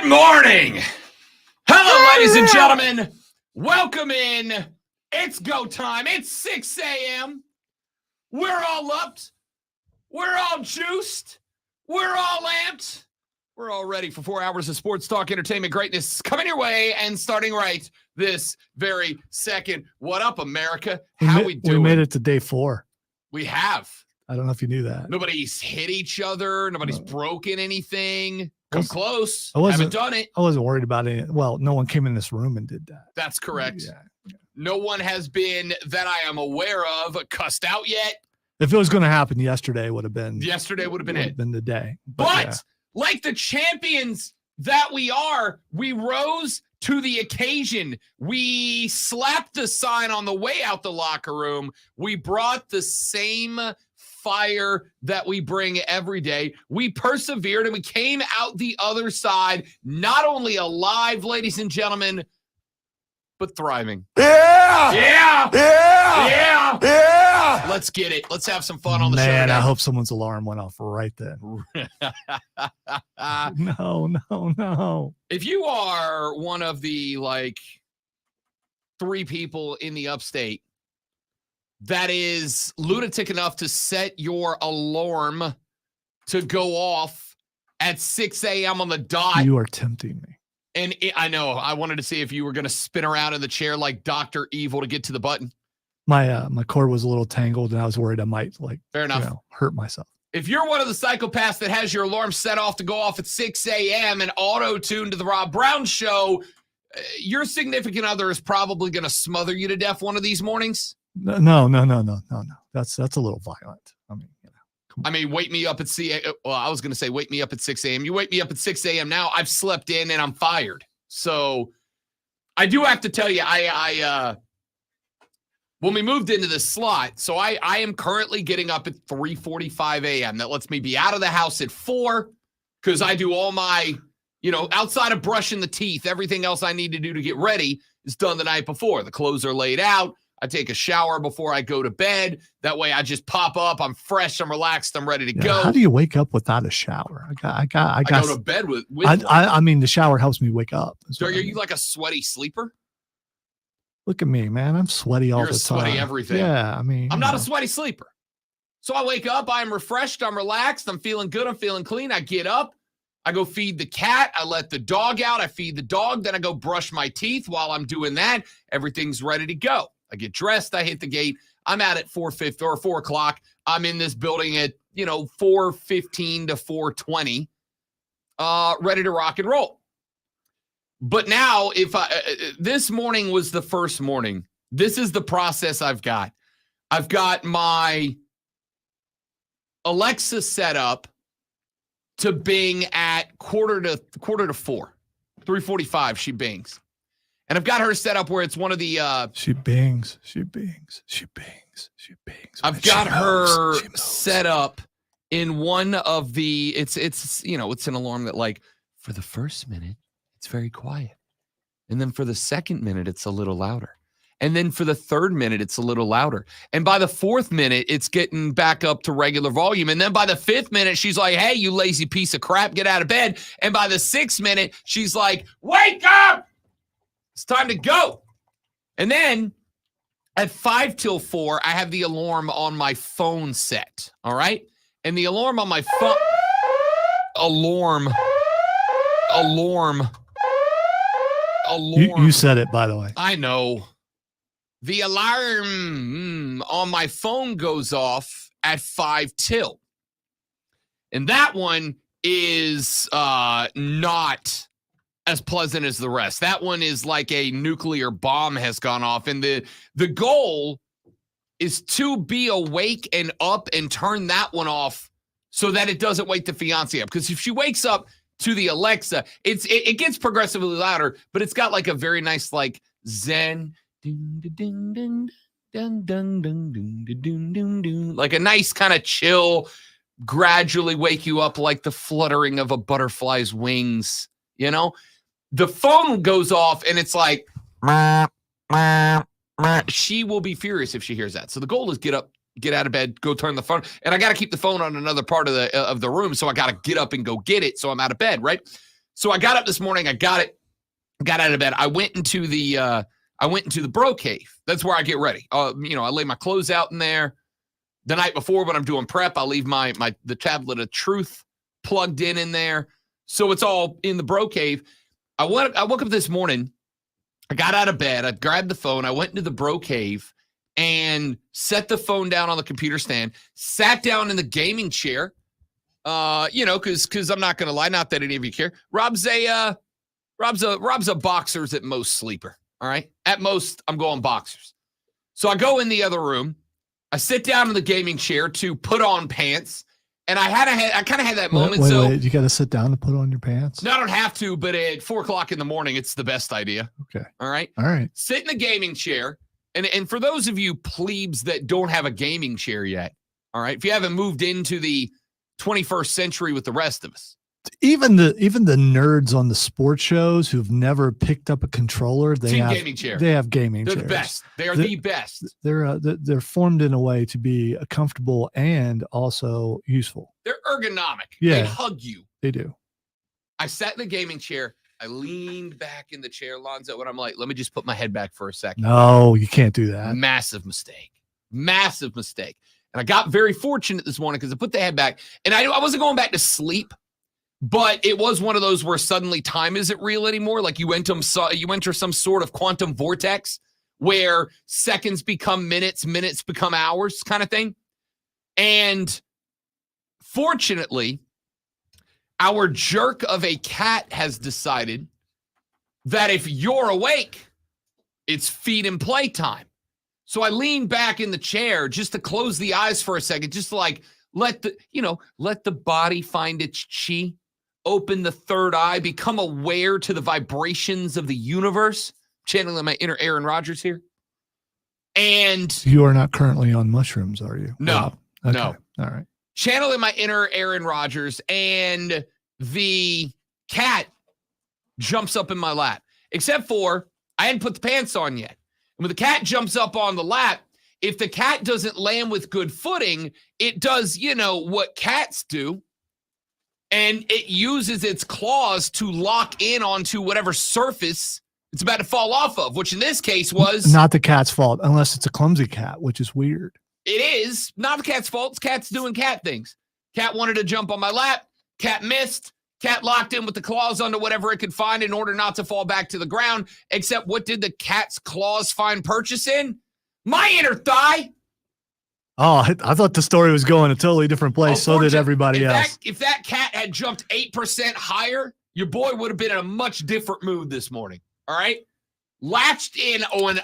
Good morning. Hello, ladies and gentlemen. Welcome in. It's go time. It's 6 a.m. We're all upped. We're all juiced. We're all amped. We're all ready for 4 hours of sports talk, entertainment, greatness coming your way and starting right this very second. What up, America? How we doing? We made it to day 4. We have. I don't know if you knew that. Nobody's hit each other. Nobody's broken anything. Come close. Haven't done it. I wasn't worried about it. Well, no one came in this room and did that. That's correct. Yeah. No one has been, that I am aware of, cussed out yet. If it was going to happen, yesterday would have been. Yesterday would have been it. Been the day. But yeah. Like the champions that we are, we rose to the occasion. We slapped the sign on the way out the locker room. We brought the same fire that we bring every day. We persevered and we came out the other side, not only alive, ladies and gentlemen, but thriving. Yeah! Yeah! Yeah! Yeah! Yeah! Let's get it. Let's have some fun on the show. Man, today. I hope someone's alarm went off right then. No. If you are one of the 3 people in the upstate that is lunatic enough to set your alarm to go off at 6 a.m. on the dot. You are tempting me. And I know, I wanted to see if you were going to spin around in the chair like Dr. Evil to get to the button. My cord was a little tangled and I was worried I might Fair enough. Hurt myself. If you're one of the psychopaths that has your alarm set off to go off at 6 a.m. and auto-tuned to the Rob Brown Show, your significant other is probably going to smother you to death one of these mornings. No. That's a little violent. I mean, wake me up at I was going to say wake me up at 6 a.m. You wake me up at 6 a.m. now, I've slept in and I'm fired. So I do have to tell you, I when we moved into this slot, so I am currently getting up at 3:45 a.m. That lets me be out of the house at 4 because I do all my, outside of brushing the teeth, everything else I need to do to get ready is done the night before. The clothes are laid out. I take a shower before I go to bed. That way I just pop up. I'm fresh. I'm relaxed. I'm ready to go. How do you wake up without a shower? I go to bed with I mean, the shower helps me wake up. So are you like a sweaty sleeper? Look at me, man. I'm sweaty all the time. Sweaty everything. Yeah, I mean. I'm not a sweaty sleeper. So I wake up. I'm refreshed. I'm relaxed. I'm feeling good. I'm feeling clean. I get up. I go feed the cat. I let the dog out. I feed the dog. Then I go brush my teeth. While I'm doing that, everything's ready to go. I get dressed. I hit the gate. I'm out at 4:50 or 4 o'clock. I'm in this building at, 4:15 to 4:20, ready to rock and roll. But now, this morning was the first morning. This is the process I've got. I've got my Alexa set up to bing at quarter to 4, 3:45. She bings. And I've got her set up where it's one of the She bings. I've got her set up in one of the it's an alarm that for the first minute it's very quiet. And then for the second minute it's a little louder. And then for the third minute it's a little louder. And by the 4th minute it's getting back up to regular volume. And then by the 5th minute she's like, "Hey, you lazy piece of crap, get out of bed." And by the 6th minute she's like, "Wake up! It's time to go." And then at 5 till 4, I have the alarm on my phone set. All right. And the alarm on my phone, alarm. You said it, by the way. I know. The alarm on my phone goes off at 5 till. And that one is not as pleasant as the rest. That one is like a nuclear bomb has gone off. And the goal is to be awake and up and turn that one off so that it doesn't wake the fiance up. Because if she wakes up to the Alexa, it gets progressively louder, but it's got like a very nice zen, like a nice kind of chill, gradually wake you up like the fluttering of a butterfly's wings, The phone goes off and it's like, she will be furious if she hears that. So the goal is get up, get out of bed, go turn the phone. And I got to keep the phone on another part of the room. So I got to get up and go get it. So I'm out of bed, right? So I got up this morning. I got out of bed. I went into the bro cave. That's where I get ready. I lay my clothes out in there the night before when I'm doing prep. I leave the tablet of truth plugged in there. So it's all in the bro cave. I woke up this morning. I got out of bed. I grabbed the phone. I went into the bro cave and set the phone down on the computer stand, sat down in the gaming chair. Because I'm not going to lie, not that any of you care. Rob's a boxers at most sleeper. All right. At most, I'm going boxers. So I go in the other room. I sit down in the gaming chair to put on pants. And I kind of had that moment. Wait, you got to sit down to put on your pants? No, I don't have to, but at 4:00 in the morning, it's the best idea. Okay. All right. Sit in the gaming chair. And for those of you plebes that don't have a gaming chair yet, all right, if you haven't moved into the 21st century with the rest of us. Even the nerds on the sports shows who've never picked up a controller, they have gaming chairs. They're the best. They are the best. They're formed in a way to be comfortable and also useful. They're ergonomic. Yeah, they hug you. They do. I sat in the gaming chair. I leaned back in the chair, Lonzo, and I'm like, let me just put my head back for a second. No, you can't do that. Massive mistake. And I got very fortunate this morning because I put the head back, and I wasn't going back to sleep, but it was one of those where suddenly time isn't real anymore. Like you enter some sort of quantum vortex where seconds become minutes, minutes become hours kind of thing. And fortunately, our jerk of a cat has decided that if you're awake, it's feed and play time. So I leaned back in the chair just to close the eyes for a second, just to let the body find its chi, open the third eye, become aware to the vibrations of the universe. Channeling my inner Aaron Rodgers here. And you are not currently on mushrooms, are you? No. Okay. No. All right. Channeling my inner Aaron Rodgers, and the cat jumps up in my lap. Except for I hadn't put the pants on yet. When the cat jumps up on the lap, if the cat doesn't land with good footing, it does, what cats do. And it uses its claws to lock in onto whatever surface it's about to fall off of, which in this case was not the cat's fault, unless it's a clumsy cat, which is weird. It is not the cat's fault. It's cat's doing cat things. Cat wanted to jump on my lap. Cat missed. Cat locked in with the claws onto whatever it could find in order not to fall back to the ground. Except what did the cat's claws find purchase in? My inner thigh. Oh, I thought the story was going a totally different place. So did everybody else. If that cat had jumped 8% higher, your boy would have been in a much different mood this morning. All right? Latched in on,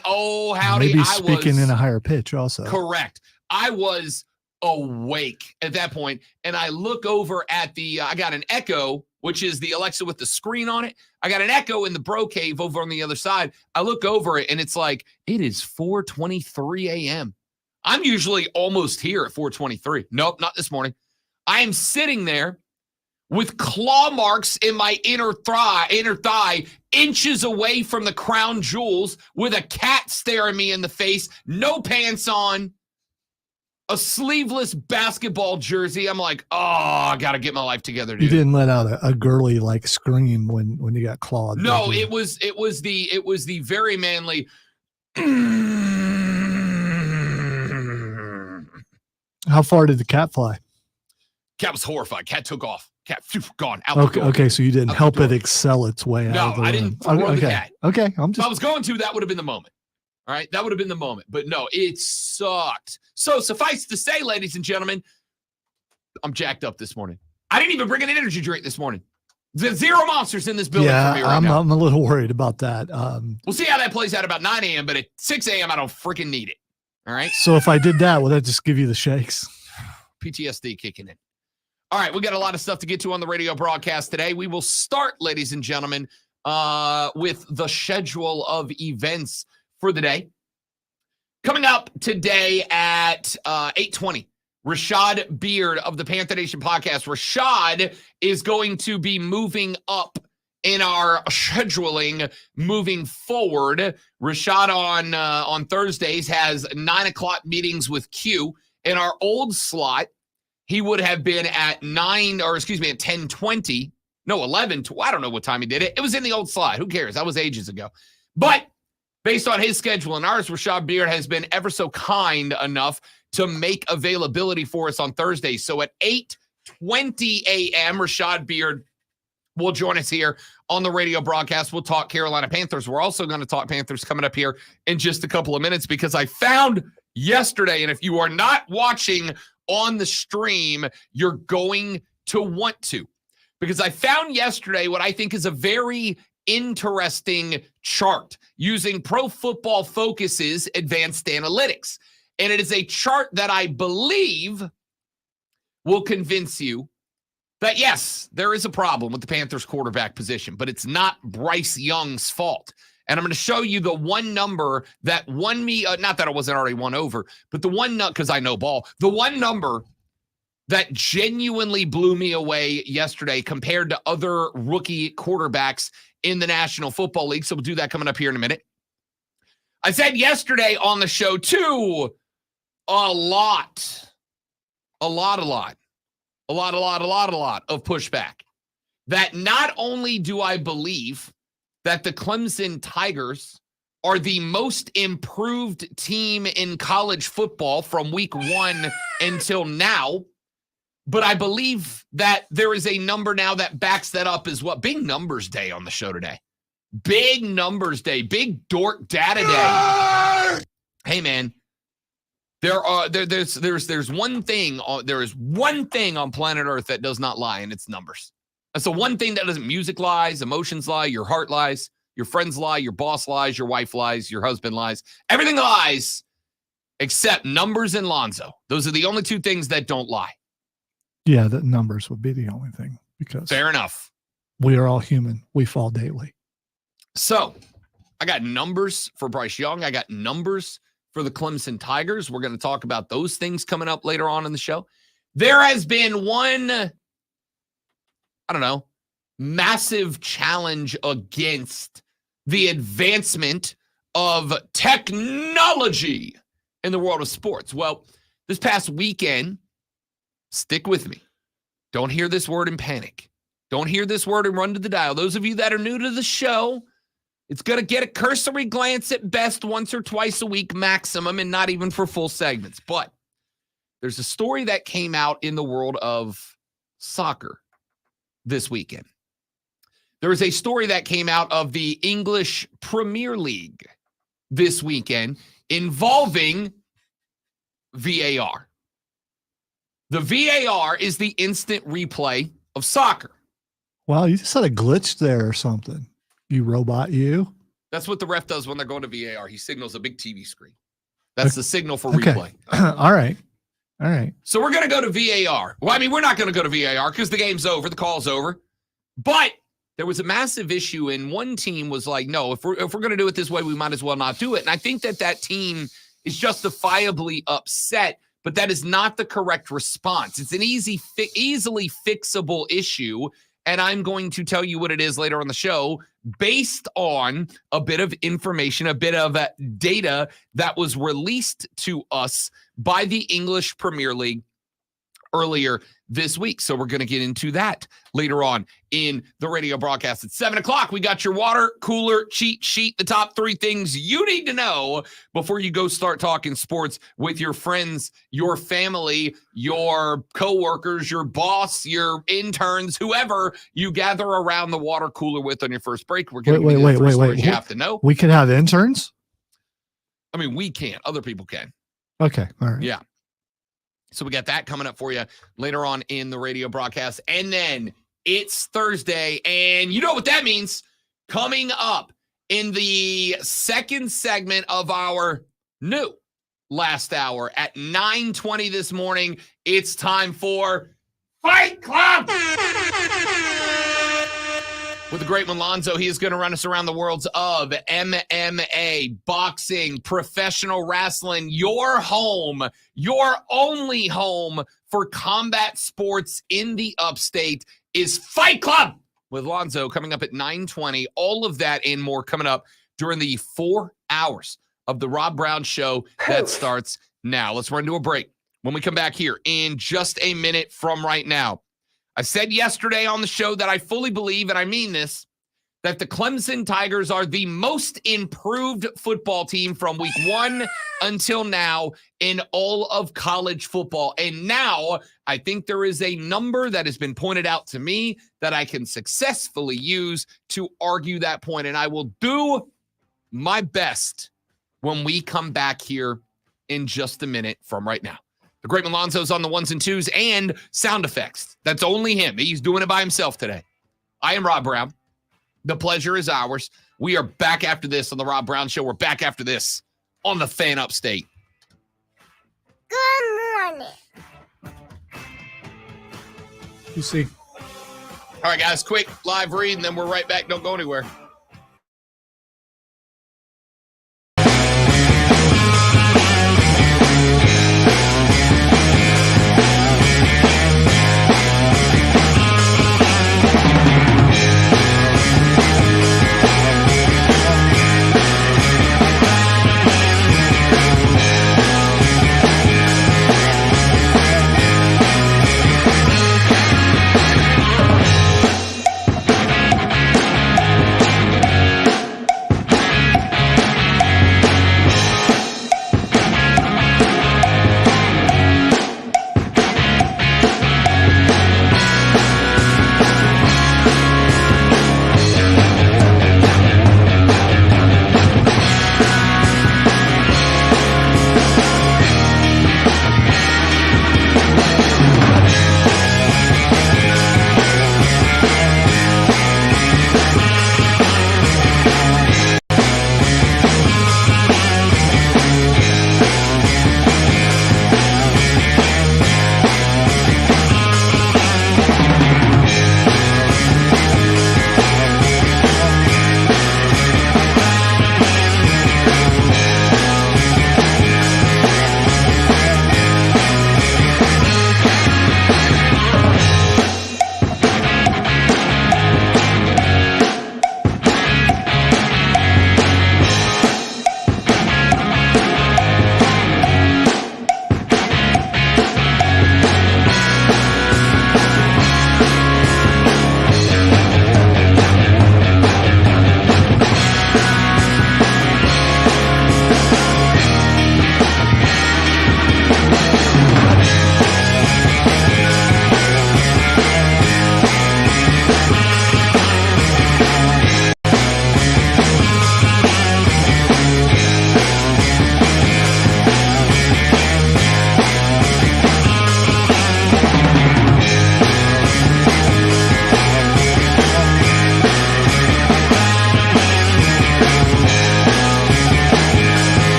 howdy. Maybe speaking in a higher pitch also. Correct. I was awake at that point, and I look over at I got an Echo, which is the Alexa with the screen on it. I got an Echo in the bro cave over on the other side. I look over it, and it's like, it is 4:23 a.m. I'm usually almost here at 4:23. Nope, not this morning. I am sitting there with claw marks in my inner thigh, inches away from the crown jewels, with a cat staring me in the face, no pants on, a sleeveless basketball jersey. I'm like, I got to get my life together, dude. You didn't let out a girly scream when you got clawed. No, it was the very manly. How far did the cat fly? Cat was horrified. Cat took off. Cat gone out. Okay, so you didn't help it excel its way out. No, I didn't throw the cat. Okay, if I was going to, that would have been the moment. All right, that would have been the moment. But no, it sucked. So suffice to say, ladies and gentlemen, I'm jacked up this morning. I didn't even bring an energy drink this morning. There's zero monsters in this building for me right now. I'm a little worried about that. We'll see how that plays out about 9 a.m., but at 6 a.m., I don't freaking need it. All right? So if I did that, will that just give you the shakes? PTSD kicking in. All right, we got a lot of stuff to get to on the radio broadcast today. We will start, ladies and gentlemen, with the schedule of events for the day. Coming up today at 8:20, Rashad Beard of the Panther Nation podcast. Rashad is going to be moving up in our scheduling moving forward. Rashad on Thursdays has 9 o'clock meetings with Q. In our old slot, he would have been at 10:20, No, 11. I don't know what time he did it. It was in the old slide. Who cares? That was ages ago. But based on his schedule and ours, Rashad Beard has been ever so kind enough to make availability for us on Thursday. So at 8:20 a.m., Rashad Beard will join us here on the radio broadcast. We'll talk Carolina Panthers. We're also going to talk Panthers coming up here in just a couple of minutes because I found yesterday, and if you are not watching on the stream, you're going to want to, because I found yesterday what I think is a very interesting chart using Pro Football Focus's advanced analytics. And it is a chart that I believe will convince you that, yes, there is a problem with the Panthers quarterback position, but it's not Bryce Young's fault. And I'm going to show you the one number that won me, not that I wasn't already won over, but the one, because I know ball, the one number that genuinely blew me away yesterday compared to other rookie quarterbacks in the National Football League. So we'll do that coming up here in a minute. I said yesterday on the show, too, a lot of pushback. That not only do I believe that the Clemson Tigers are the most improved team in college football from week 1 until now, but I believe that there is a number now that backs that up as well. Big numbers day on the show today. Big numbers day. Big dork data day. Hey, man. There's one thing on planet Earth that does not lie, and it's numbers. That's the one thing that doesn't. Music lies, emotions lie, your heart lies, your friends lie, your boss lies, your wife lies, your husband lies. Everything lies except numbers and Lonzo. Those are the only two things that don't lie. Yeah, that numbers would be the only thing, because fair enough. We are all human. We fall daily. So I got numbers for Bryce Young. I got numbers for the Clemson Tigers. We're going to talk about those things coming up later on in the show. There has been one, massive challenge against the advancement of technology in the world of sports. Well, this past weekend, stick with me. Don't hear this word and panic. Don't hear this word and run to the dial. Those of you that are new to the show, it's going to get a cursory glance at best once or twice a week maximum, and not even for full segments. But there's a story that came out in the world of soccer this weekend. There was a story that came out of the English Premier League this weekend involving VAR. The VAR is the instant replay of soccer. Wow, you just had a glitch there or something. You robot, you. That's what the ref does when they're going to VAR. He signals a big TV screen. That's the signal for replay. All right. So we're going to go to VAR. Well, I mean, we're not going to go to VAR because the game's over. The call's over. But there was a massive issue, and one team was like, no, if we're going to do it this way, we might as well not do it. And I think that team is justifiably upset, but that is not the correct response. It's an easily fixable issue, and I'm going to tell you what it is later on the show based on a bit of information, a bit of data that was released to us by the English Premier League earlier this week. So we're going to get into that later on in the radio broadcast at 7 o'clock. We got your water cooler cheat sheet, the top 3 things you need to know before you go start talking sports with your friends, your family, your coworkers, your boss, your interns, whoever you gather around the water cooler with on your first break. We're going to wait. You have to know. We could have interns? I mean, we can't. Other people can. Okay. All right. Yeah. So we got that coming up for you later on in the radio broadcast. And then it's Thursday, and you know what that means. Coming up in the second segment of our new last hour at 9:20 this morning, it's time for Fight Club! With the great one, Lonzo, he is going to run us around the worlds of MMA, boxing, professional wrestling, your home, your only home for combat sports in the upstate is Fight Club with Lonzo coming up at 9:20. All of that and more coming up during the 4 hours of the Rob Brown Show that starts now. Let's run to a break. When we come back here in just a minute from right now, I said yesterday on the show that I fully believe, and I mean this, that the Clemson Tigers are the most improved football team from week 1 until now in all of college football. And now I think there is a number that has been pointed out to me that I can successfully use to argue that point. And I will do my best when we come back here in just a minute from right now. The great Malonzo's on the ones and twos and sound effects. That's only him. He's doing it by himself today. I am Rob Brown. The pleasure is ours. We are back after this on the Rob Brown Show. We're back after this on the Fan Upstate. Good morning. You see. All right, guys, quick live read, and then we're right back. Don't go anywhere.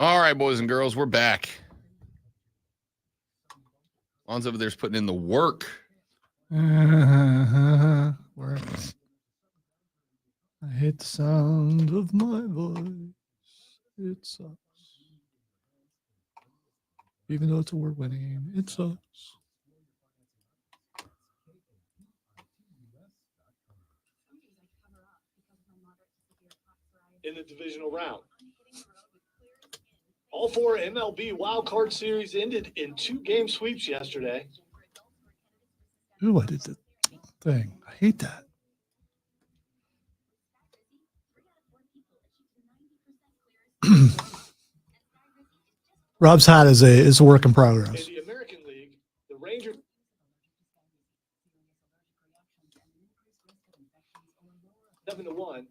All right, boys and girls, we're back. Lon's over there's putting in the work. Work. I hate hate the sound of my voice. It sucks. Even though it's award-winning, it sucks. In the divisional round, all 4 MLB Wild Card Series ended in 2-game sweeps yesterday. Ooh, I did the thing. I hate that. Rob's hat is a work in progress. In the American League, the Rangers 7-1,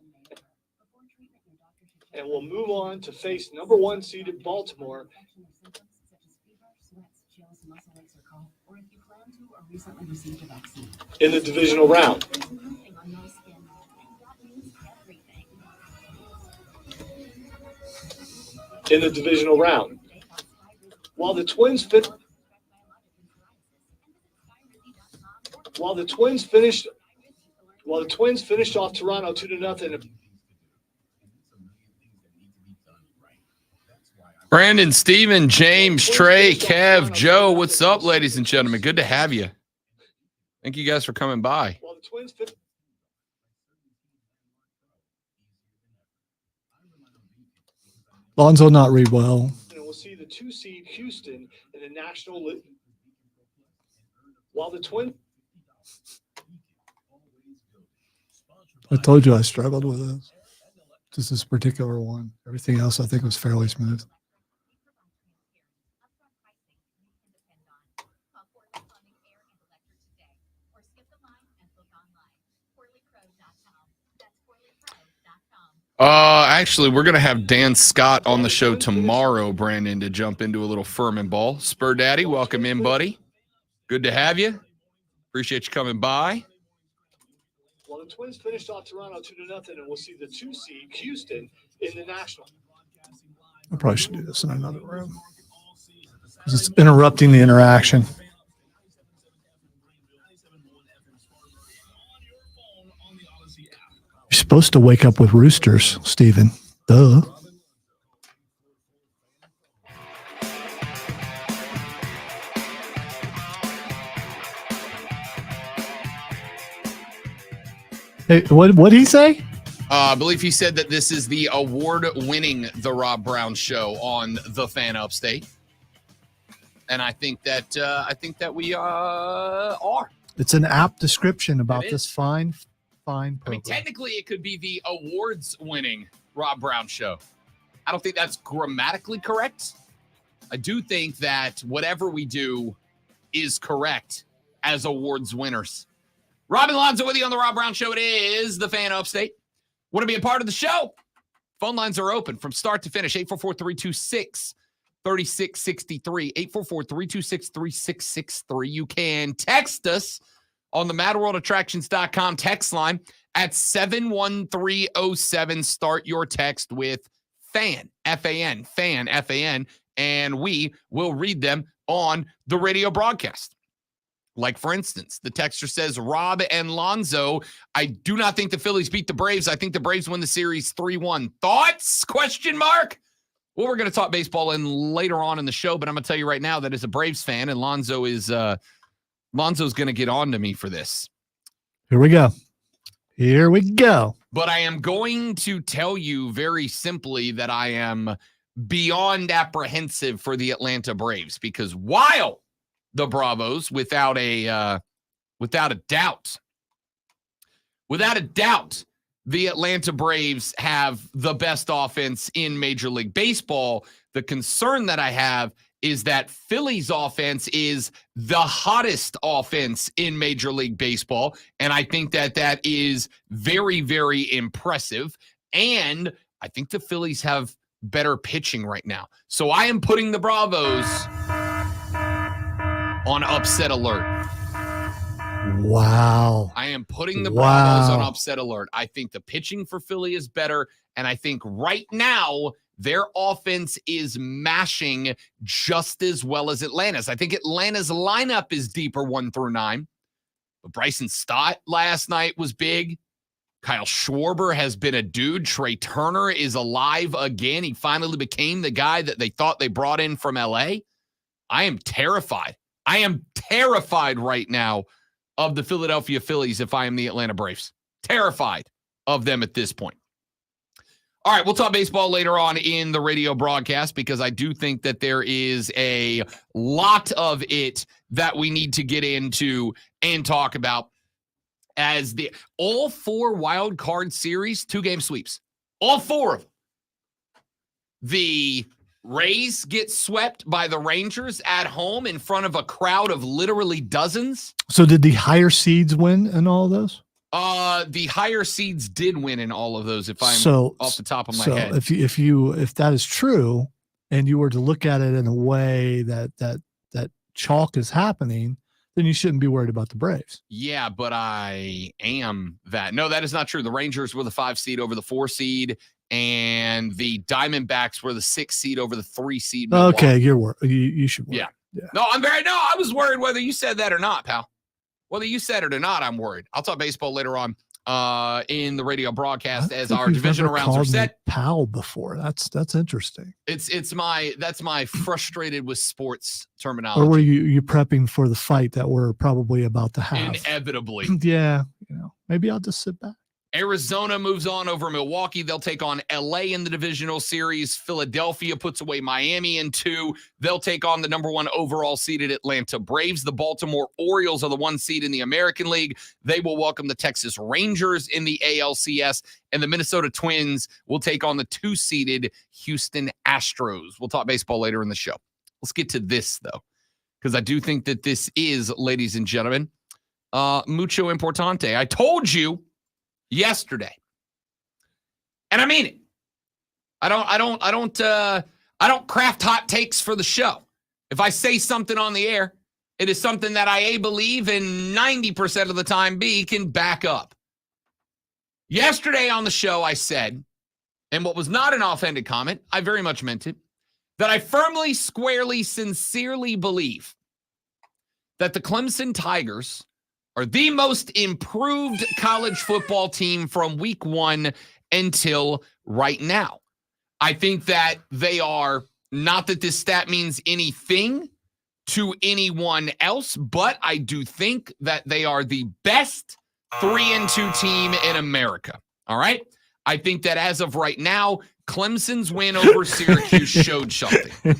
and will move on to face number 1 seeded Baltimore. In the divisional round. In the divisional round. While the Twins finished off Toronto 2-0. Brandon, Steven, James, Trey, Kev, Joe, what's up, ladies and gentlemen? Good to have you. Thank you guys for coming by. While the Twins finished Lonzo not read well. and we'll see the 2 seed Houston in the National League. While the Twins I told you I struggled with this. Just this particular one. Everything else I think was fairly smooth. Actually, we're going to have Dan Scott on the show tomorrow, Brandon, to jump into a little Furman ball. Spur Daddy, welcome in, buddy. Good to have you. Appreciate you coming by. While the Twins finished off Toronto 2-0, and we'll see the 2 seed Houston in the National. I probably should do this in another room because it's interrupting the interaction. You're supposed to wake up with roosters, Steven. Duh. Hey, what did he say? I believe he said that this is the award-winning The Rob Brown Show on the Fan Upstate, and I think that we are. It's an apt description about this fine program. I mean, technically, it could be the awards-winning Rob Brown Show. I don't think that's grammatically correct. I do think that whatever we do is correct as awards winners. Rob and Lonzo with you on the Rob Brown Show. It is the Fan Upstate. Want to be a part of the show? Phone lines are open from start to finish. 844-326-3663. 844-326-3663. You can text us on the MadWorldAttractions.com text line at 71307. Start your text with FAN, F-A-N, FAN, F-A-N, and we will read them on the radio broadcast. Like, for instance, the texter says, Rob and Lonzo, I do not think the Phillies beat the Braves. I think the Braves win the series 3-1. Thoughts? Question mark? Well, we're going to talk baseball later on in the show, but I'm going to tell you right now that as a Braves fan, and Lonzo's going to get on to me for this. Here we go. Here we go. But I am going to tell you very simply that I am beyond apprehensive for the Atlanta Braves, because while the Bravos, without a doubt, the Atlanta Braves have the best offense in Major League Baseball. The concern that I have is that Philly's offense is the hottest offense in Major League Baseball, and I think that is very, very impressive. And I think the Phillies have better pitching right now. So I am putting the Bravos on upset alert. Wow. I am putting the Bravos on upset alert. I think the pitching for Philly is better, and I think right now their offense is mashing just as well as Atlanta's. I think Atlanta's lineup is deeper 1 through 9. But Bryson Stott last night was big. Kyle Schwarber has been a dude. Trey Turner is alive again. He finally became the guy that they thought they brought in from LA. I am terrified. I am terrified right now of the Philadelphia Phillies if I am the Atlanta Braves. Terrified of them at this point. All right, we'll talk baseball later on in the radio broadcast because I do think that there is a lot of it that we need to get into and talk about as all 4 wild card series, 2-game sweeps. All 4 of them. The Rays get swept by the Rangers at home in front of a crowd of literally dozens. So did the higher seeds win in all of those? The higher seeds did win in all of those, if I'm off the top of my head. If that is true, and you were to look at it in a way that chalk is happening, then you shouldn't be worried about the Braves. Yeah, but I am that. No, that is not true. The Rangers were the 5 seed over the 4 seed, and the Diamondbacks were the 6 seed over the 3 seed. Okay, you should worry. Yeah. No, I was worried whether you said that or not, pal. Whether you said it or not, I'm worried. I'll talk baseball later on in the radio broadcast as our divisional rounds are set. Pal before. That's interesting. That's my frustrated with sports terminology. Or were you prepping for the fight that we're probably about to have? Inevitably. Yeah, maybe I'll just sit back. Arizona moves on over Milwaukee. They'll take on LA in the divisional series. Philadelphia puts away Miami in 2. They'll take on the number 1 overall seeded Atlanta Braves. The Baltimore Orioles are the 1 seed in the American League. They will welcome the Texas Rangers in the ALCS. And the Minnesota Twins will take on the 2-seeded Houston Astros. We'll talk baseball later in the show. Let's get to this, though, because I do think that this is, ladies and gentlemen, mucho importante. I told you yesterday, and I mean it. I don't craft hot takes for the show. If I say something on the air, it is something that I A, believe, and 90% of the time B, can back up. Yesterday on the show, I said, and what was not an offhanded comment, I very much meant it, that I firmly, squarely, sincerely believe that the Clemson Tigers are the most improved college football team from week 1 until right now. I think that they are, not that this stat means anything to anyone else, but I do think that they are the best 3-2 team in America. All right? I think that as of right now, Clemson's win over Syracuse showed something.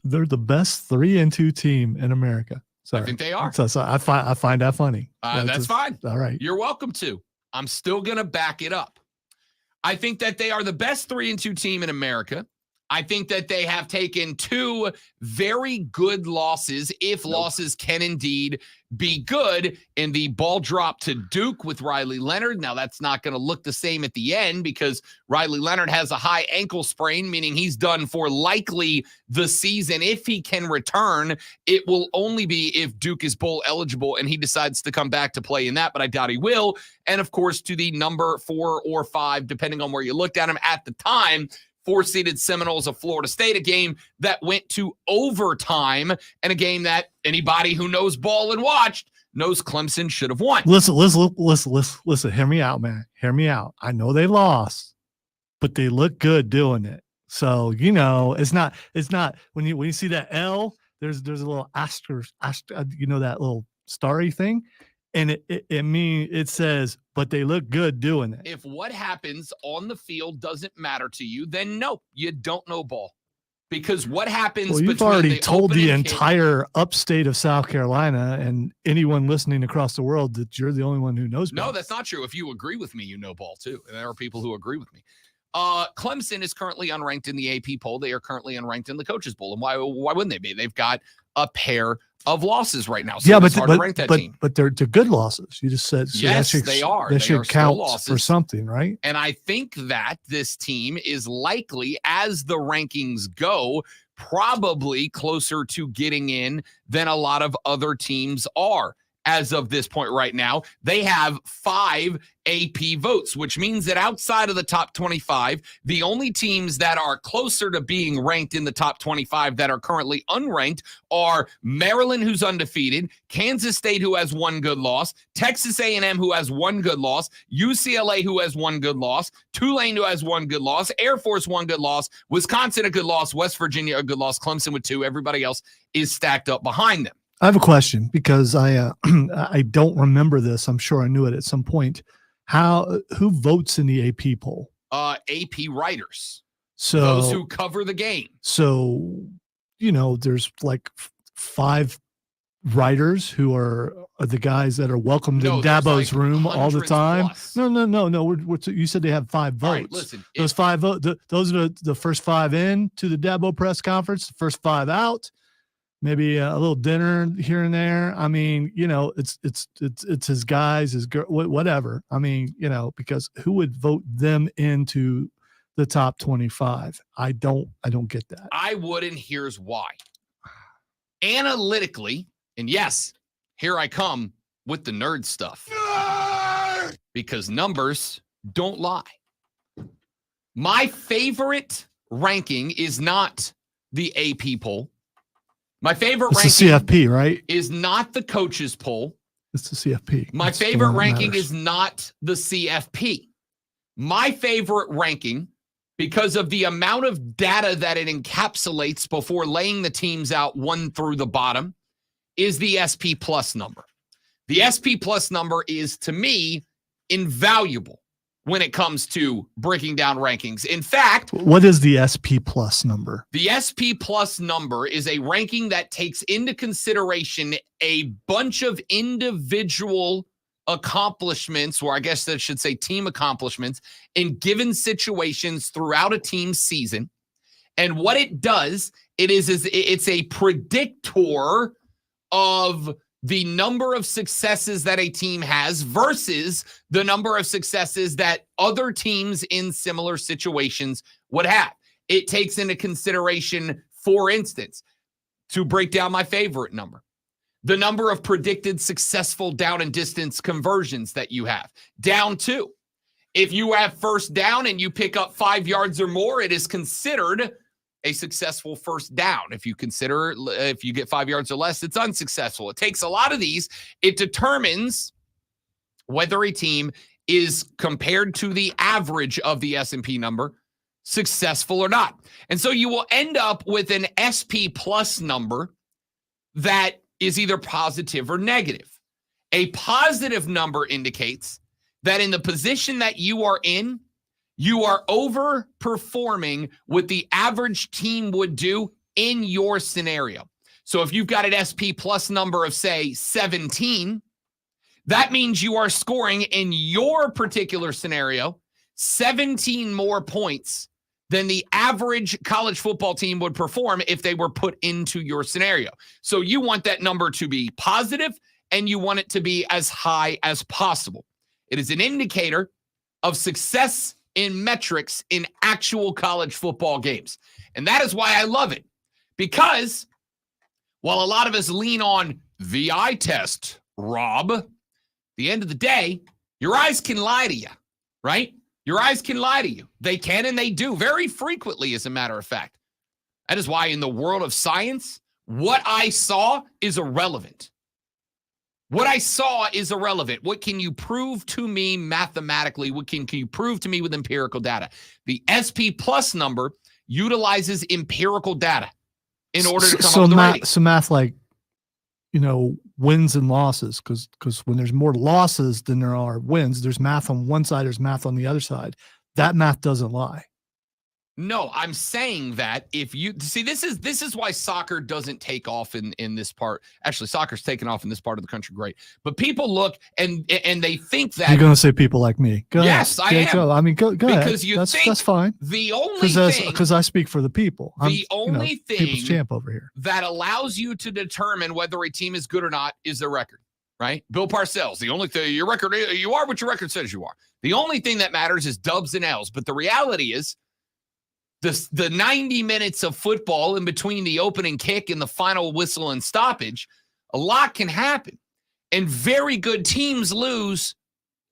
They're the best 3-2 team in America. Sorry. I think they are. So I find that funny. That's fine. All right. You're welcome to. I'm still going to back it up. I think that they are the best 3-2 team in America. I think that they have taken 2 very good losses, if losses can indeed be good, in the ball drop to Duke with Riley Leonard. Now, that's not going to look the same at the end because Riley Leonard has a high ankle sprain, meaning he's done for likely the season. If he can return, it will only be if Duke is bowl eligible and he decides to come back to play in that, but I doubt he will. And, of course, to the number 4 or 5, depending on where you looked at him at the time, 4-seeded Seminoles of Florida State, a game that went to overtime and a game that anybody who knows ball and watched knows Clemson should have won. Listen. Hear me out, man. Hear me out. I know they lost, but they look good doing it. So, it's not when you see that L, there's a little asterisk, that little starry thing. And it says, but they look good doing it. If what happens on the field doesn't matter to you, then no, you don't know ball. Because what happens? Well, you've already told the entire upstate of South Carolina and anyone listening across the world that you're the only one who knows ball. No, that's not true. If you agree with me, you know ball too. And there are people who agree with me. Clemson is currently unranked in the AP poll. They are currently unranked in the Coaches Bowl. And why wouldn't they be? They've got a pair of losses right now. So it's hard to rank that team. But they're good losses. You just said, so yes, they are. They should count for something, right? And I think that this team is likely, as the rankings go, probably closer to getting in than a lot of other teams are. as of this point right now. They have 5 AP votes, which means that outside of the top 25, the only teams that are closer to being ranked in the top 25 that are currently unranked are Maryland, who's undefeated, Kansas State, who has 1 good loss, Texas A&M, who has 1 good loss, UCLA, who has 1 good loss, Tulane, who has 1 good loss, Air Force, 1 good loss, Wisconsin, a good loss, West Virginia, a good loss, Clemson with 2. Everybody else is stacked up behind them. I have a question because I I don't remember this. I'm sure I knew it at some point. Who votes in the AP poll? AP writers, So those who cover the game. So, there's like 5 writers who are the guys that are welcomed No, in there's Dabo's like room all the hundreds time. plus. No. You said they have 5 votes. All right, listen. Those 5 votes. Those are the first 5 in to the Dabo press conference. The first 5 out. Maybe a little dinner here and there. I mean, it's his guys, his girl, whatever. I mean, because who would vote them into the top 25? I don't get that. I would, and here's why. Analytically, and yes, here I come with the nerd stuff. Because numbers don't lie. My favorite ranking is not the AP poll. My favorite It's ranking the CFP, right? is not the coaches poll. It's the CFP. My That's the favorite one that ranking matters. is not the CFP. My favorite ranking, because of the amount of data that it encapsulates before laying the teams out 1 through the bottom, is the SP plus number. The SP plus number is, to me, invaluable when it comes to breaking down rankings. In fact, What is the SP plus number? the SP plus number is a ranking that takes into consideration a bunch of individual accomplishments, or I guess that should say team accomplishments, in given situations throughout a team's season. And what it does, it's a predictor of the number of successes that a team has versus the number of successes that other teams in similar situations would have. It takes into consideration, for instance, to break down my favorite number, the number of predicted successful down and distance conversions that you have. Down 2. If you have first down and you pick up 5 yards or more, it is considered a successful first down. If you get 5 yards or less, it's unsuccessful. It takes a lot of these. It determines whether a team is, compared to the average of the S&P number, successful or not. And so you will end up with an SP plus number that is either positive or negative. A positive number indicates that in the position that you are in, you are overperforming what the average team would do in your scenario. So if you've got an SP plus number of, say, 17, that means you are scoring in your particular scenario 17 more points than the average college football team would perform if they were put into your scenario. So you want that number to be positive, and you want it to be as high as possible. It is an indicator of success in metrics in actual college football games. And that is why I love it. Because while a lot of us lean on the eye test, Rob, at the end of the day, your eyes can lie to you, right? Your eyes can lie to you. They can, and they do very frequently, as a matter of fact. That is why in the world of science, what I saw is irrelevant. What I saw is irrelevant. What can you prove to me mathematically? What can you prove to me with empirical data? The SP plus number utilizes empirical data in order to come up with the rating. So math, like, wins and losses, because when there's more losses than there are wins, there's math on one side, there's math on the other side. That math doesn't lie. No, I'm saying that if you see, this is why soccer doesn't take off in this part. Actually, soccer's taken off in this part of the country, great. But people look and they think that You're going to say people like me. Go yes, ahead. I am. Go. I mean, go ahead. Because you that's think fine. The only thing, Because I speak for the people. The only thing people's champ over here that allows you to determine whether a team is good or not is their record, right? Bill Parcells, the only thing, your record, you are what your record says you are. The only thing that matters is dubs and L's. But the reality is, the 90 minutes of football in between the opening kick and the final whistle and stoppage, a lot can happen. And very good teams lose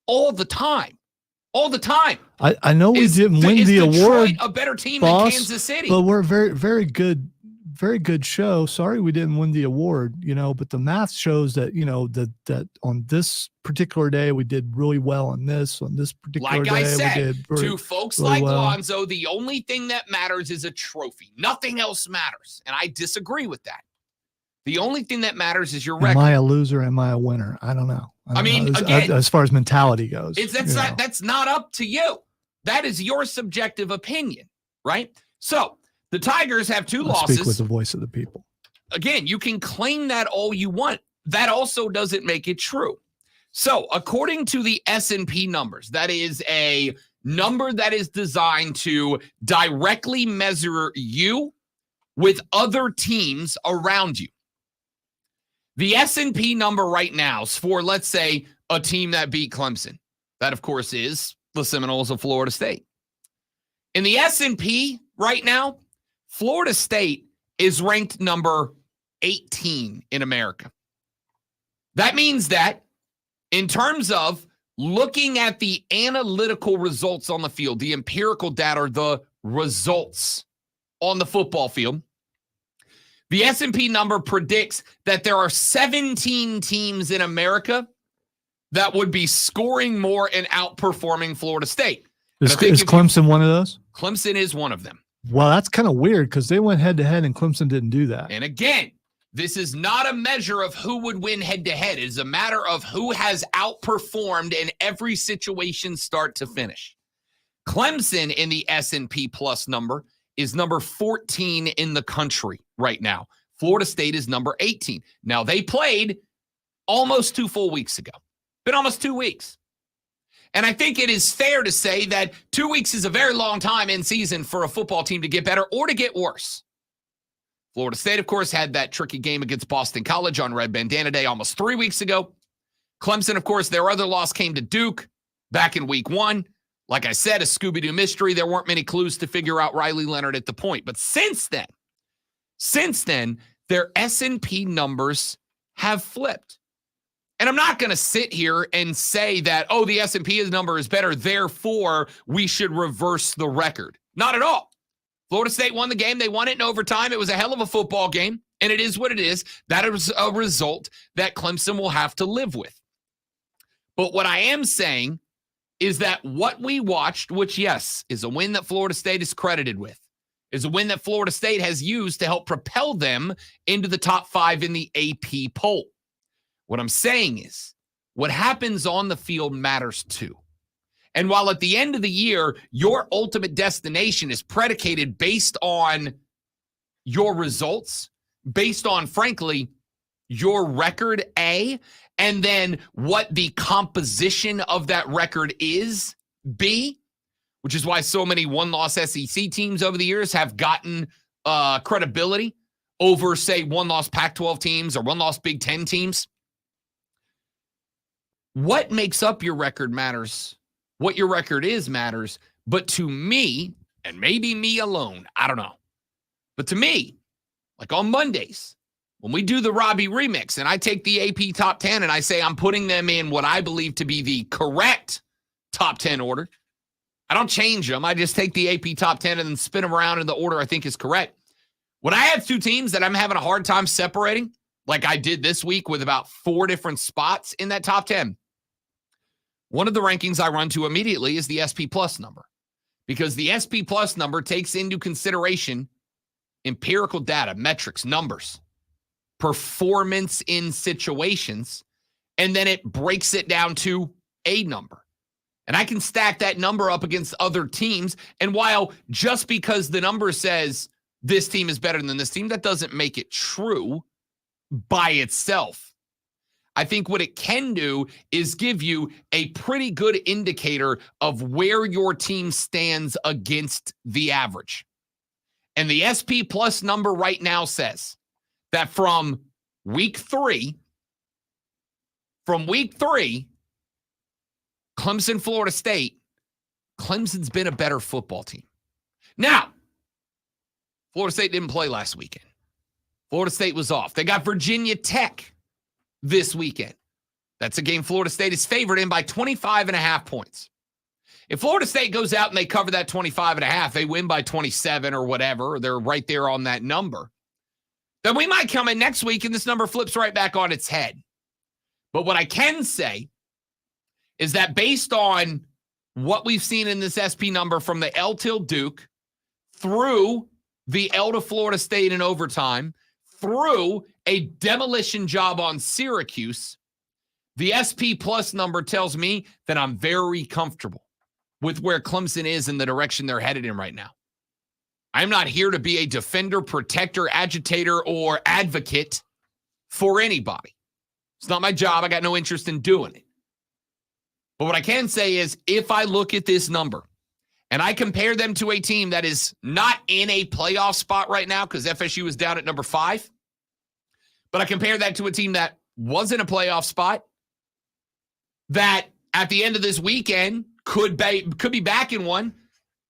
all the time. All the time. I know we didn't win the Detroit award, a better team boss, than Kansas City. but we're very good show. Sorry we didn't win the award, but the math shows that, that on this particular day we did really well on this particular like day. I said, we did to folks really like well. Lonzo, the only thing that matters is a trophy. Nothing else matters. And I disagree with that. The only thing that matters is your record. Am I a loser? Am I a winner? I don't know. I mean, know. again, as far as mentality goes, that's not up to you. That is your subjective opinion, right? So the Tigers have 2 losses. Speak with the voice of the people. Again, you can claim that all you want. That also doesn't make it true. So according to the S&P numbers, that is a number that is designed to directly measure you with other teams around you. The S&P number right now is for, let's say, a team that beat Clemson. That, of course, is the Seminoles of Florida State. In the S&P right now, Florida State is ranked number 18 in America. That means that in terms of looking at the analytical results on the field, the empirical data, the results on the football field, the S&P number predicts that there are 17 teams in America that would be scoring more and outperforming Florida State. Is Clemson one of those? Clemson is one of them. Well, that's kind of weird because they went head-to-head and Clemson didn't do that. And again, this is not a measure of who would win head-to-head. It is a matter of who has outperformed in every situation start to finish. Clemson in the S&P Plus number is number 14 in the country right now. Florida State is number 18. Now, they played almost 2 full weeks ago. Been almost 2 weeks. And I think it is fair to say that 2 weeks is a very long time in season for a football team to get better or to get worse. Florida State, of course, had that tricky game against Boston College on Red Bandana Day almost 3 weeks ago. Clemson, of course, their other loss came to Duke back in week 1. Like I said, a Scooby-Doo mystery. There weren't many clues to figure out Riley Leonard at the point. But since then, their S&P numbers have flipped. And I'm not going to sit here and say that, the S&P number is better, therefore we should reverse the record. Not at all. Florida State won the game. They won it in overtime. It was a hell of a football game, and it is what it is. That is a result that Clemson will have to live with. But what I am saying is that what we watched, which, yes, is a win that Florida State is credited with, is a win that Florida State has used to help propel them into the top 5 in the AP poll. What I'm saying is what happens on the field matters too. And while at the end of the year, your ultimate destination is predicated based on your results, based on, frankly, your record, A, and then what the composition of that record is, B, which is why so many one-loss SEC teams over the years have gotten credibility over, say, one-loss Pac-12 teams or one-loss Big Ten teams. What makes up your record matters. What your record is matters. But to me, and maybe me alone, I don't know. But to me, like on Mondays, when we do the Robbie remix and I take the AP top 10 and I say I'm putting them in what I believe to be the correct top 10 order, I don't change them. I just take the AP top 10 and then spin them around in the order I think is correct. When I have 2 teams that I'm having a hard time separating, like I did this week with about 4 different spots in that top 10, one of the rankings I run to immediately is the SP Plus number, because the SP Plus number takes into consideration empirical data, metrics, numbers, performance in situations, and then it breaks it down to a number. And I can stack that number up against other teams. And while just because the number says this team is better than this team, that doesn't make it true by itself. I think what it can do is give you a pretty good indicator of where your team stands against the average. And the SP Plus number right now says that from week 3, Clemson, Florida State, Clemson's been a better football team. Now, Florida State didn't play last weekend. Florida State was off. They got Virginia Tech this weekend. That's a game Florida State is favored in by 25.5 points. If Florida State goes out and they cover that 25.5, they win by 27 or whatever, or they're right there on that number, then we might come in next week and this number flips right back on its head. But what I can say is that based on what we've seen in this SP number from the L till Duke through the L to Florida State in overtime, through a demolition job on Syracuse, the SP plus number tells me that I'm very comfortable with where Clemson is and the direction they're headed in right now. I'm not here to be a defender, protector, agitator, or advocate for anybody. It's not my job. I got no interest in doing it. But what I can say is if I look at this number and I compare them to a team that is not in a playoff spot right now because FSU is down at number 5, but I compare that to a team that was in a playoff spot that at the end of this weekend could be back in one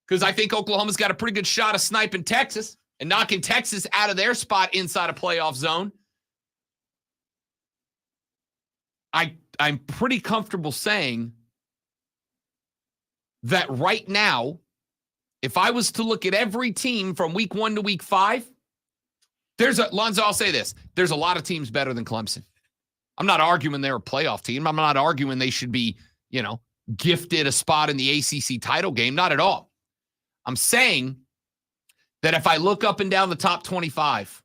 because I think Oklahoma's got a pretty good shot of sniping Texas and knocking Texas out of their spot inside a playoff zone. I'm pretty comfortable saying that right now, if I was to look at every team from week 1 to week 5, Lonzo, I'll say this. There's a lot of teams better than Clemson. I'm not arguing they're a playoff team. I'm not arguing they should be, gifted a spot in the ACC title game. Not at all. I'm saying that if I look up and down the top 25,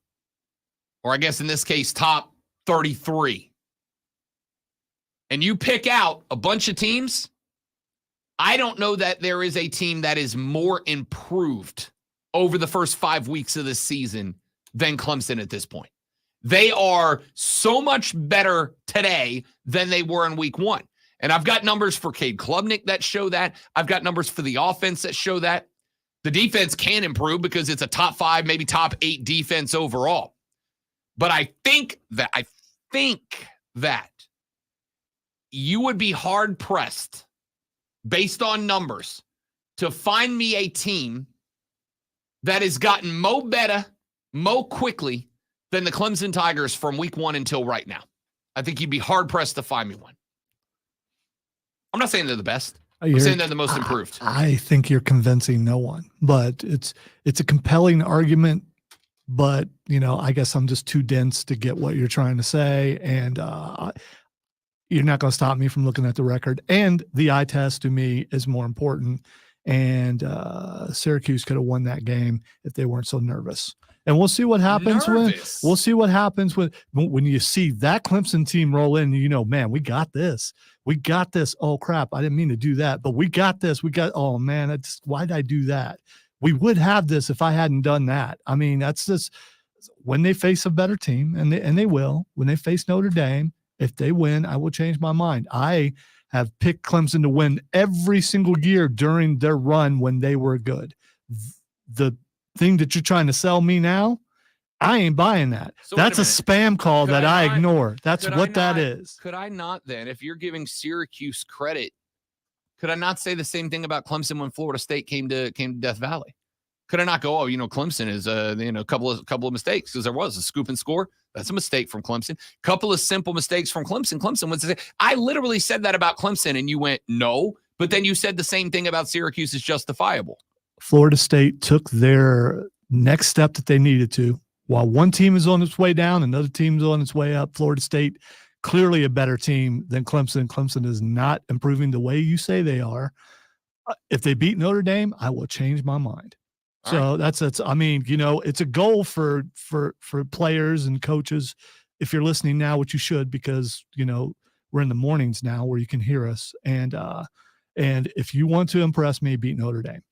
or I guess in this case, top 33, and you pick out a bunch of teams, I don't know that there is a team that is more improved over the first 5 weeks of this season than Clemson at this point. They are so much better today than they were in week 1. And I've got numbers for Cade Klubnik that show that. I've got numbers for the offense that show that. The defense can improve because it's a top 5, maybe top 8 defense overall. But I think that you would be hard-pressed, based on numbers, to find me a team that has gotten better, quickly than the Clemson Tigers from week 1 until right now. I think you'd be hard-pressed to find me one. I'm not saying they're the best. I'm saying they're the most improved. I think you're convincing no one, but it's a compelling argument. But, I guess I'm just too dense to get what you're trying to say. And you're not going to stop me from looking at the record. And the eye test to me is more important. And Syracuse could have won that game if they weren't so nervous. And we'll see what happens when you see that Clemson team roll in. Man, we got this. We got this. Oh crap! I didn't mean to do that, but we got this. Oh man, why did I do that? We would have this if I hadn't done that. I mean, that's just when they face a better team, and they will. When they face Notre Dame, if they win, I will change my mind. I have picked Clemson to win every single year during their run when they were good. The thing that you're trying to sell me now, I ain't buying that. So that's a spam call that I ignore. That's what that is. Could I not then, if you're giving Syracuse credit, could I not say the same thing about Clemson when Florida State came to Death Valley? Could I not go, Clemson is a couple of mistakes, because there was a scoop and score. That's a mistake from Clemson. Couple of simple mistakes from Clemson. Clemson was I literally said that about Clemson, and you went no, but then you said the same thing about Syracuse is justifiable. Florida State took their next step that they needed to. While one team is on its way down, another team is on its way up. Florida State, clearly a better team than Clemson. Clemson is not improving the way you say they are. If they beat Notre Dame, I will change my mind. So that's I mean, it's a goal for players and coaches. If you're listening now, which you should, because we're in the mornings now where you can hear us, and if you want to impress me, beat Notre Dame,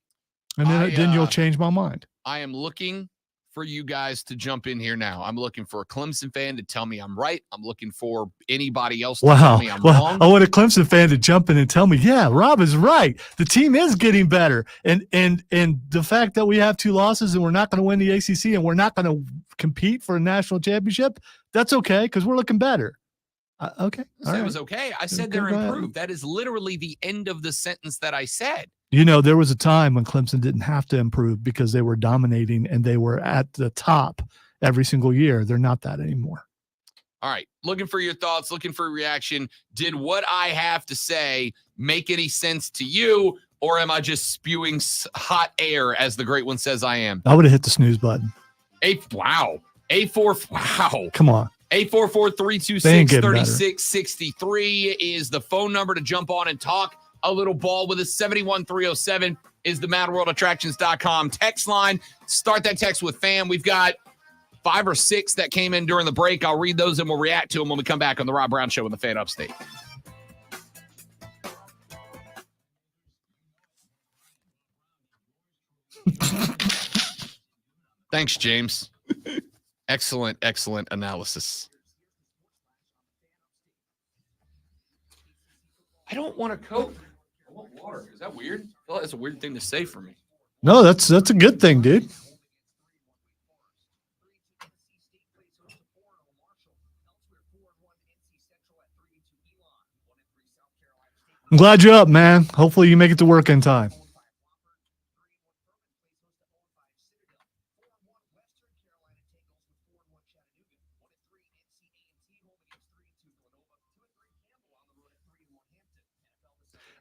and then you'll change my mind. I am looking for you guys to jump in here now. I'm looking for a Clemson fan to tell me I'm right. I'm looking for anybody else to tell me I'm wrong. I want a Clemson fan to jump in and tell me, yeah, Rob is right. The team is getting better. And the fact that we have 2 losses and we're not going to win the ACC and we're not going to compete for a national championship, that's okay, because we're looking better. Okay. I said it was okay. I said they're improved. That is literally the end of the sentence that I said. There was a time when Clemson didn't have to improve because they were dominating and they were at the top every single year. They're not that anymore. All right. Looking for your thoughts, looking for a reaction. Did what I have to say make any sense to you, or am I just spewing hot air, as the great one says I am? I would have hit the snooze button. Wow. A4. Wow. Come on. 844-326-3663 is the phone number to jump on and talk a little ball with us. 71307 is the MadWorldAttractions.com text line. Start that text with fam. We've got 5 or 6 that came in during the break. I'll read those and we'll react to them when we come back on the Rob Brown Show in the Fan Upstate. Thanks, James. Excellent analysis. I don't want a Coke. I want water. Is that weird? I feel like that's a weird thing to say for me. No, that's a good thing, dude. I'm glad you're up, man. Hopefully you make it to work in time.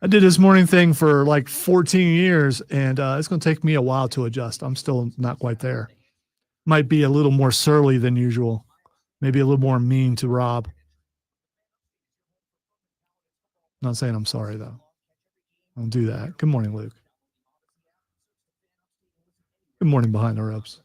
I did this morning thing for like 14 years, and it's going to take me a while to adjust. I'm still not quite there. Might be a little more surly than usual. Maybe a little more mean to Rob. Not saying I'm sorry, though. I'll do that. Good morning, Luke. Good morning, Behind the Ropes.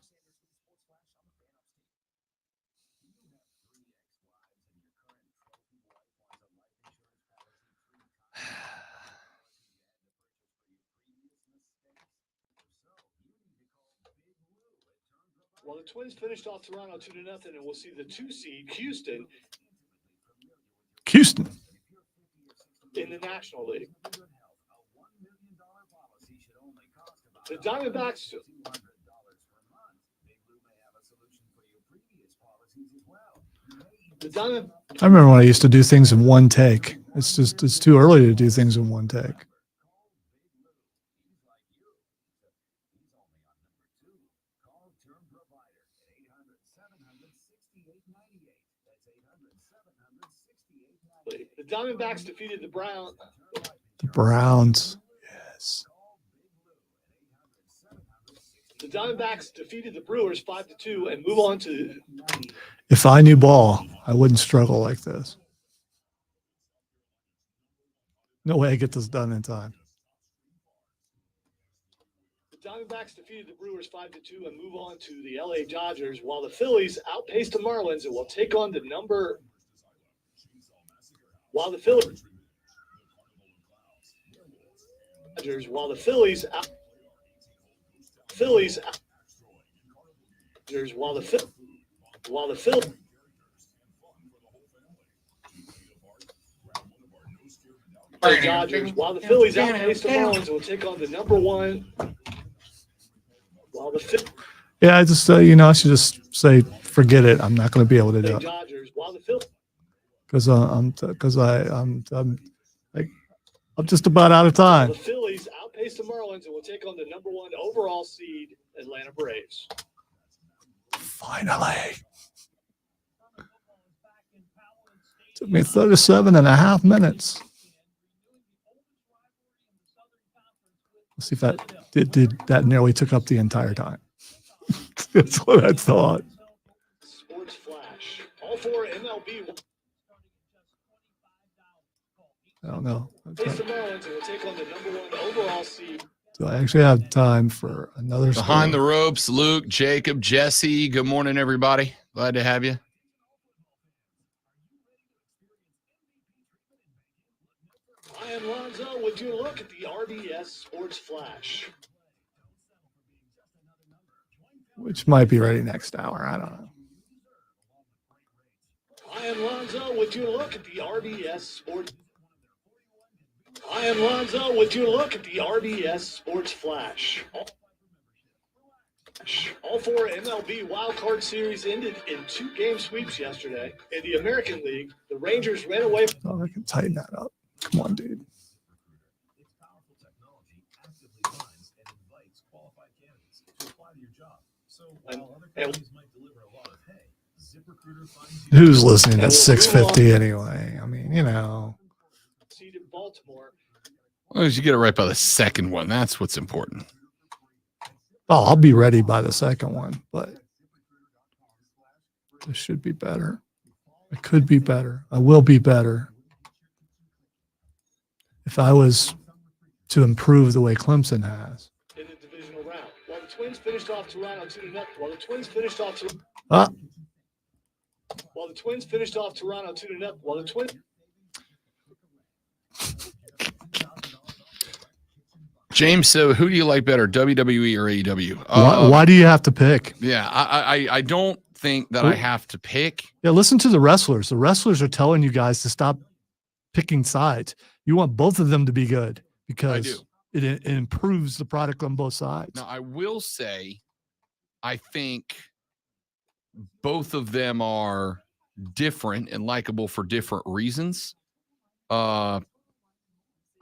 Well, the Twins finished off Toronto 2-0, and we'll see the 2 seed Houston in the National League. The Diamondbacks. I remember when I used to do things in one take. It's too early to do things in one take. The Diamondbacks defeated the Browns. The Browns. Yes. The Diamondbacks defeated the Brewers 5-2 and move on to. If I knew ball, I wouldn't struggle like this. No way I get this done in time. The Diamondbacks defeated the Brewers 5-2 and move on to the LA Dodgers, while the Phillies outpaced the Marlins and will take on the number. While the Phillies outpaced the Marlins and will take on the number 1. Yeah, I just I should just say forget it. I'm not going to be able to do it. Dodgers, while the Phillies. Because I'm just about out of time. The Phillies outpaced the Marlins and will take on the number 1 overall seed Atlanta Braves. Finally. Took me 37 and a half minutes. Let's see if that did that nearly took up the entire time. That's what I thought. Sports Flash. All 4 MLB. I don't know. Face the Marlins and will take on the number 1 overall seed. Do I actually have time for another Behind story? the Ropes, Luke, Jacob, Jesse. Good morning, everybody. Glad to have you. I am Lonzo with your look at the RBS Sports Flash. Which might be ready next hour. I don't know. I am Lonzo with your look at the RBS Sports. I am Lonzo with your look at the RBS Sports Flash. All 4 MLB wildcard series ended in 2-game sweeps yesterday. In the American League, the Rangers ran away. Oh, I can tighten that up. Come on, dude. Its powerful technology actively finds and invites qualified candidates to apply to your job. So while other companies might deliver a lot of hay, ZipRecruiter finds you. Who's listening at 6:50 anyway? I mean, Seeded Baltimore. As long as you get it right by the second one, that's what's important. Oh, I'll be ready by the second one, but this should be better. It could be better. I will be better. If I was to improve the way Clemson has. In the divisional round. While the Twins finished off Toronto 2-0. While the Twins finished off Toronto 2-0. While the Twins. James, so who do you like better, WWE or AEW? Why do you have to pick? Yeah, I don't think that I have to pick. Yeah, listen to the wrestlers. The wrestlers are telling you guys to stop picking sides. You want both of them to be good because it improves the product on both sides. Now, I will say, I think both of them are different and likable for different reasons.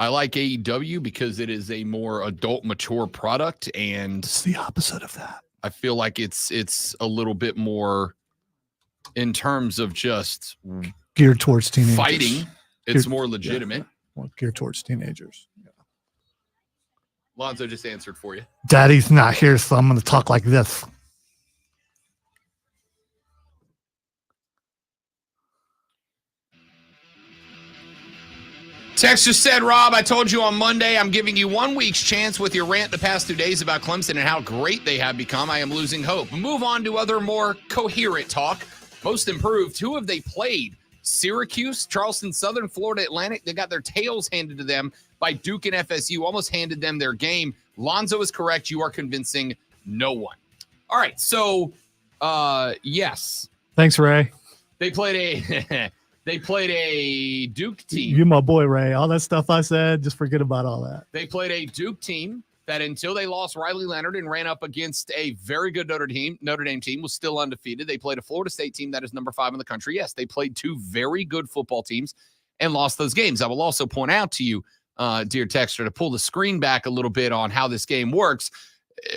I like AEW because it is a more adult, mature product, and It's the opposite of that. I feel like it's a little bit more in terms of just Geared towards teenagers. fighting. It's more legitimate. Well, geared towards teenagers. Yeah. Lonzo just answered for you. Daddy's not here, so I'm going to talk like this. Texter said, Rob, I told you on Monday I'm giving you 1 week's chance with your rant the past 2 days about Clemson and how great they have become. I am losing hope. Move on to other more coherent talk. Most improved. Who have they played? Syracuse, Charleston, Southern Florida Atlantic. They got their tails handed to them by Duke and FSU. Almost handed them their game. Lonzo is correct. You are convincing no one. All right. So, yes. Thanks, Ray. They played a... They played a Duke team. You're my boy, Ray. All that stuff I said, just forget about all that. They played a Duke team that until they lost Riley Leonard and ran up against a very good Notre Dame team, was still undefeated. They played a Florida State team that is number 5 in the country. Yes, they played 2 very good football teams and lost those games. I will also point out to you, dear Texter, to pull the screen back a little bit on how this game works.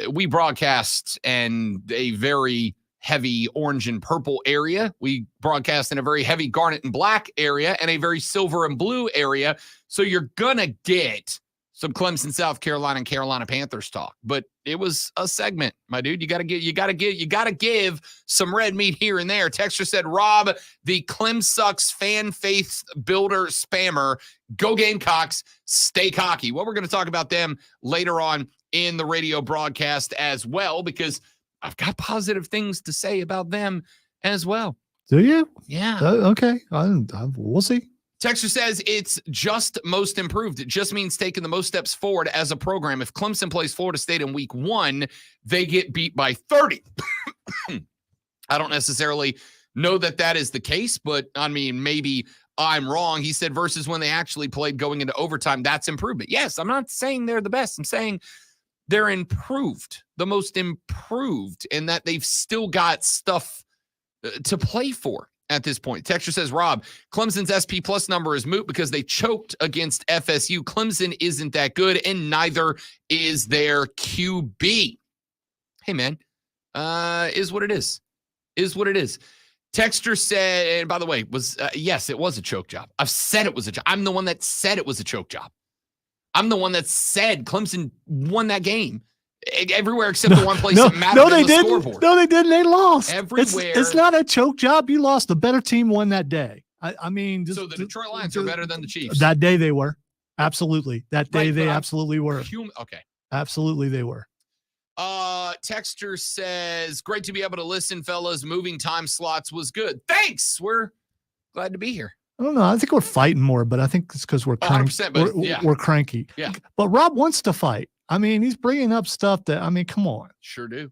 We broadcast in a very heavy orange and purple area. We broadcast in a very heavy garnet and black area and a very silver and blue area. So you're going to get some Clemson, South Carolina, and Carolina Panthers talk. But it was a segment, my dude. You got to give some red meat here and there. Texter said, Rob, the Clem Sucks fan faith builder spammer. Go Gamecocks, stay cocky. Well, we're going to talk about them later on in the radio broadcast as well, because I've got positive things to say about them as well. Do you? Yeah. Okay. We'll see. Texter says it's just most improved. It just means taking the most steps forward as a program. If Clemson plays Florida State in week 1, they get beat by 30. I don't necessarily know that is the case, but I mean, maybe I'm wrong. He said versus when they actually played going into overtime, that's improvement. Yes, I'm not saying they're the best. I'm saying they're improved, the most improved, in that they've still got stuff to play for at this point. Texture says, Rob, Clemson's SP plus number is moot because they choked against FSU. Clemson isn't that good, and neither is their QB. Hey, man, is what it is. Is what it is. Texture said, and by the way, yes, it was a choke job. I've said it was a job. I'm the one that said it was a choke job. I'm the one that said Clemson won that game everywhere except the one place that mattered on the scoreboard. No, they didn't. They lost. Everywhere. It's not a choke job. You lost. The better team won that day. I mean, so the Detroit Lions are better than the Chiefs. That day they were. Absolutely. That day they absolutely were. Okay. Absolutely they were. Texter says, great to be able to listen, fellas. Moving time slots was good. Thanks. We're glad to be here. I don't know. I think we're fighting more, but I think it's because we're cranky. 100%, but we're cranky. Yeah. But Rob wants to fight. I mean, he's bringing up stuff that, I mean, come on. Sure do.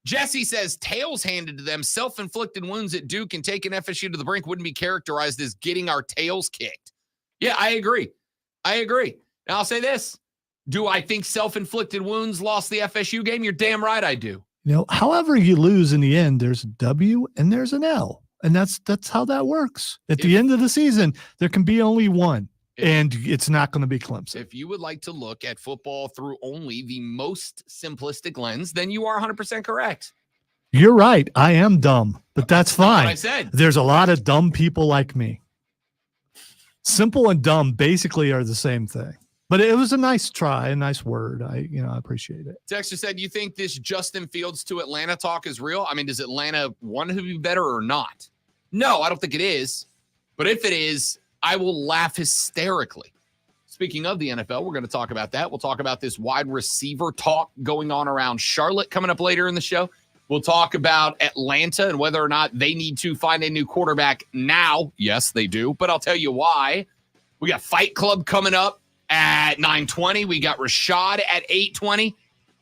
Jesse says tails handed to them, self-inflicted wounds at Duke, and taking FSU to the brink wouldn't be characterized as getting our tails kicked. Yeah, I agree. Now I'll say this. Do I think self-inflicted wounds lost the FSU game? You're damn right I do. You know, however you lose in the end, there's a W and there's an L. And that's how that works. At the end of the season, there can be only one, and it's not going to be Clemson. If you would like to look at football through only the most simplistic lens, then you are 100% correct. You're right. I am dumb, but that's Not what I fine. said. There's a lot of dumb people like me. Simple and dumb basically are the same thing. But it was a nice try, a nice word. I appreciate it. Dexter said, you think this Justin Fields to Atlanta talk is real? I mean, does Atlanta want him to be better or not? No, I don't think it is. But if it is, I will laugh hysterically. Speaking of the NFL, we're going to talk about that. We'll talk about this wide receiver talk going on around Charlotte coming up later in the show. We'll talk about Atlanta and whether or not they need to find a new quarterback now. Yes, they do. But I'll tell you why. We got Fight Club coming up at 9:20. We got Rashad at 8:20.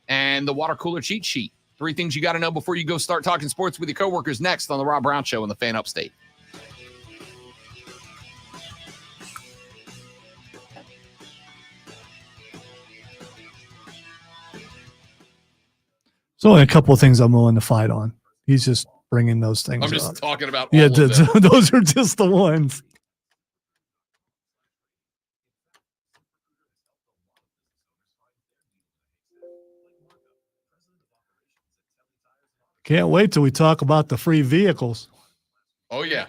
And the water cooler cheat sheet. 3 things you got to know before you go start talking sports with your coworkers next on the Rob Brown Show on the Fan Upstate. So only a couple of things I'm willing to fight on. He's just bringing those things I'm just up. talking about all Yeah, of them. those are just the ones. Can't wait till we talk about the free vehicles. Oh, yeah.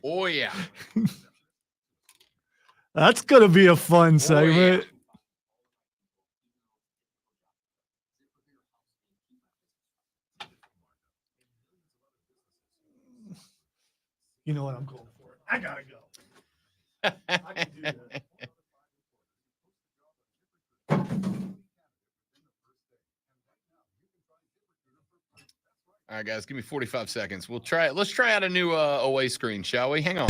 Oh, yeah. That's going to be a fun segment. You know what I'm going for. I got to go. I can do that. All right, guys, give me 45 seconds. We'll try it. Let's try out a new away screen, shall we? Hang on.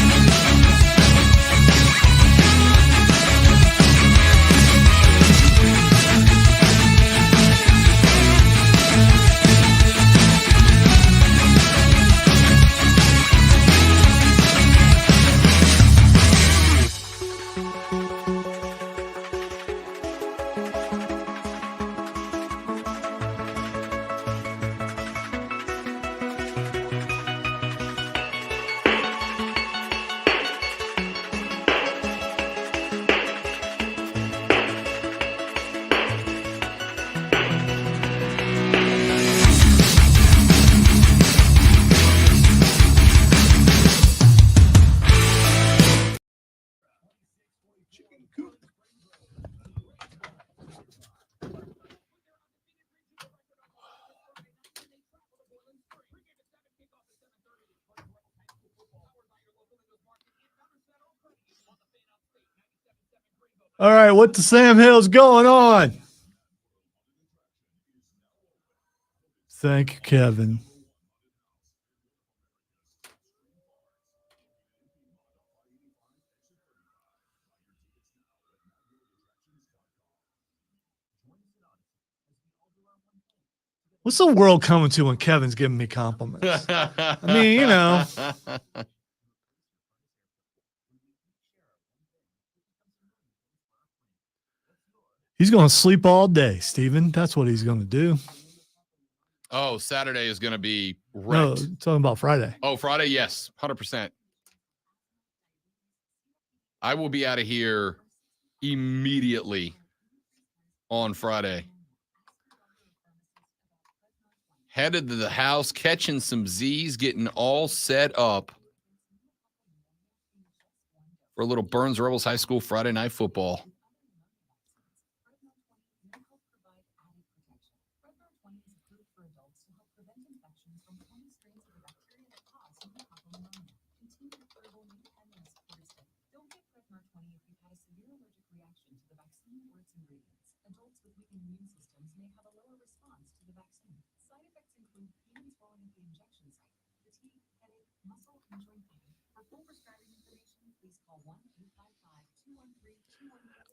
All right, what the Sam Hill's going on? Thank you, Kevin. What's the world coming to when Kevin's giving me compliments? I mean, you know. He's going to sleep all day, Steven. That's what he's going to do. Oh, Saturday is going to be No, wrecked. talking about Friday. Oh, Friday? Yes, 100%. I will be out of here immediately on Friday. Headed to the house, catching some Z's, getting all set up for a little Burns Rebels High School Friday night football.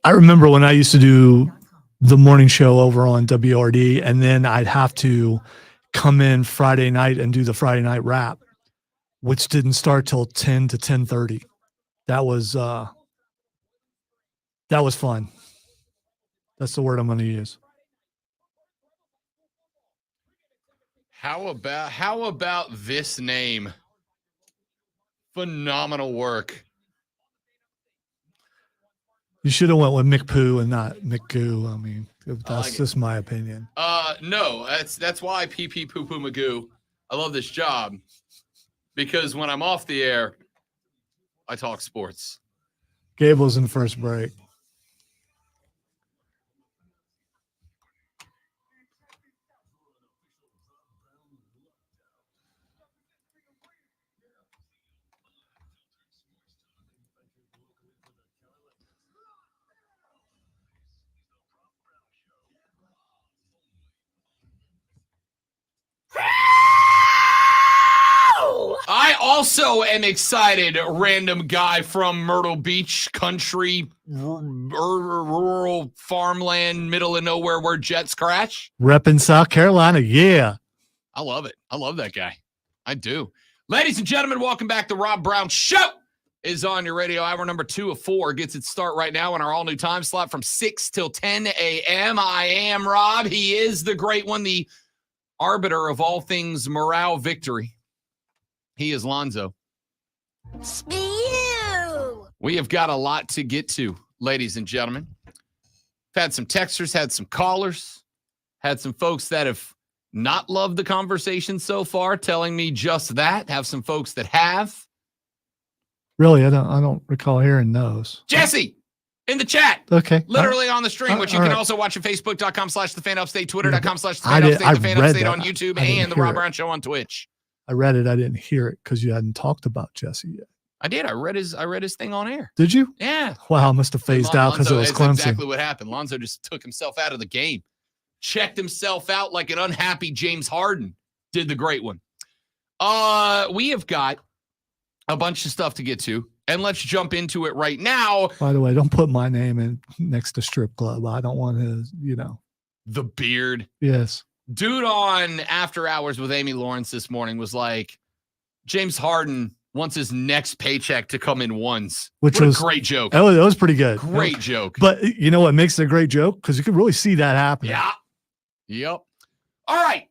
I remember when I used to do the morning show over on WRD, and then I'd have to come in Friday night and do the Friday night wrap, which didn't start till 10 to 10:30. That was fun. That's the word I'm going to use. How about this name? Phenomenal work. You should have went with McPoo and not McGoo. I mean, that's like just my opinion. No, that's why PP Poo Poo Magoo. I love this job because when I'm off the air, I talk sports. Gabe was in the first break. I also am excited, random guy from Myrtle Beach country, rural farmland, middle of nowhere where jets crash. Repping South Carolina. Yeah. I love it. I love that guy. I do. Ladies and gentlemen, welcome back. The Rob Brown Show is on your radio. Hour number 2 of 4 gets its start right now in our all-new time slot from 6 till 10 a.m. I am Rob. He is the great one, the arbiter of all things morale victory. He is Lonzo. Spew! We have got a lot to get to, ladies and gentlemen. Had some texters, had some callers, had some folks that have not loved the conversation so far, telling me just that. Have some folks that have. Really, I don't recall hearing those. Jesse, in the chat. Okay. Literally on the stream, which you all can right. also watch at facebook.com/thefanupstate, twitter.com/thefanupstate, I read thefanupstate on that. YouTube, I didn't and the hear Rob it. Brown Show on Twitch. I read it. I didn't hear it because you hadn't talked about Jesse yet. I did. I read his thing on air. Did you? Yeah. Wow, I must have phased out because it was That's Clemson. exactly what happened. Lonzo just took himself out of the game. Checked himself out like an unhappy James Harden. Did the great one. We have got a bunch of stuff to get to, and let's jump into it right now. By the way, don't put my name in next to strip club. I don't want to, The beard. Yes. Dude on After Hours with Amy Lawrence this morning was like, James Harden wants his next paycheck to come in ones. Which What was a great joke. That was pretty good. Great joke. But you know what makes it a great joke? Because you can really see that happening. Yeah. Yep. All right.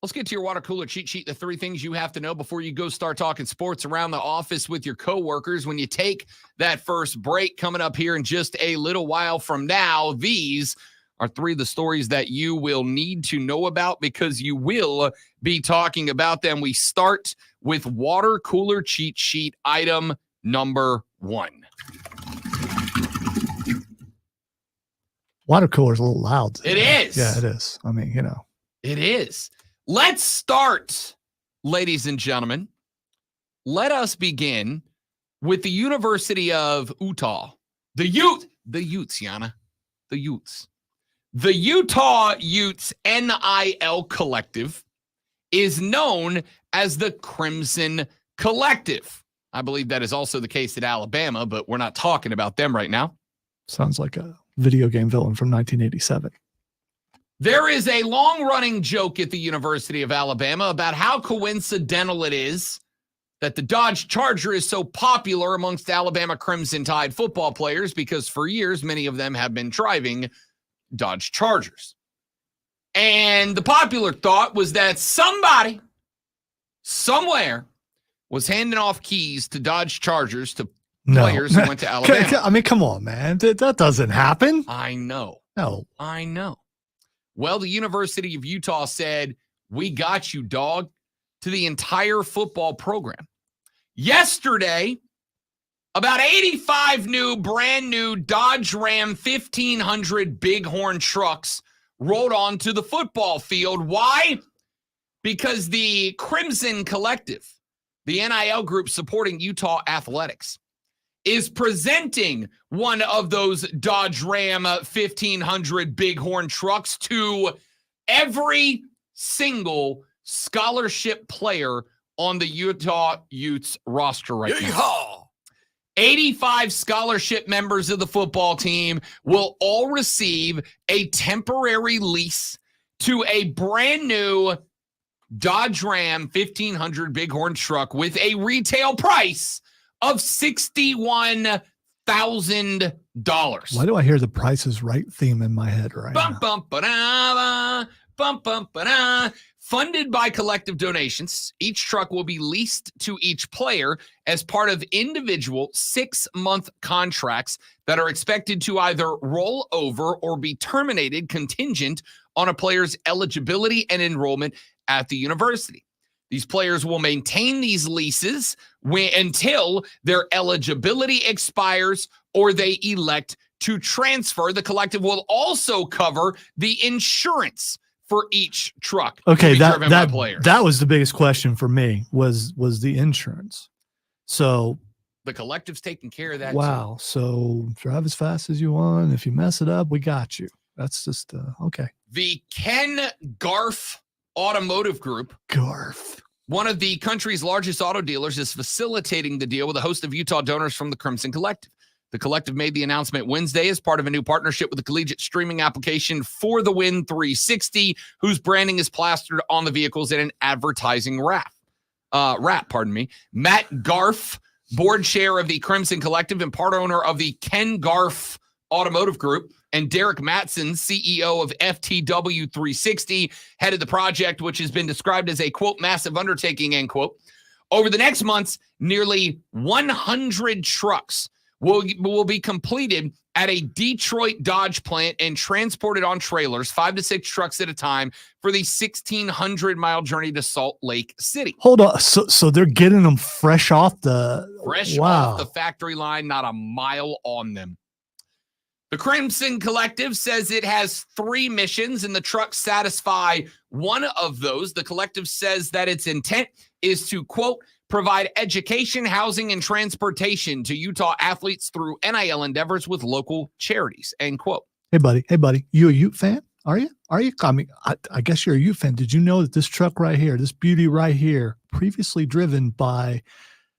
Let's get to your water cooler cheat sheet. The 3 things you have to know before you go start talking sports around the office with your coworkers. When you take that first break coming up here in just a little while from now, these are 3 of the stories that you will need to know about because you will be talking about them. We start with water cooler cheat sheet item number 1. Water cooler's a little loud. It is. Yeah, it is. I mean, It is. Let's start, ladies and gentlemen. Let us begin with the University of Utah. The Utes, Yana. The Utes. The Utah Utes NIL Collective is known as the Crimson Collective. I believe that is also the case at Alabama, but we're not talking about them right now. sounds like a video game villain from 1987. There is a long-running joke at the University of Alabama about how coincidental it is that the Dodge Charger is so popular amongst Alabama Crimson Tide football players because for years, many of them have been driving Dodge Chargers. And the popular thought was that somebody, somewhere, was handing off keys to Dodge Chargers to players who went to Alabama. I mean, come on, man. That doesn't happen. I know. No. I know. Well, the University of Utah said, "We got you, dog," to the entire football program. Yesterday, about 85 brand new Dodge Ram 1500 Bighorn trucks rolled onto the football field. Why? Because the Crimson Collective, the NIL group supporting Utah athletics, is presenting one of those Dodge Ram 1500 Bighorn trucks to every single scholarship player on the Utah Utes roster right now. Yeehaw! 85 scholarship members of the football team will all receive a temporary lease to a brand new Dodge Ram 1500 Bighorn truck with a retail price of $61,000. Why do I hear the Price is Right theme in my head right Bum, now? bum, ba-da, bum, bum, ba-da. Funded by collective donations, each truck will be leased to each player as part of individual 6-month contracts that are expected to either roll over or be terminated contingent on a player's eligibility and enrollment at the university. These players will maintain these leases until their eligibility expires or they elect to transfer. The collective will also cover the insurance for each truck. Okay, to be driven by players. that was the biggest question for me was the insurance. So The collective's taking care of that. wow. So drive as fast as you want. If you mess it up, we got you. That's just okay. The Ken Garff Automotive Group, Garf. one of the country's largest auto dealers, is facilitating the deal with a host of Utah donors from the Crimson Collective. The collective made the announcement Wednesday as part of a new partnership with the collegiate streaming application For the Win 360, whose branding is plastered on the vehicles in an advertising wrap. Matt Garff, board chair of the Crimson Collective and part owner of the Ken Garff Automotive Group, and Derek Matson, CEO of FTW 360, headed the project, which has been described as a, quote, massive undertaking, end quote. Over the next months, nearly 100 trucks will be completed at a Detroit Dodge plant and transported on trailers, 5 to 6 trucks at a time, for the 1,600-mile journey to Salt Lake City. Hold on. So they're getting them fresh off the off the factory line, not a mile on them. The Crimson Collective says it has 3 missions, and the trucks satisfy one of those. The collective says that its intent is to, quote, provide education, housing, and transportation to Utah athletes through NIL endeavors with local charities, end quote. Hey, buddy. You a Ute fan? Are you? I mean, I guess you're a Ute fan. Did you know that this truck right here, this beauty right here, previously driven by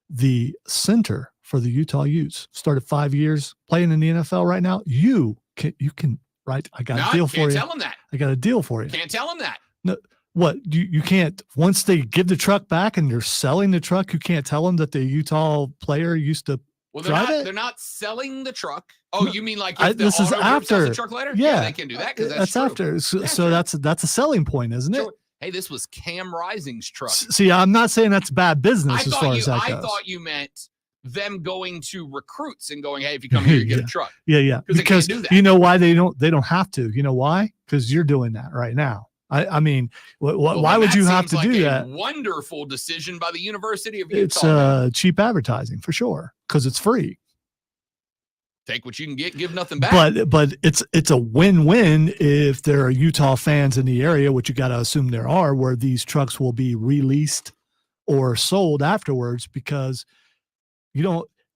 the center for the Utah Utes, started 5 years playing in the NFL right now? You can right? I got a deal for you. Can't tell him that. I got a deal for you. Can't tell him that. No, what you can't, once they give the truck back and they're selling the truck, you can't tell them that the Utah player used to drive it? They're not selling the truck. Oh, No, you mean like if this the is auto group sells after. the truck later? Yeah, They can do that because that's after. So that's a selling point, isn't it? Sure. Hey, this was Cam Rising's truck. See, I'm not saying that's bad business as far as that goes. I thought you meant them going to recruits and going, hey, if you come here, you get a truck. Yeah. Because do that. you know why they don't have to. You know why? Because you're doing that right now. I mean, why would you have to do that? Wonderful decision by the University of Utah. It's cheap advertising for sure because it's free. Take what you can get, give nothing back. But it's a win-win if there are Utah fans in the area, which you got to assume there are, where these trucks will be released or sold afterwards, because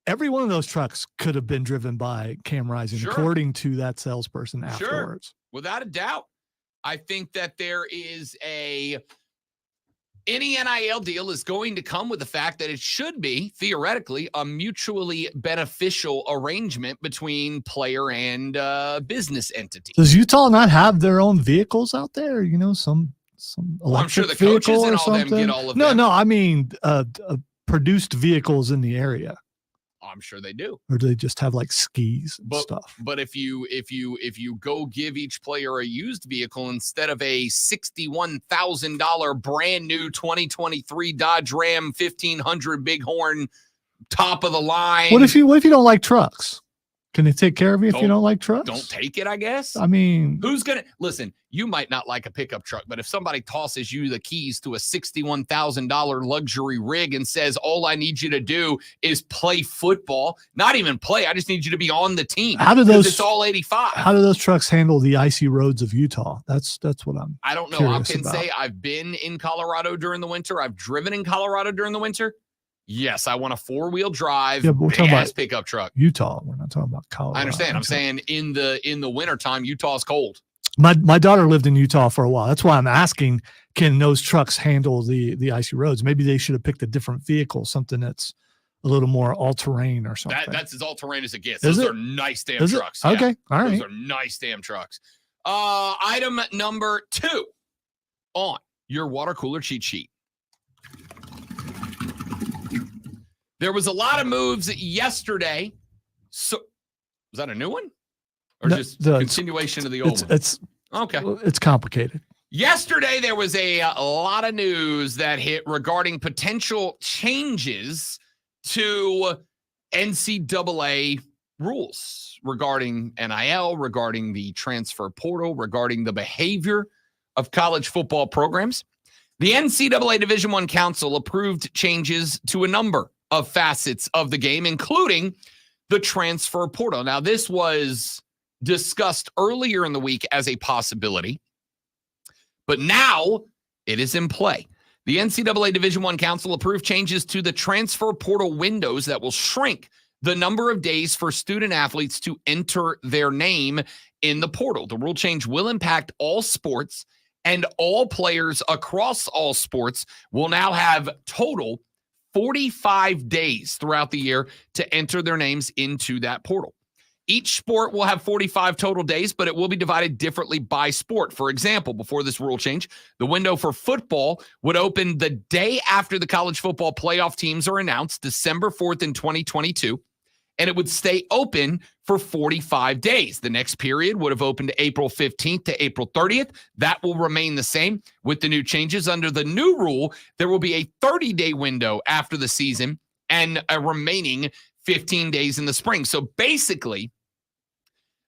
every one of those trucks could have been driven by Cam Rising, Sure. according to that salesperson afterwards. Sure. Without a doubt. I think that there is any NIL deal is going to come with the fact that it should be, theoretically, a mutually beneficial arrangement between player and business entity. Does Utah not have their own vehicles out there? Some electric I'm sure the vehicle coaches and or all them something? get all of them. No, I mean produced vehicles in the area. I'm sure they do. Or do they just have like skis and stuff? But if you go give each player a used vehicle instead of a $61,000 brand new 2023 Dodge Ram 1500 Bighorn top of the line. What if you don't like trucks? Can they take care of you if you don't like trucks? Don't take it, I guess. I mean, who's gonna listen? You might not like a pickup truck, but if somebody tosses you the keys to a $61,000 luxury rig and says, all I need you to do is play football, not even play, I just need you to be on the team. It's all 85. How do those trucks handle the icy roads of Utah? That's what I don't know. I can say I've been in Colorado during the winter. I've driven in Colorado during the winter. Yes, I want a 4-wheel drive pickup truck. Utah. We're not talking about Colorado. I understand. I'm saying in the wintertime, Utah's cold. My daughter lived in Utah for a while. That's why I'm asking, can those trucks handle the icy roads? Maybe they should have picked a different vehicle, something that's a little more all-terrain or something. That's as all-terrain as it gets. Those are nice damn trucks. Okay. All right. Those are nice damn trucks. Item number 2 on your water cooler cheat sheet. There was a lot of moves yesterday. So was that a new one? Or just continuation of the old one? It's okay. It's complicated. Yesterday, there was a lot of news that hit regarding potential changes to NCAA rules regarding NIL, regarding the transfer portal, regarding the behavior of college football programs. The NCAA Division I Council approved changes to a number of facets of the game, including the transfer portal. Now, this was discussed earlier in the week as a possibility, but now it is in play. The NCAA Division I Council approved changes to the transfer portal windows that will shrink the number of days for student athletes to enter their name in the portal. The rule change will impact all sports, and all players across all sports will now have total 45 days throughout the year to enter their names into that portal. Each sport will have 45 total days, but it will be divided differently by sport. For example, before this rule change, the window for football would open the day after the college football playoff teams are announced, December 4th in 2022, and it would stay open for 45 days. The next period would have opened April 15th to April 30th. That will remain the same with the new changes. Under the new rule, there will be a 30-day window after the season and a remaining 15 days in the spring. So basically,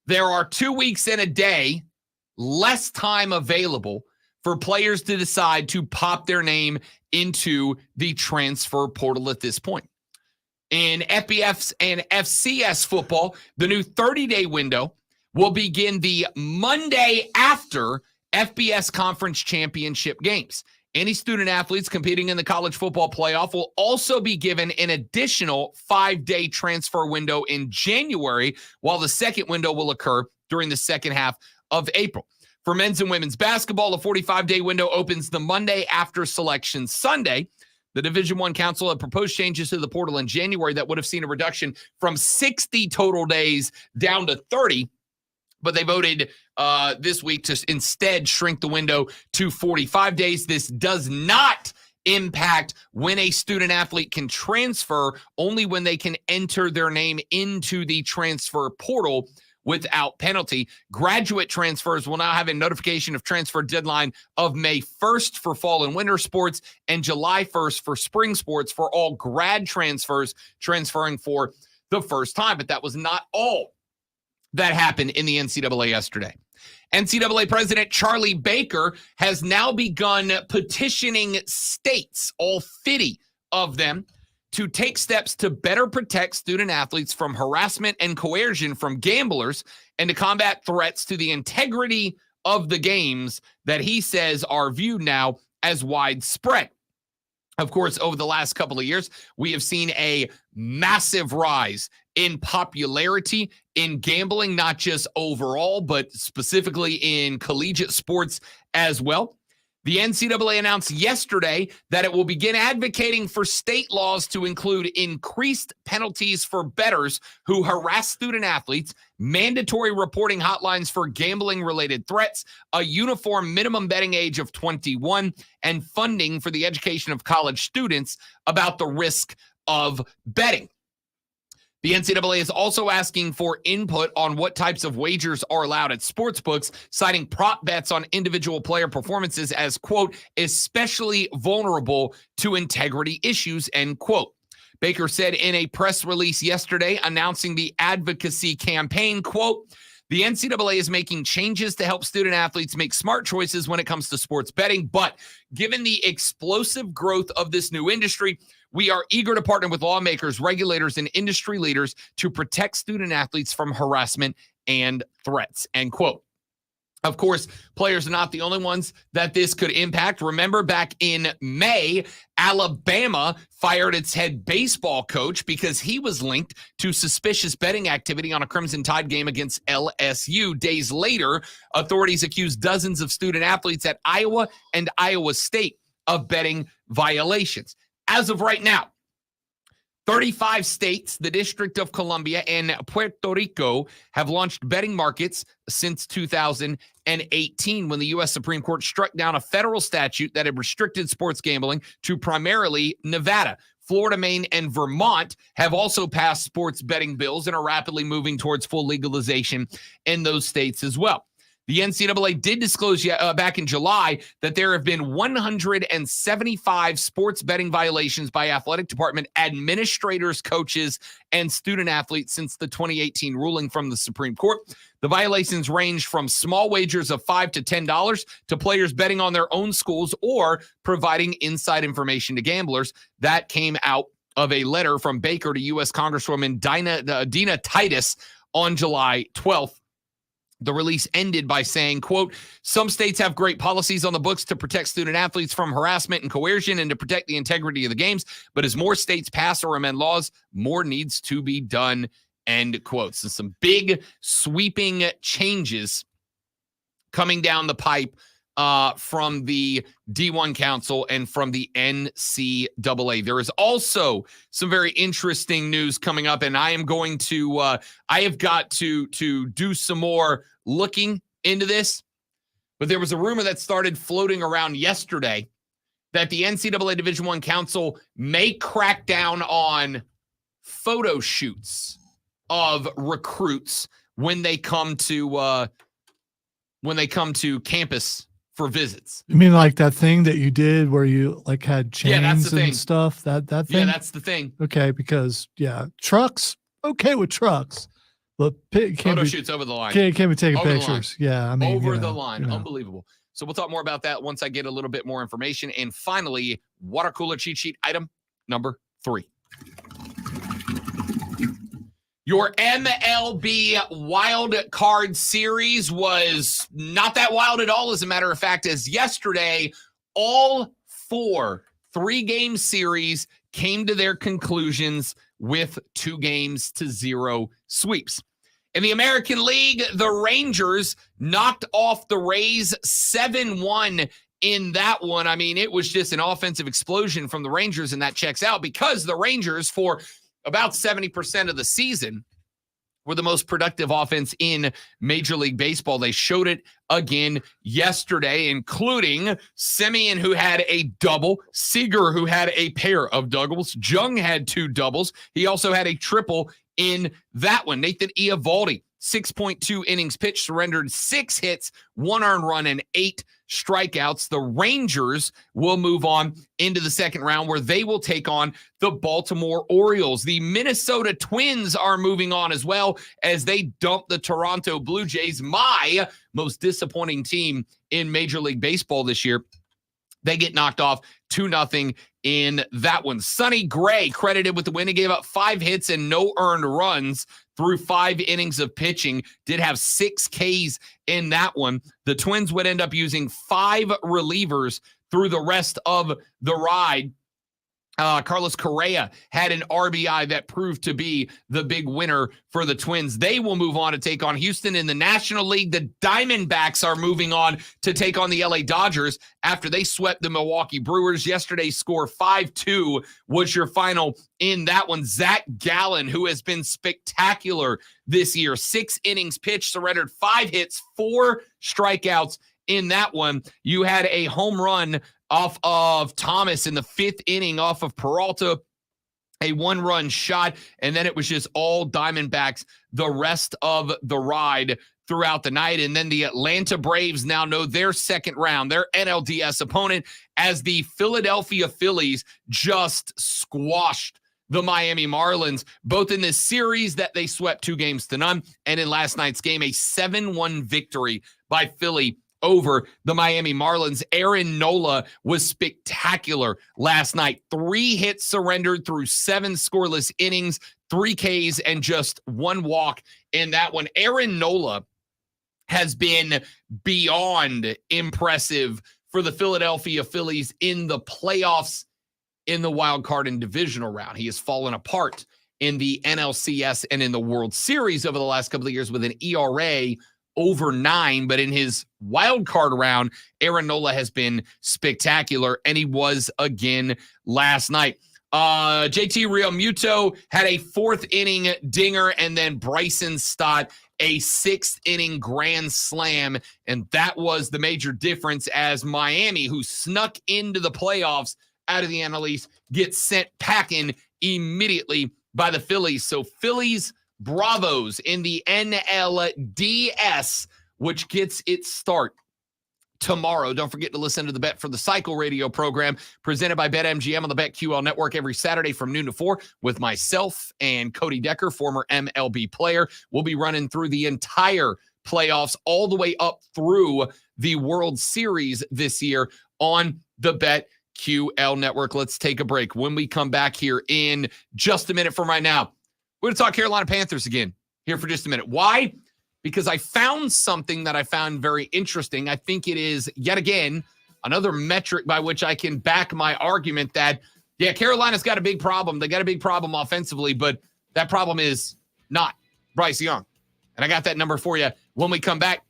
there are 2 weeks and a day less time available for players to decide to pop their name into the transfer portal at this point. In FBS and FCS football, the new 30-day window will begin the Monday after FBS conference championship games. Any student athletes competing in the college football playoff will also be given an additional 5-day transfer window in January, while the second window will occur during the second half of April. For men's and women's basketball, the 45-day window opens the Monday after Selection Sunday. The Division I Council had proposed changes to the portal in January that would have seen a reduction from 60 total days down to 30. But they voted this week to instead shrink the window to 45 days. This does not impact when a student athlete can transfer, only when they can enter their name into the transfer portal without penalty. Graduate transfers will now have a notification of transfer deadline of May 1st for fall and winter sports and July 1st for spring sports for all grad transfers transferring for the first time. But that was not all that happened in the NCAA yesterday. NCAA President Charlie Baker has now begun petitioning states, all 50 of them, to take steps to better protect student athletes from harassment and coercion from gamblers and to combat threats to the integrity of the games that he says are viewed now as widespread. Of course, over the last couple of years, we have seen a massive rise in popularity in gambling, not just overall, but specifically in collegiate sports as well. The NCAA announced yesterday that it will begin advocating for state laws to include increased penalties for bettors who harass student athletes, mandatory reporting hotlines for gambling-related threats, a uniform minimum betting age of 21, and funding for the education of college students about the risk of betting. The NCAA is also asking for input on what types of wagers are allowed at sportsbooks, citing prop bets on individual player performances as, quote, especially vulnerable to integrity issues, end quote. Baker said in a press release yesterday announcing the advocacy campaign, quote, the NCAA is making changes to help student athletes make smart choices when it comes to sports betting, but given the explosive growth of this new industry, we are eager to partner with lawmakers, regulators, and industry leaders to protect student athletes from harassment and threats, end quote. Of course, players are not the only ones that this could impact. Remember, back in May, Alabama fired its head baseball coach because he was linked to suspicious betting activity on a Crimson Tide game against LSU. Days later, authorities accused dozens of student athletes at Iowa and Iowa State of betting violations. As of right now, 35 states, the District of Columbia, and Puerto Rico have launched betting markets since 2018 when the U.S. Supreme Court struck down a federal statute that had restricted sports gambling to primarily Nevada. Florida, Maine, and Vermont have also passed sports betting bills and are rapidly moving towards full legalization in those states as well. The NCAA did disclose back in July that there have been 175 sports betting violations by athletic department administrators, coaches, and student athletes since the 2018 ruling from the Supreme Court. The violations range from small wagers of $5 to $10 to players betting on their own schools or providing inside information to gamblers. That came out of a letter from Baker to U.S. Congresswoman Dina Titus on July 12th. The release ended by saying, quote, some states have great policies on the books to protect student athletes from harassment and coercion and to protect the integrity of the games. But as more states pass or amend laws, more needs to be done, end quote. So some big sweeping changes coming down the pipe from the D1 Council and from the NCAA. There is also some very interesting news coming up, and I am going to, I have got to do some more looking into this. But there was a rumor that started floating around yesterday that the NCAA Division I Council may crack down on photo shoots of recruits when they come to campus for visits. You mean like that thing that you did where you like had chains that's the and thing. stuff? That thing? Yeah, that's the thing. Okay, because trucks, okay with trucks, but can't Photo be, shoots over the line. can't be taking Over the pictures. Yeah, I mean Over the line. you know. Unbelievable. So we'll talk more about that once I get a little bit more information. And finally, water cooler cheat sheet item number 3. Your MLB wild card series was not that wild at all. As a matter of fact, as yesterday, all 4 3-game series came to their conclusions with 2-0 sweeps. In the American League, the Rangers knocked off the Rays 7-1 in that one. I mean, it was just an offensive explosion from the Rangers, and that checks out because the Rangers, for about 70% of the season, were the most productive offense in Major League Baseball. They showed it again yesterday, including Semien, who had a double, Seager, who had a pair of doubles, Jung had 2 doubles. He also had a triple in that one. Nathan Eovaldi, 6.2 innings pitched, surrendered 6 hits, 1 earned run, and 8 strikeouts. The Rangers will move on into the second round where they will take on the Baltimore Orioles. The Minnesota Twins are moving on as well as they dump the Toronto Blue Jays, my most disappointing team in Major League Baseball this year. They get knocked off 2-0 in that one. Sonny Gray credited with the win. He gave up 5 hits and no earned runs through 5 innings of pitching. Did have 6 Ks in that one. The Twins would end up using 5 relievers through the rest of the ride. Carlos Correa had an RBI that proved to be the big winner for the Twins. They will move on to take on Houston in the National League. The Diamondbacks are moving on to take on the LA Dodgers after they swept the Milwaukee Brewers. Yesterday's score 5-2 was your final in that one. Zach Gallen, who has been spectacular this year, 6 innings pitched, surrendered 5 hits, 4 strikeouts in that one. You had a home run off of Thomas in the 5th inning off of Peralta, a 1-run shot, and then it was just all Diamondbacks the rest of the ride throughout the night. And then the Atlanta Braves now know their second round, their NLDS opponent, as the Philadelphia Phillies just squashed the Miami Marlins, both in this series that they swept 2-0 and in last night's game, a 7-1 victory by Philly over the Miami Marlins. Aaron Nola was spectacular last night. 3 hits surrendered through 7 scoreless innings, 3 Ks, and just 1 walk in that one. Aaron Nola has been beyond impressive for the Philadelphia Phillies in the playoffs, in the wild card and divisional round. He has fallen apart in the NLCS and in the World Series over the last couple of years with an ERA over 9, but in his wild card round, Aaron Nola has been spectacular, and he was again last night. JT Realmuto had a 4th inning dinger, and then Bryson Stott a 6th inning grand slam, and that was the major difference as Miami, who snuck into the playoffs out of the NL East, gets sent packing immediately by the Phillies. So Phillies Bravos in the NLDS which gets its start tomorrow. Don't forget to listen to the Bet for the Cycle radio program presented by BetMGM on the BetQL network every Saturday from noon to 4 with myself and Cody Decker, former MLB player. We'll be running through the entire playoffs all the way up through the World Series this year on the BetQL network. Let's take a break. When we come back here in just a minute from right now, we're going to talk Carolina Panthers again here for just a minute. Why? Because I found something that I found very interesting. I think it is, yet again, another metric by which I can back my argument that, yeah, Carolina's got a big problem. They got a big problem offensively, but that problem is not Bryce Young. And I got that number for you when we come back.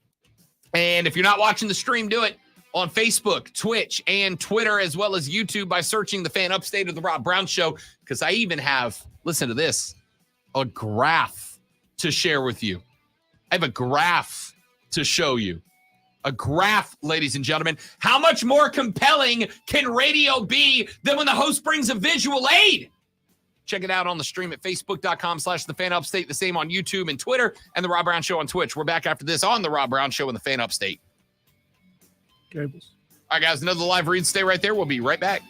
And if you're not watching the stream, do it on Facebook, Twitch, and Twitter, as well as YouTube by searching the Fan Upstate of the Rob Brown Show, because I even have, listen to this, a graph to share with you. I have a graph to show you. A graph, ladies and gentlemen. How much more compelling can radio be than when the host brings a visual aid? Check it out on the stream at facebook.com/The Fan Upstate. The same on YouTube and Twitter, and The Rob Brown Show on Twitch. We're back after this on The Rob Brown Show and The Fan Upstate. Gables. All right, guys, another live read. Stay right there. We'll be right back.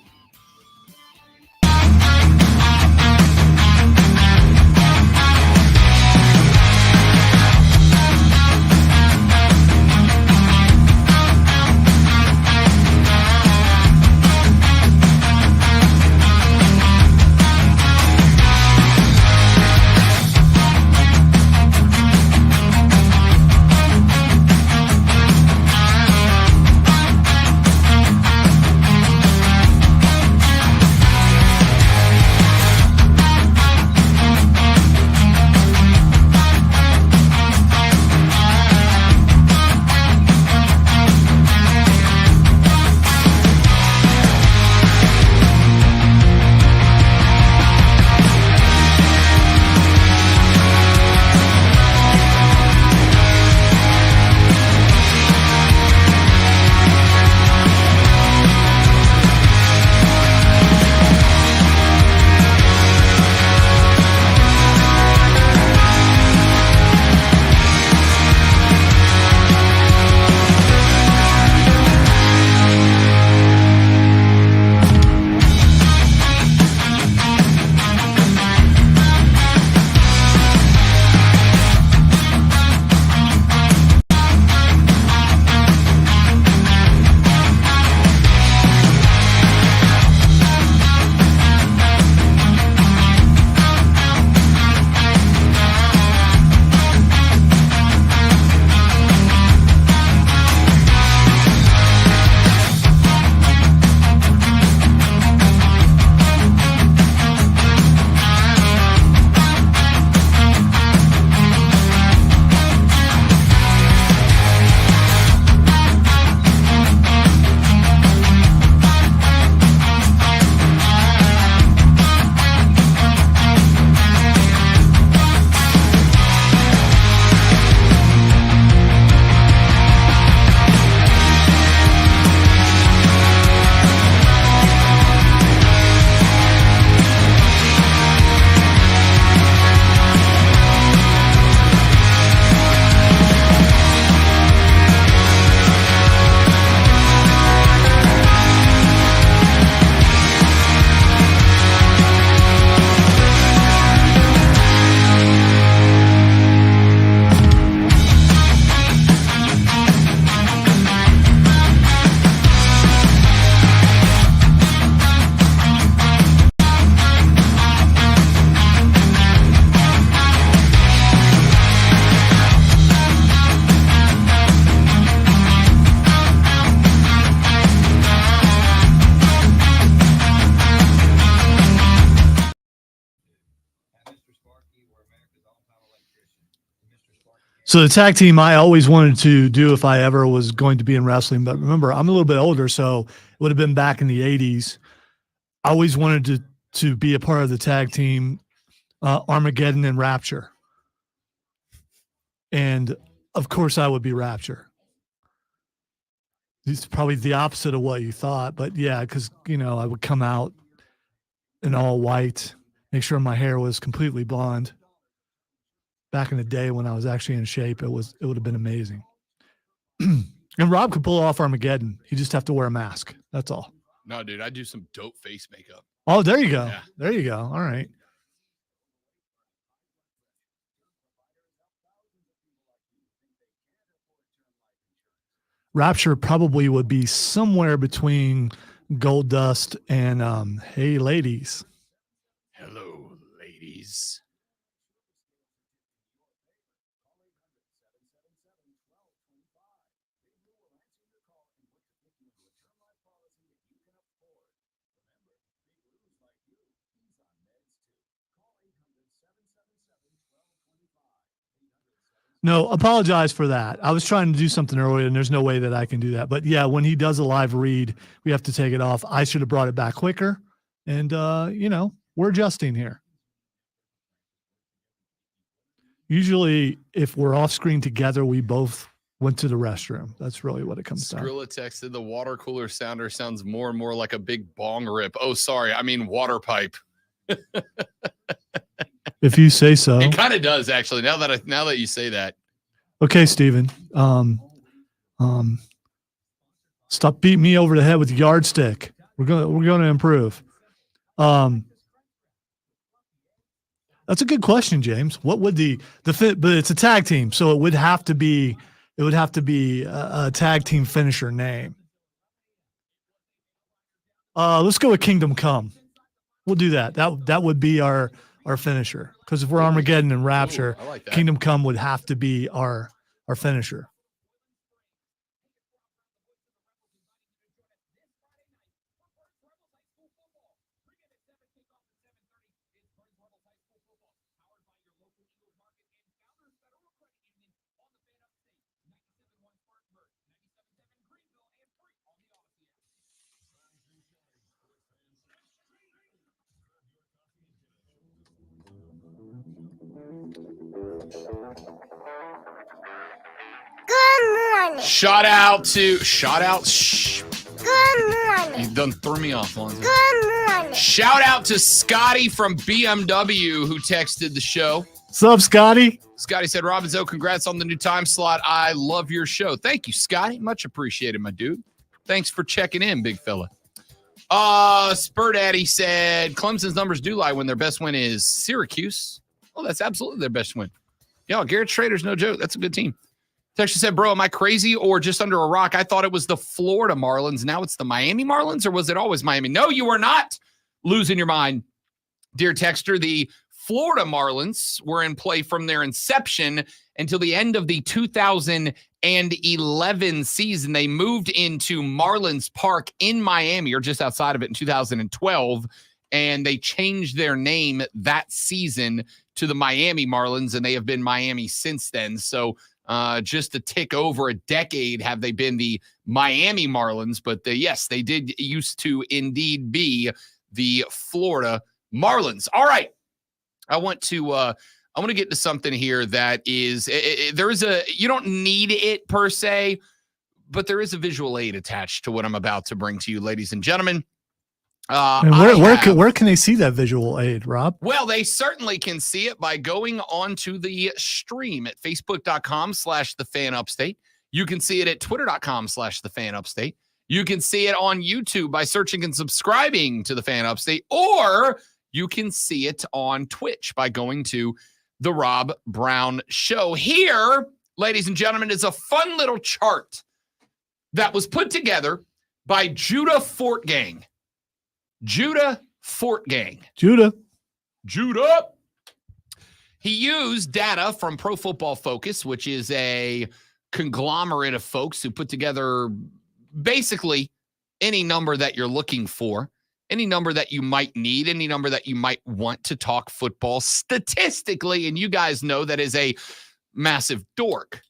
So the tag team I always wanted to do if I ever was going to be in wrestling, but remember, I'm a little bit older, so it would have been back in the 80s. I always wanted to be a part of the tag team, Armageddon and Rapture. And, of course, I would be Rapture. It's probably the opposite of what you thought, but, yeah, because, you know, I would come out in all white, make sure my hair was completely blonde. Back in the day when I was actually in shape, it would have been amazing. And Rob could pull off Armageddon. He just have to wear a mask. That's all. No, dude, I do some dope face makeup. Oh, there you go. Yeah. There you go. All right. Rapture probably would be somewhere between Gold Dust and Hey Ladies. Hello, ladies. No, apologize for that. I was trying to do something earlier, and there's no way that I can do that. But yeah, when he does a live read, we have to take it off. I should have brought it back quicker. And, we're adjusting here. Usually, if we're off screen together, we both went to the restroom. That's really what it comes down to. Skrilla texted, the water cooler sounder sounds more and more like a big bong rip. Oh, sorry. I mean, water pipe. If you say so. It kind of does, actually. Now that you say that. Okay, Steven. Stop beating me over the head with the yardstick. We're gonna improve. That's a good question, James. What would the fit? But it's a tag team, so it would have to be a tag team finisher name. Let's go with Kingdom Come. We'll do that. That would be our finisher, because if we're Armageddon and Rapture, Ooh, I like that. Kingdom Come would have to be our finisher. Shout out. Good morning. You done threw me off, Lonzo. Good morning. Shout out to Scotty from BMW who texted the show. What's up, Scotty? Scotty said, Robinzo, congrats on the new time slot. I love your show. Thank you, Scotty. Much appreciated, my dude. Thanks for checking in, big fella. Spur Daddy said, Clemson's numbers do lie when their best win is Syracuse. Oh, that's absolutely their best win. Yo, Garrett Schrader's no joke. That's a good team. Texture said, bro, am I crazy or just under a rock? I thought it was the Florida Marlins. Now it's the Miami Marlins, or was it always Miami? No, you are not losing your mind, dear Texter. The Florida Marlins were in play from their inception until the end of the 2011 season. They moved into Marlins Park in Miami, or just outside of it, in 2012, and they changed their name that season to the Miami Marlins, and they have been Miami since then. So just a tick over a decade have they been the Miami Marlins, but yes, they did used to indeed be the Florida Marlins. All right. I want to get to something here that is, you don't need it per se, but there is a visual aid attached to what I'm about to bring to you, ladies and gentlemen. And where can they see that visual aid, Rob? Well, they certainly can see it by going onto the stream at facebook.com/thefanupstate. You can see it at twitter.com/thefanupstate. You can see it on YouTube by searching and subscribing to the Fan Upstate, or you can see it on Twitch by going to the Rob Brown Show. Here, ladies and gentlemen, is a fun little chart that was put together by Judah Fortgang. Judah Fortgang. Judah. He used data from Pro Football Focus, which is a conglomerate of folks who put together basically any number that you're looking for, any number that you might need, any number that you might want to talk football statistically. And you guys know that is a massive dork.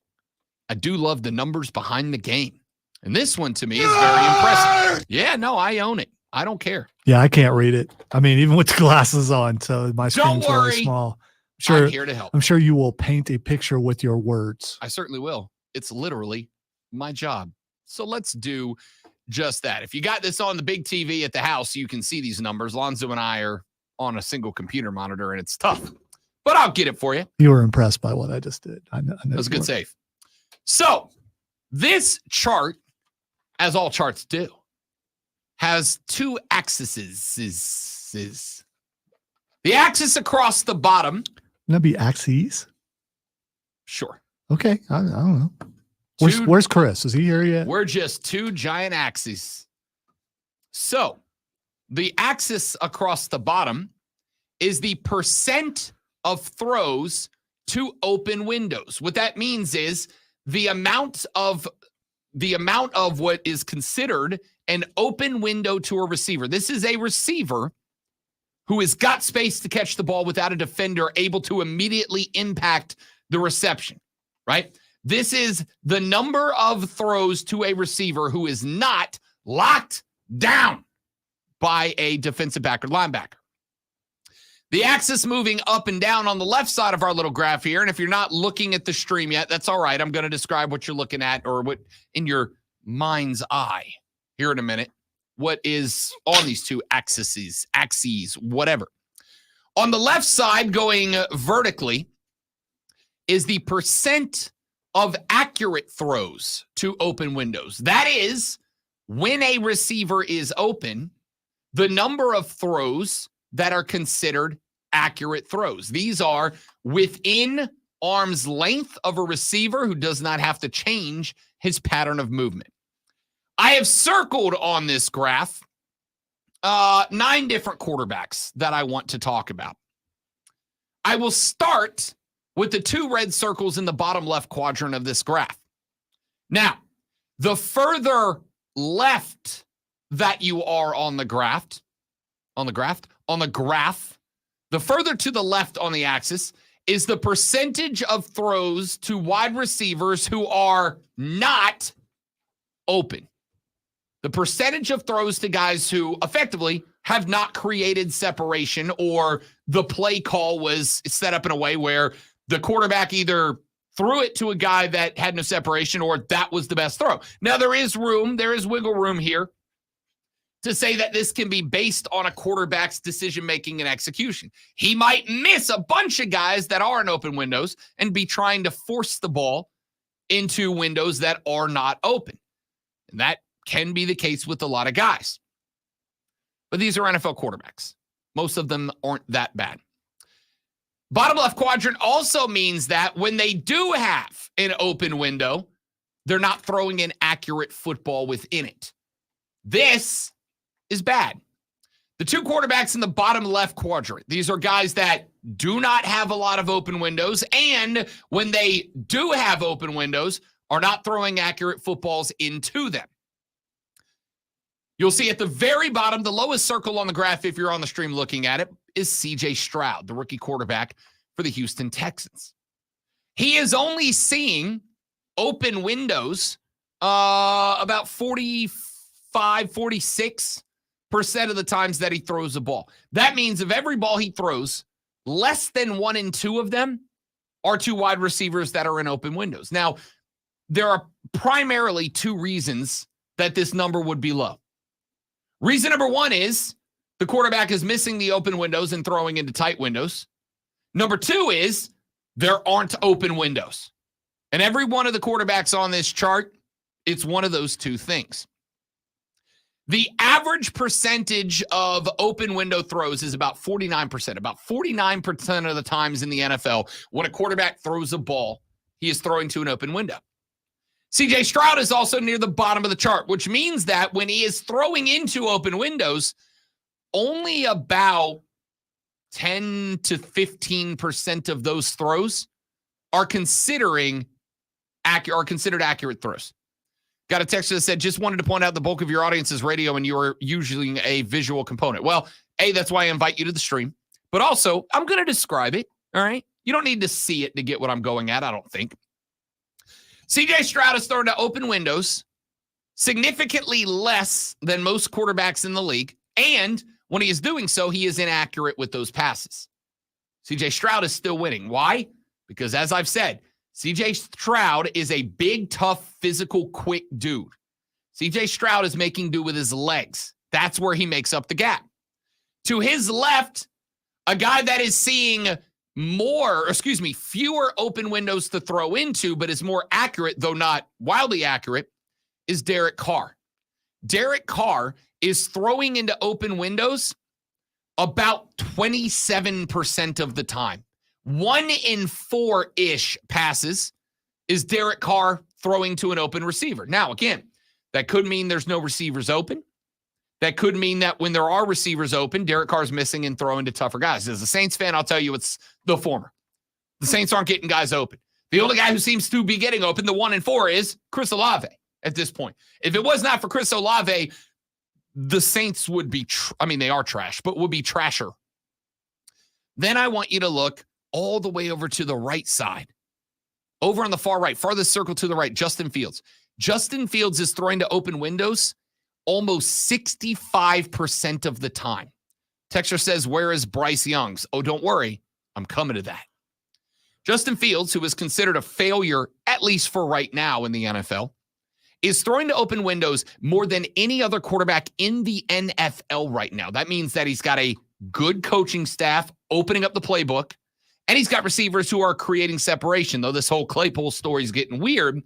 I do love the numbers behind the game. And this one to me is very impressive. Yeah, no, I own it. I don't care. Yeah, I can't read it. I mean, even with the glasses on, so my screen's really small. Sure, I'm here to help. I'm sure you will paint a picture with your words. I certainly will. It's literally my job. So let's do just that. If you got this on the big TV at the house, you can see these numbers. Lonzo and I are on a single computer monitor, and it's tough. But I'll get it for you. You were impressed by what I just did. I know That was a good save. So This chart, as all charts do, has two axes. The axis across the bottom. Wouldn't that be axes? Sure. Okay. I don't know. Two- Where's Chris? Is he here yet? We're just two giant axes. So the axis across the bottom is the percent of throws to open windows. What that means is the amount of what is considered an open window to a receiver. This is a receiver who has got space to catch the ball without a defender able to immediately impact the reception, right? This is the number of throws to a receiver who is not locked down by a defensive back or linebacker. The axis moving up and down on the left side of our little graph here. And if you're not looking at the stream yet, that's all right. I'm going to describe what you're looking at or what in your mind's eye here in a minute. What is on these two axes, whatever. On the left side going vertically is the percent of accurate throws to open windows. That is, when a receiver is open, the number of throws that are considered accurate throws. These are within arm's length of a receiver who does not have to change his pattern of movement. I have circled on this graph 9 different quarterbacks that I want to talk about. I will start with the 2 red circles in the bottom left quadrant of this graph. Now, the further left that you are on the graph, the further to the left on the axis is the percentage of throws to wide receivers who are not open. The percentage of throws to guys who effectively have not created separation, or the play call was set up in a way where the quarterback either threw it to a guy that had no separation or that was the best throw. Now, there is wiggle room here to say that this can be based on a quarterback's decision-making and execution. He might miss a bunch of guys that are in open windows and be trying to force the ball into windows that are not open. And that can be the case with a lot of guys. But these are NFL quarterbacks. Most of them aren't that bad. Bottom left quadrant also means that when they do have an open window, they're not throwing an accurate football within it. This is bad. The 2 quarterbacks in the bottom left quadrant, these are guys that do not have a lot of open windows, and when they do have open windows, are not throwing accurate footballs into them. You'll see at the very bottom, the lowest circle on the graph, if you're on the stream looking at it, is C.J. Stroud, the rookie quarterback for the Houston Texans. He is only seeing open windows about 46% of the times that he throws a ball. That means of every ball he throws, less than 1 in 2 of them are to wide receivers that are in open windows. Now, there are primarily 2 reasons that this number would be low. Reason number 1 is the quarterback is missing the open windows and throwing into tight windows. Number 2 is there aren't open windows. And every one of the quarterbacks on this chart, it's one of those 2 things. The average percentage of open window throws is about 49%. About 49% of the times in the NFL, when a quarterback throws a ball, he is throwing to an open window. C.J. Stroud is also near the bottom of the chart, which means that when he is throwing into open windows, only about 10 to 15% of those throws are considered accurate throws. Got a text that said, just wanted to point out the bulk of your audience is radio and you are usually a visual component. Well, A, that's why I invite you to the stream. But also, I'm going to describe it, all right? You don't need to see it to get what I'm going at, I don't think. C.J. Stroud is thrown to open windows significantly less than most quarterbacks in the league. And when he is doing so, he is inaccurate with those passes. C.J. Stroud is still winning. Why? Because as I've said, C.J. Stroud is a big, tough, physical, quick dude. C.J. Stroud is making do with his legs. That's where he makes up the gap. To his left, a guy that is seeing fewer open windows to throw into, but is more accurate, though not wildly accurate, is Derek Carr. Derek Carr is throwing into open windows about 27% of the time. 1 in 4-ish passes is Derek Carr throwing to an open receiver. Now, again, that could mean there's no receivers open. That could mean that when there are receivers open, Derek Carr's missing and throwing to tougher guys. As a Saints fan, I'll tell you it's the former. The Saints aren't getting guys open. The only guy who seems to be getting open, the 1 in 4, is Chris Olave at this point. If it was not for Chris Olave, the Saints would be, they are trash, but would be trasher. Then I want you to look all the way over to the right side. Over on the far right, farthest circle to the right, Justin Fields. Justin Fields is throwing to open windows almost 65% of the time. Texture says, where is Bryce Young's? Oh, don't worry. I'm coming to that. Justin Fields, who is considered a failure, at least for right now in the NFL, is throwing to open windows more than any other quarterback in the NFL right now. That means that he's got a good coaching staff opening up the playbook, and he's got receivers who are creating separation. Though this whole Claypool story is getting weird,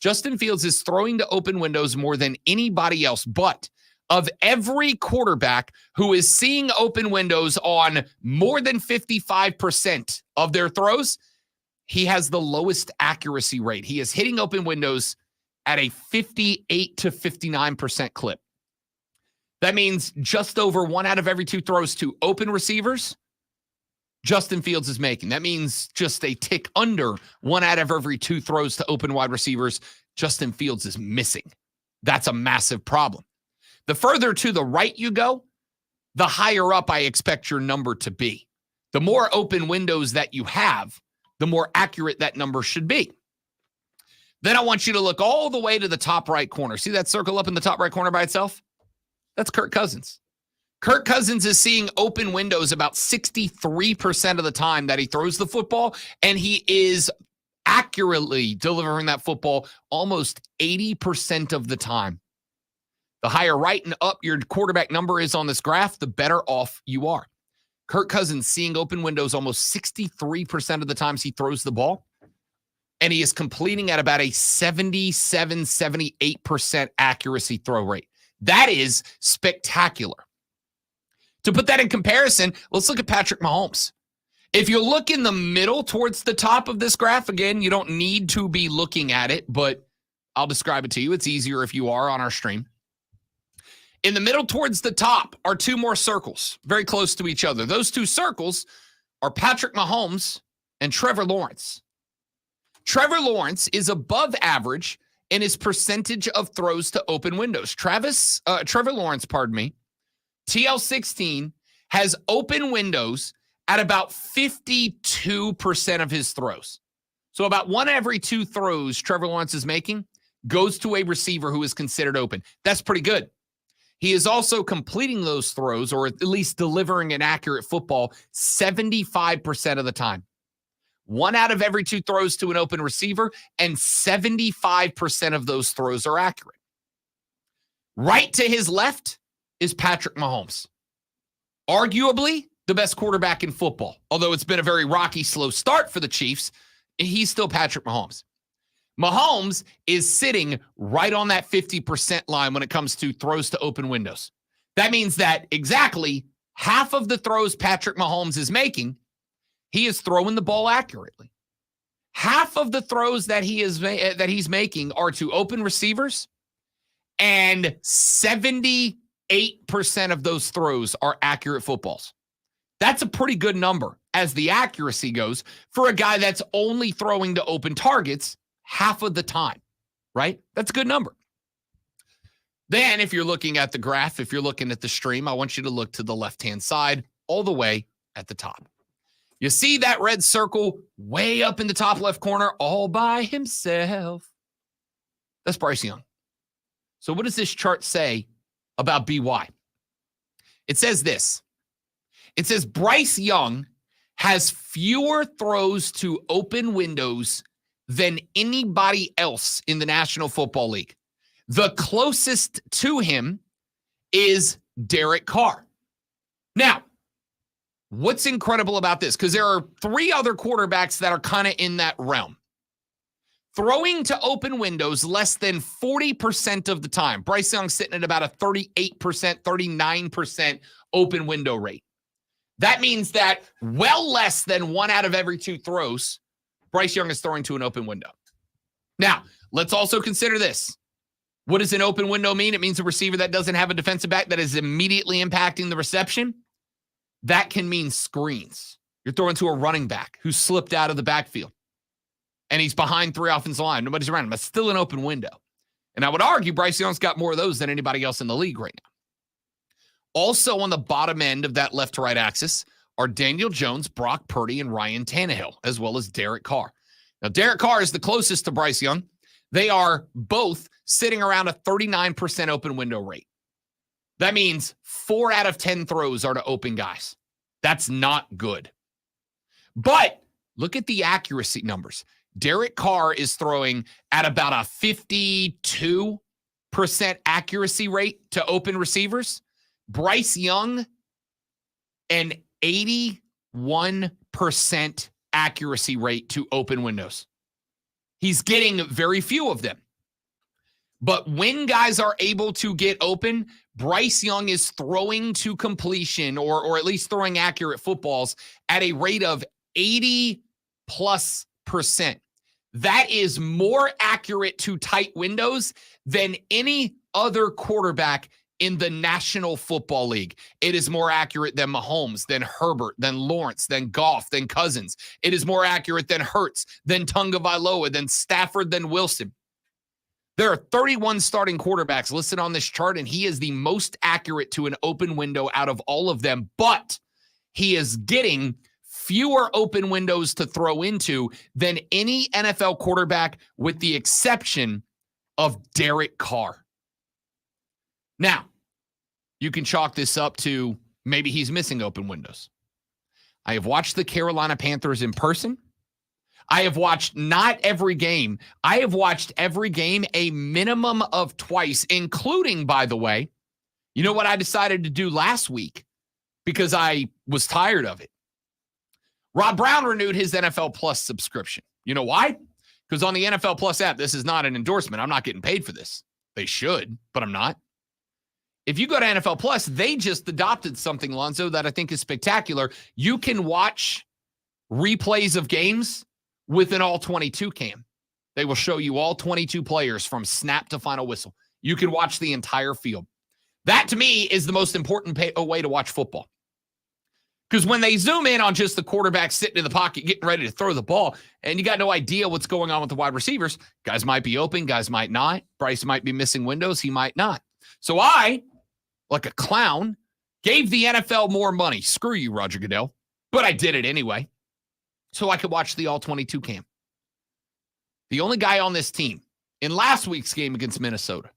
Justin Fields is throwing to open windows more than anybody else. But of every quarterback who is seeing open windows on more than 55% of their throws, he has the lowest accuracy rate. He is hitting open windows at a 58 to 59% clip. That means just over 1 out of every 2 throws to open receivers, Justin Fields is making. That means just a tick under 1 out of every 2 throws to open wide receivers, Justin Fields is missing. That's a massive problem. The further to the right you go, the higher up I expect your number to be. The more open windows that you have, the more accurate that number should be. Then I want you to look all the way to the top right corner. See that circle up in the top right corner by itself? That's Kirk Cousins. Kirk Cousins is seeing open windows about 63% of the time that he throws the football, and he is accurately delivering that football almost 80% of the time. The higher right and up your quarterback number is on this graph, the better off you are. Kirk Cousins seeing open windows almost 63% of the times he throws the ball, and he is completing at about a 77, 78% accuracy throw rate. That is spectacular. To put that in comparison, let's look at Patrick Mahomes. If you look in the middle towards the top of this graph, again, you don't need to be looking at it, but I'll describe it to you. It's easier if you are on our stream. In the middle towards the top are 2 more circles, very close to each other. Those 2 circles are Patrick Mahomes and Trevor Lawrence. Trevor Lawrence is above average in his percentage of throws to open windows. Trevor Lawrence, TL16 has open windows at about 52% of his throws. So about 1 every 2 throws Trevor Lawrence is making goes to a receiver who is considered open. That's pretty good. He is also completing those throws, or at least delivering an accurate football 75% of the time. 1 out of every 2 throws to an open receiver, and 75% of those throws are accurate. Right to his left is Patrick Mahomes. Arguably the best quarterback in football. Although it's been a very rocky, slow start for the Chiefs, he's still Patrick Mahomes. Mahomes is sitting right on that 50% line when it comes to throws to open windows. That means that exactly half of the throws Patrick Mahomes is making, he is throwing the ball accurately. Half of the throws that he's making are to open receivers, and 78% of those throws are accurate footballs. That's a pretty good number as the accuracy goes for a guy that's only throwing to open targets half of the time, right? That's a good number. Then if you're looking at the graph, if you're looking at the stream, I want you to look to the left-hand side all the way at the top. You see that red circle way up in the top left corner all by himself? That's Bryce Young. So what does this chart say about BY? It says this. It says Bryce Young has fewer throws to open windows than anybody else in the National Football League. The closest to him is Derek Carr. Now, what's incredible about this? Because there are 3 other quarterbacks that are kind of in that realm. Throwing to open windows less than 40% of the time. Bryce Young sitting at about a 38%, 39% open window rate. That means that well less than 1 out of every 2 throws, Bryce Young is throwing to an open window. Now, let's also consider this. What does an open window mean? It means a receiver that doesn't have a defensive back that is immediately impacting the reception. That can mean screens. You're throwing to a running back who slipped out of the backfield, and he's behind 3 offensive line. Nobody's around him. That's still an open window. And I would argue Bryce Young's got more of those than anybody else in the league right now. Also on the bottom end of that left to right axis are Daniel Jones, Brock Purdy, and Ryan Tannehill, as well as Derek Carr. Now, Derek Carr is the closest to Bryce Young. They are both sitting around a 39% open window rate. That means 4 out of 10 throws are to open guys. That's not good. But look at the accuracy numbers. Derek Carr is throwing at about a 52% accuracy rate to open receivers. Bryce Young, an 81% accuracy rate to open windows. He's getting very few of them. But when guys are able to get open, Bryce Young is throwing to completion or at least throwing accurate footballs at a rate of 80+%. That is more accurate to tight windows than any other quarterback in the National Football League. It is more accurate than Mahomes, than Herbert, than Lawrence, than Goff, than Cousins. It is more accurate than Hurts, than Tagovailoa, than Stafford, than Wilson. There are 31 starting quarterbacks listed on this chart, and he is the most accurate to an open window out of all of them, but he is getting fewer open windows to throw into than any NFL quarterback with the exception of Derek Carr. Now, you can chalk this up to maybe he's missing open windows. I have watched the Carolina Panthers in person. I have watched not every game. I have watched every game a minimum of twice, including, by the way, you know what I decided to do last week because I was tired of it? Rob Brown renewed his NFL Plus subscription. You know why? Because on the NFL Plus app, this is not an endorsement. I'm not getting paid for this. They should, but I'm not. If you go to NFL Plus, they just adopted something, Lonzo, that I think is spectacular. You can watch replays of games with an all-22 cam. They will show you all 22 players from snap to final whistle. You can watch the entire field. That, to me, is the most important way to watch football. Because when they zoom in on just the quarterback sitting in the pocket, getting ready to throw the ball, and you got no idea what's going on with the wide receivers, guys might be open, guys might not. Bryce might be missing windows, he might not. So I, like a clown, gave the NFL more money. Screw you, Roger Goodell. But I did it anyway, so I could watch the all-22 cam. The only guy on this team, in last week's game against Minnesota,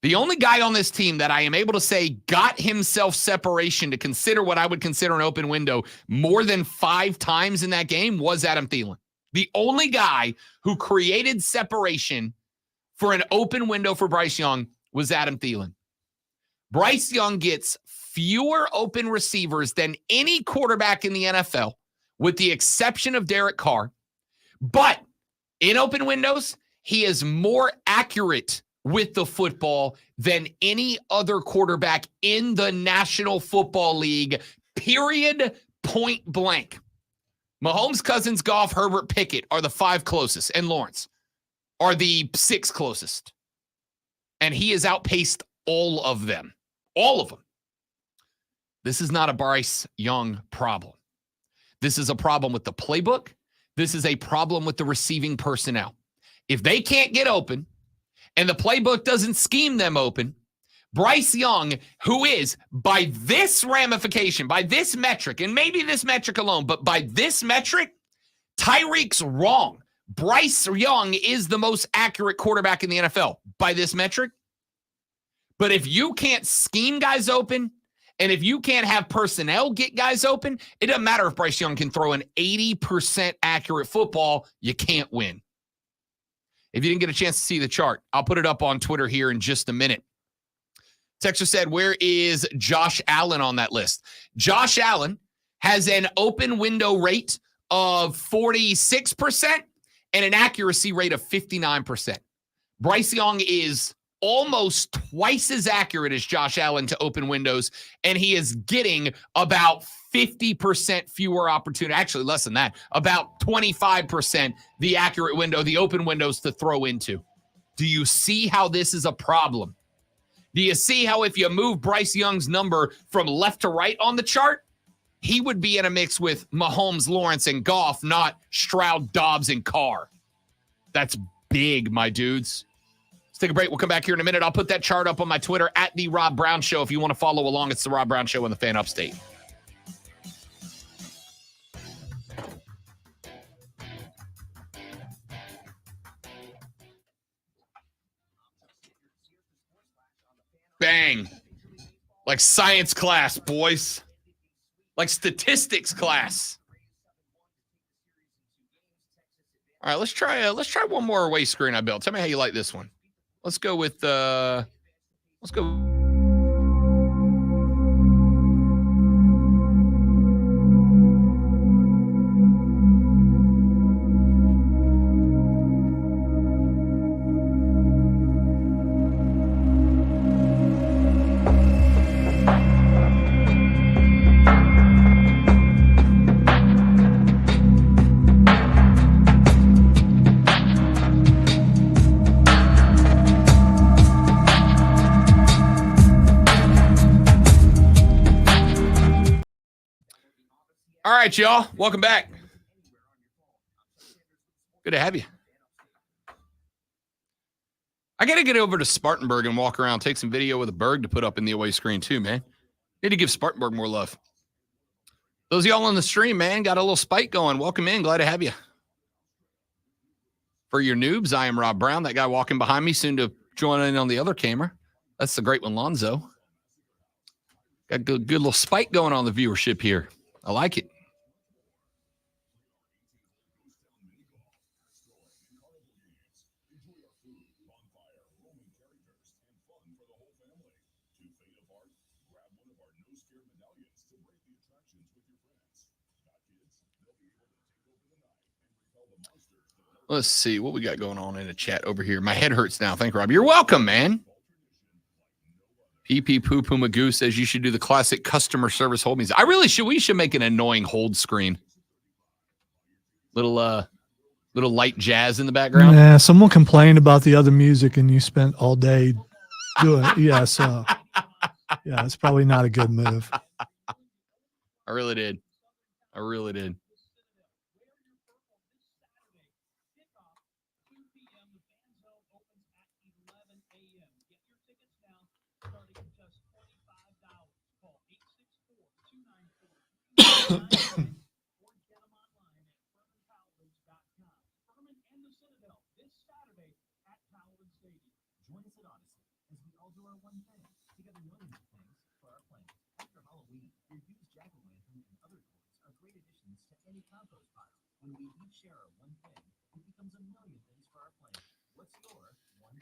the only guy on this team that I am able to say got himself separation to consider what I would consider an open window more than 5 times in that game was Adam Thielen. The only guy who created separation for an open window for Bryce Young was Adam Thielen. Bryce Young gets fewer open receivers than any quarterback in the NFL, with the exception of Derek Carr. But in open windows, he is more accurate with the football than any other quarterback in the National Football League, period, point blank. Mahomes, Cousins, Goff, Herbert, Pickett are the 5 closest, and Lawrence are the 6 closest. And he has outpaced all of them. All of them. This is not a Bryce Young problem. This is a problem with the playbook. This is a problem with the receiving personnel. If they can't get open, and the playbook doesn't scheme them open, Bryce Young, who is, by this ramification, by this metric, and maybe this metric alone, but by this metric, Tyreek's wrong. Bryce Young is the most accurate quarterback in the NFL by this metric. But if you can't scheme guys open, and if you can't have personnel get guys open, it doesn't matter if Bryce Young can throw an 80% accurate football, you can't win. If you didn't get a chance to see the chart, I'll put it up on Twitter here in just a minute. Texter said, where is Josh Allen on that list? Josh Allen has an open window rate of 46% and an accuracy rate of 59%. Bryce Young is almost twice as accurate as Josh Allen to open windows, and he is getting about 50% fewer opportunities. Actually, less than that, about 25% the accurate window, the open windows to throw into. Do you see how this is a problem? Do you see how if you move Bryce Young's number from left to right on the chart, he would be in a mix with Mahomes, Lawrence, and Goff, not Stroud, Dobbs, and Carr? That's big, my dudes. Let's take a break. We'll come back here in a minute. I'll put that chart up on my Twitter at The Rob Brown Show. If you want to follow along, it's The Rob Brown Show on the Fan Upstate. Bang. Like science class, boys. Like statistics class. All right, let's try one more away screen I built. Tell me how you like this one. Let's go with let's go. All right, y'all. Welcome back. Good to have you. I got to get over to Spartanburg and walk around, take some video with a Berg to put up in the away screen too, man. Need to give Spartanburg more love. Those of y'all on the stream, man, got a little spike going. Welcome in. Glad to have you. For your noobs, I am Rob Brown. That guy walking behind me, soon to join in on the other camera. That's the great one, Lonzo. Got a good little spike going on the viewership here. I like it. Let's see what we got going on in the chat over here. My head hurts now. Thank you, Rob. You're welcome, man. PP Poo Poo Magoo says you should do the classic customer service hold music. I really should. We should make an annoying hold screen. Little light jazz in the background. Yeah, someone complained about the other music and you spent all day doing it. Yeah, so yeah, it's probably not a good move. I really did.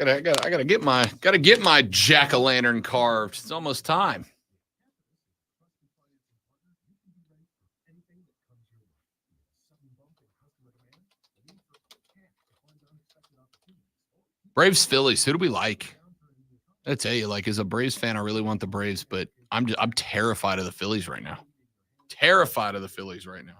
I gotta get my jack-o'-lantern carved. It's almost time. Braves Phillies. Who do we like? I tell you, like as a Braves fan, I really want the Braves, but I'm terrified of the Phillies right now. Terrified of the Phillies right now.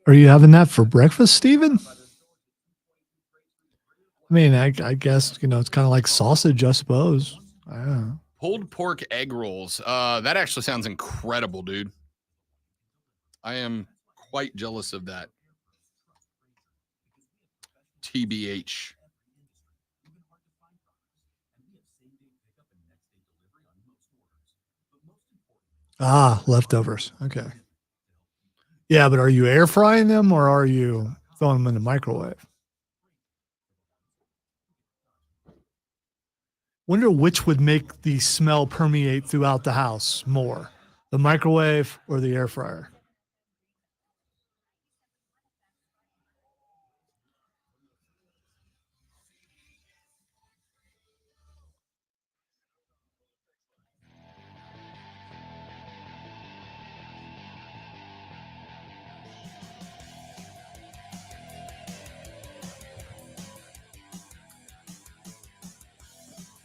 Are you having that for breakfast, Steven? I mean, I guess, it's kind of like sausage, I suppose. I don't know. Pulled pork egg rolls. That actually sounds incredible, dude. I am quite jealous of that. TBH. Ah, leftovers. Okay. Yeah, but are you air frying them or are you throwing them in the microwave? Wonder which would make the smell permeate throughout the house more, the microwave or the air fryer?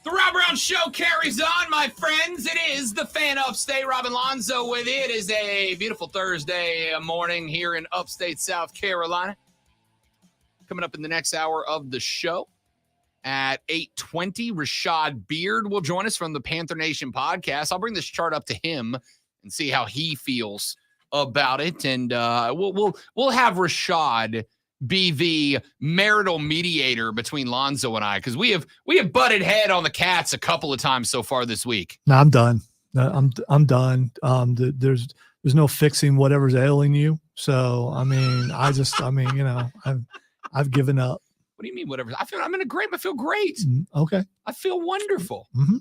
The Rob Brown Show carries on, my friends. It is the Fan Upstate. Robin Lonzo with it. It is a beautiful Thursday morning here in upstate South Carolina. Coming up in the next hour of the show at 8:20, Rashad Beard will join us from the Panther Nation podcast. I'll bring this chart up to him and see how he feels about it. And we'll have Rashad be the marital mediator between Lonzo and I, because we have butted head on the Cats a couple of times so far this week. No, I'm done. I'm done. There's no fixing whatever's ailing you. So I've given up. What do you mean, whatever? I feel great. Okay. I feel wonderful. Mm-hmm.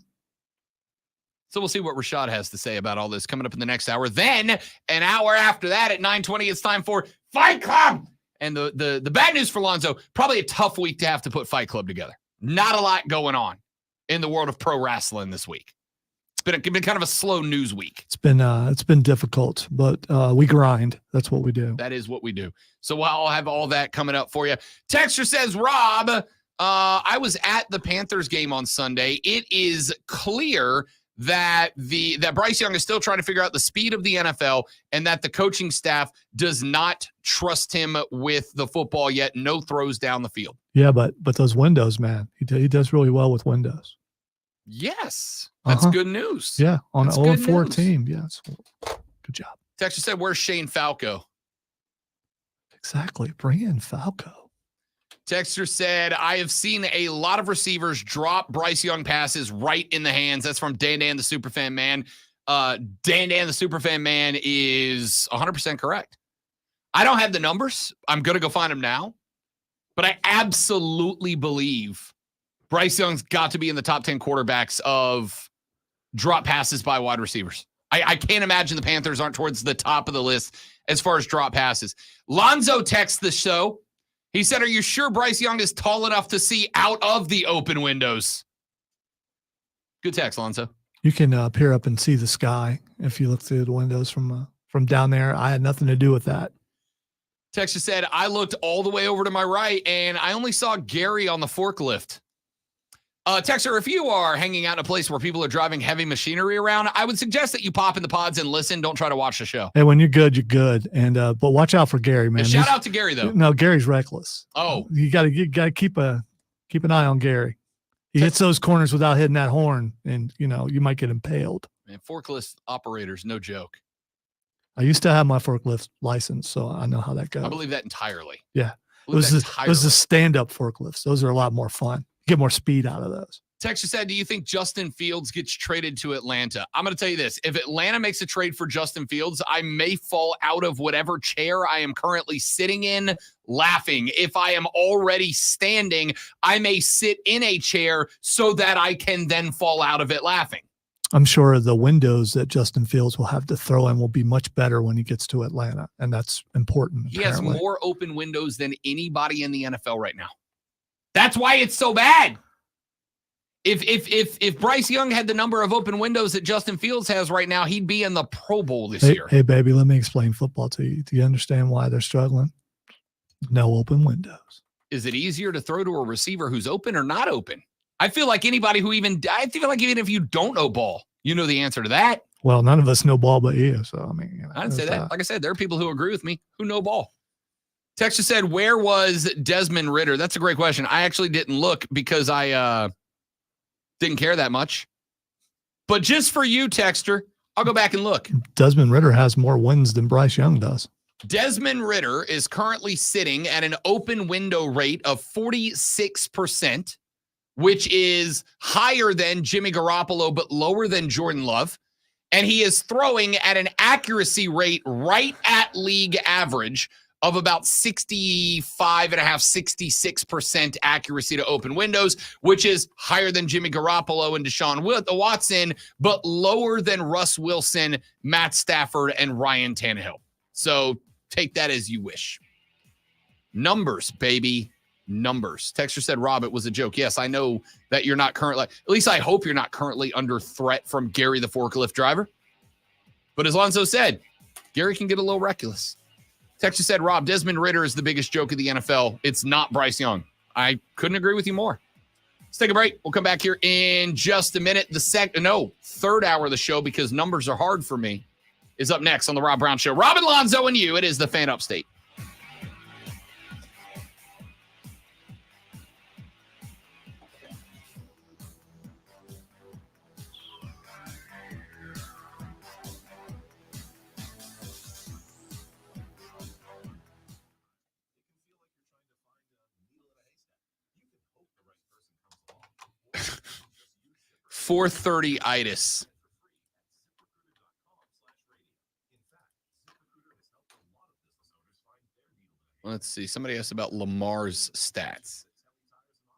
So we'll see what Rashad has to say about all this coming up in the next hour. Then an hour after that at 9:20, it's time for Fight Club. And the bad news for Lonzo, probably a tough week to have to put Fight Club together. Not a lot going on in the world of pro wrestling this week. It's been kind of a slow news week. It's been difficult, but we grind. That's what we do. That is what we do. So I'll have all that coming up for you. Texter says, Rob, I was at the Panthers game on Sunday. It is clear that Bryce Young is still trying to figure out the speed of the NFL and that the coaching staff does not trust him with the football yet. No throws down the field. Yeah, but those windows, man, he does really well with windows. Yes, that's good news. Yeah, on an 0-4 news. team. Yes, good job. Texter said, where's Shane Falco? Exactly. Bring in Falco. Texter said, I have seen a lot of receivers drop Bryce Young passes right in the hands. That's from Dan the Superfan Man. Dan the Superfan Man is 100% correct. I don't have the numbers. I'm going to go find them now. But I absolutely believe Bryce Young's got to be in the top 10 quarterbacks of drop passes by wide receivers. I can't imagine the Panthers aren't towards the top of the list as far as drop passes. Lonzo texts the show. He said, are you sure Bryce Young is tall enough to see out of the open windows? Good text, Lonzo. You can peer up and see the sky if you look through the windows from down there. I had nothing to do with that. Texas said, I looked all the way over to my right, and I only saw Gary on the forklift. Texter, if you are hanging out in a place where people are driving heavy machinery around, I would suggest that you pop in the pods and listen. Don't try to watch the show. Hey, when you're good, you're good. And but watch out for Gary, man. Shout out to Gary, though. No, Gary's reckless. Oh, you got to keep an eye on Gary. He hits those corners without hitting that horn, and you might get impaled. Man, forklift operators, no joke. I used to have my forklift license, so I know how that goes. I believe that entirely. Yeah, those the stand-up forklifts. Those are a lot more fun. Get more speed out of those. Texas said, do you think Justin Fields gets traded to Atlanta? I'm going to tell you this. If Atlanta makes a trade for Justin Fields, I may fall out of whatever chair I am currently sitting in laughing. If I am already standing, I may sit in a chair so that I can then fall out of it laughing. I'm sure the windows that Justin Fields will have to throw in will be much better when he gets to Atlanta, and that's important. He has more open windows than anybody in the NFL right now. That's why it's so bad. If Bryce Young had the number of open windows that Justin Fields has right now, he'd be in the Pro Bowl this year. Hey, baby, let me explain football to you. Do you understand why they're struggling? No open windows. Is it easier to throw to a receiver who's open or not open? I feel like even if you don't know ball, you know the answer to that. Well, none of us know ball but you. So, I didn't say that. Like I said, there are people who agree with me who know ball. Texas said, where was Desmond Ridder? That's a great question. I actually didn't look because I didn't care that much. But just for you, Texter, I'll go back and look. Desmond Ridder has more wins than Bryce Young does. Desmond Ridder is currently sitting at an open window rate of 46%, which is higher than Jimmy Garoppolo, but lower than Jordan Love. And he is throwing at an accuracy rate right at league average of about 65.5%, 66% accuracy to open windows, which is higher than Jimmy Garoppolo and Deshaun Watson, but lower than Russ Wilson, Matt Stafford, and Ryan Tannehill. So take that as you wish. Numbers, baby. Numbers. Texter said, Rob, it was a joke. Yes, I know that you're not currently, at least I hope you're not currently under threat from Gary the forklift driver. But as Lonzo said, Gary can get a little reckless. Texas said, Rob, Desmond Ridder is the biggest joke of the NFL. It's not Bryce Young. I couldn't agree with you more. Let's take a break. We'll come back here in just a minute. The third hour of the show, because numbers are hard for me, is up next on the Rob Brown Show. Rob and Lonzo and you. It is the Fan Upstate. .430-itis. Let's see. Somebody asked about Lamar's stats.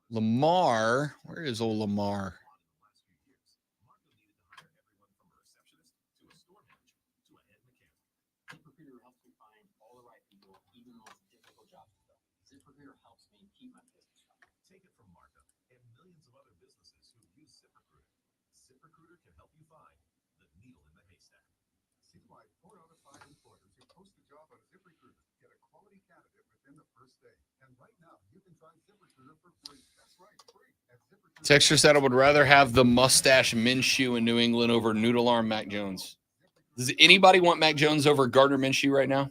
Lamar, where is old Lamar? Texture said I would rather have the mustache Minshew in New England over noodle arm Mac Jones. Does anybody want Mac Jones over Gardner Minshew right now?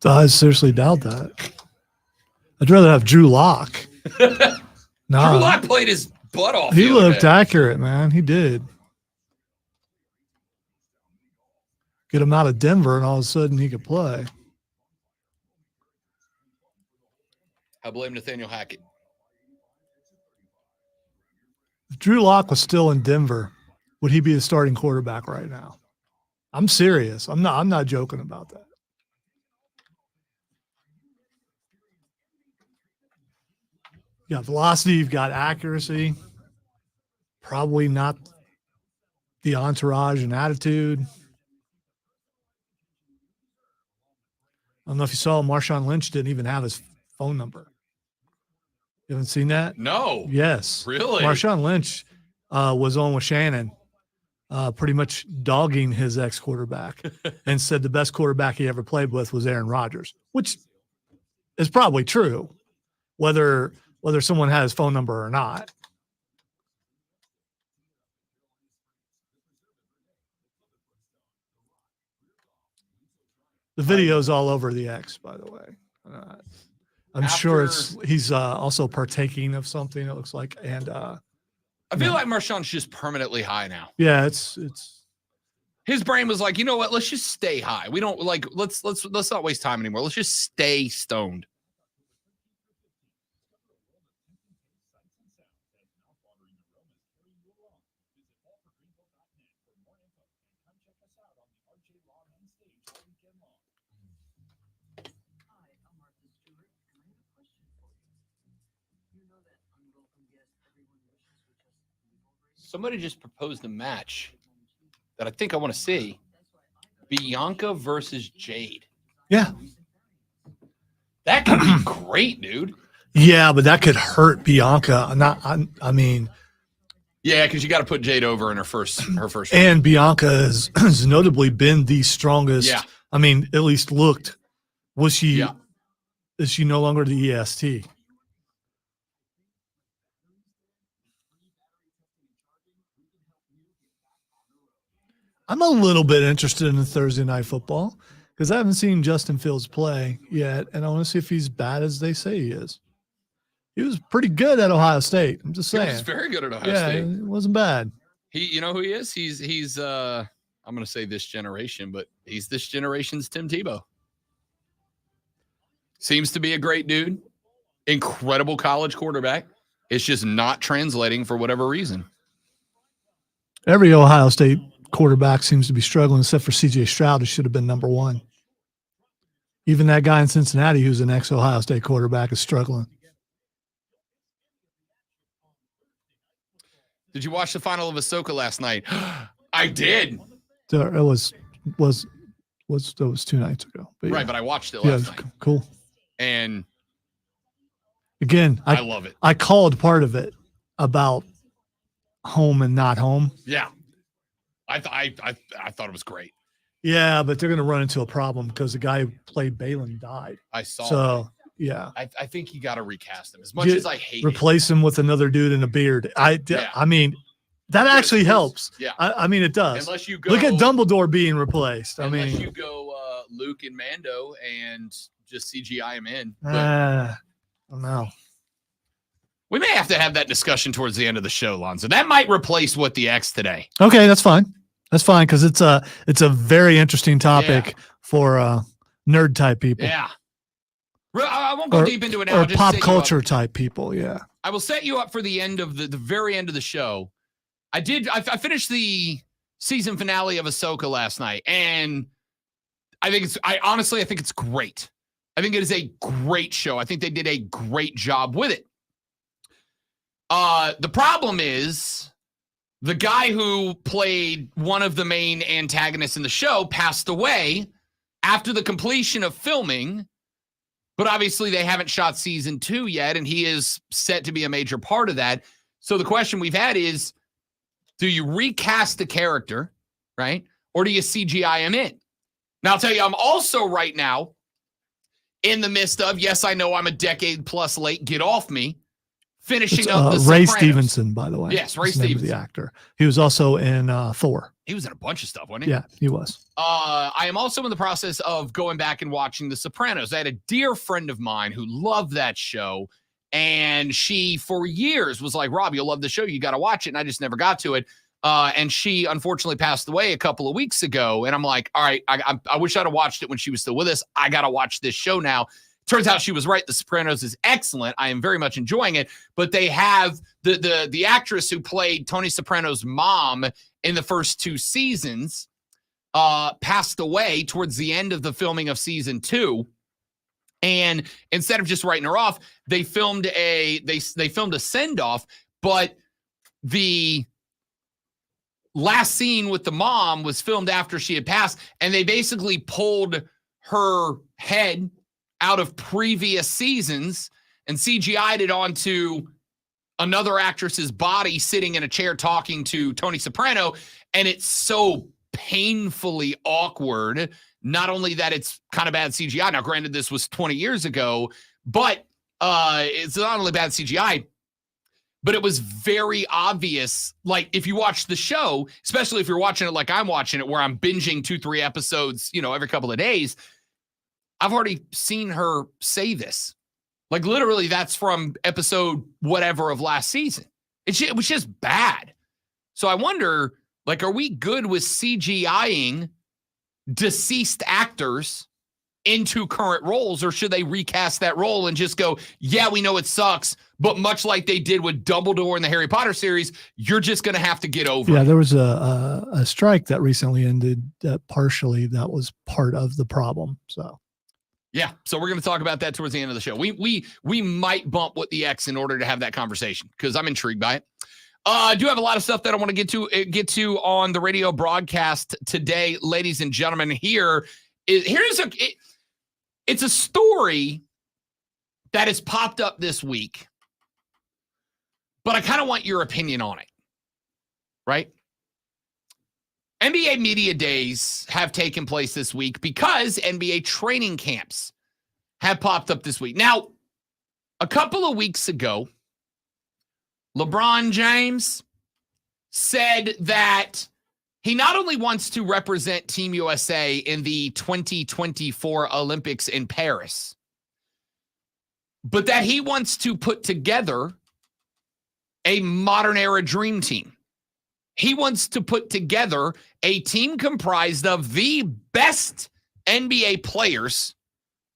I seriously doubt that. I'd rather have Drew Lock. Drew Lock played his butt off. He looked accurate, man. He did. Get him out of Denver, and all of a sudden he could play. I blame Nathaniel Hackett. If Drew Lock was still in Denver, would he be the starting quarterback right now? I'm serious. I'm not joking about that. You got velocity, you've got accuracy, probably not the entourage and attitude. I don't know if you saw Marshawn Lynch didn't even have his phone number. You haven't seen that? No. Yes. Really? Marshawn Lynch was on with Shannon, pretty much dogging his ex-quarterback and said the best quarterback he ever played with was Aaron Rodgers, which is probably true, whether someone has his phone number or not. The video's all over the X, by the way. I'm sure he's also partaking of something, it looks like. And I feel like Marshawn's just permanently high now. Yeah, it's his brain was like, you know what? Let's just stay high. We don't like let's not waste time anymore. Let's just stay stoned. Somebody just proposed a match that I think I want to see. Bianca versus Jade. Yeah. That could be great, dude. Yeah, but that could hurt Bianca. I mean, yeah, because you got to put Jade over in her first. And Bianca has notably been the strongest. Yeah. I mean, at least looked. Was she? Yeah. Is she no longer the EST? I'm a little bit interested in the Thursday night football because I haven't seen Justin Fields play yet, and I want to see if he's bad as they say he is. He was pretty good at Ohio State. I'm just saying. He was very good at Ohio yeah, State. It wasn't bad. You know who he is? He's I'm going to say this generation, but he's this generation's Tim Tebow. Seems to be a great dude. Incredible college quarterback. It's just not translating for whatever reason. Every Ohio State quarterback seems to be struggling, except for C.J. Stroud, who should have been number one. Even that guy in Cincinnati, who's an ex-Ohio State quarterback, is struggling. Did you watch the final of Ahsoka last night? I did. So it was 2 nights ago. But Right, yeah. but I watched it Yeah, last it's night. cool. And Again, I love it. I called part of it about home and not home. Yeah. I thought it was great. Yeah, but they're going to run into a problem because the guy who played Balin died. I saw it. So, yeah. I think you got to recast him. As much Get- as I hate it. Replace him with another dude in a beard. Yeah. I mean, that actually Yes, helps. Yeah. I mean, it does. Unless you go Look at Dumbledore being replaced. I unless mean, you go Luke and Mando and just CGI him in. But I don't know. we may have to have that discussion towards the end of the show, Lonzo. That might replace What the X today. Okay, that's fine. That's fine because it's a very interesting topic for nerd type people Yeah. I won't go Or- deep into it now. or I'll just pop set you up. culture type people. Yeah. I will set you up for the end of the very end of the show. I finished the season finale of Ahsoka last night, and I think it's great. I think it is a great show. I think they did a great job with it. The problem is the guy who played one of the main antagonists in the show passed away after the completion of filming. But obviously they haven't shot season 2 yet, and he is set to be a major part of that. So the question we've had is, do you recast the character, right? Or do you CGI him in? Now, I'll tell you, I'm also right now in the midst of, yes, I know I'm a decade plus late, get off me, finishing It's, up the Ray Sopranos. Stevenson, by the way. Yes, Ray That's the name of Stevenson. the actor. He was also in Thor. He was in a bunch of stuff, wasn't he? Yeah, he was. I am also in the process of going back and watching The Sopranos. I had a dear friend of mine who loved that show, and she, for years, was like, Rob, you'll love the show. You got to watch it. And I just never got to it. And she unfortunately passed away a couple of weeks ago. And I'm like, all right, I wish I'd have watched it when she was still with us. I got to watch this show now. Turns out she was right. The Sopranos is excellent. I am very much enjoying it. But they have the actress who played Tony Soprano's mom in the first 2 seasons passed away towards the end of the filming of season 2. And instead of just writing her off, they filmed a send-off. But the last scene with the mom was filmed after she had passed, and they basically pulled her head out of previous seasons and CGI'd it onto another actress's body sitting in a chair talking to Tony Soprano. And it's so painfully awkward. Not only that it's kind of bad CGI. Now, granted, this was 20 years ago, but it's not only bad CGI, but it was very obvious. Like, if you watch the show, especially if you're watching it like I'm watching it, where I'm binging 2-3 episodes, every couple of days, I've already seen her say this. Like, literally, that's from episode whatever of last season. It was just bad. So I wonder, like, are we good with CGIing deceased actors into current roles, or should they recast that role and just go, yeah, we know it sucks, but much like they did with Dumbledore in the Harry Potter series, you're just going to have to get over Yeah, it. there was a strike that recently ended partially. That was part of the problem. So Yeah, so we're going to talk about that towards the end of the show. We might bump What the X in order to have that conversation because I'm intrigued by it. I do have a lot of stuff that I want to get to on the radio broadcast today, ladies and gentlemen. It's a story that has popped up this week, but I kind of want your opinion on it, right? NBA Media Days have taken place this week because NBA training camps have popped up this week. Now, a couple of weeks ago, LeBron James said that he not only wants to represent Team USA in the 2024 Olympics in Paris, but that he wants to put together a modern era dream team. He wants to put together a team comprised of the best NBA players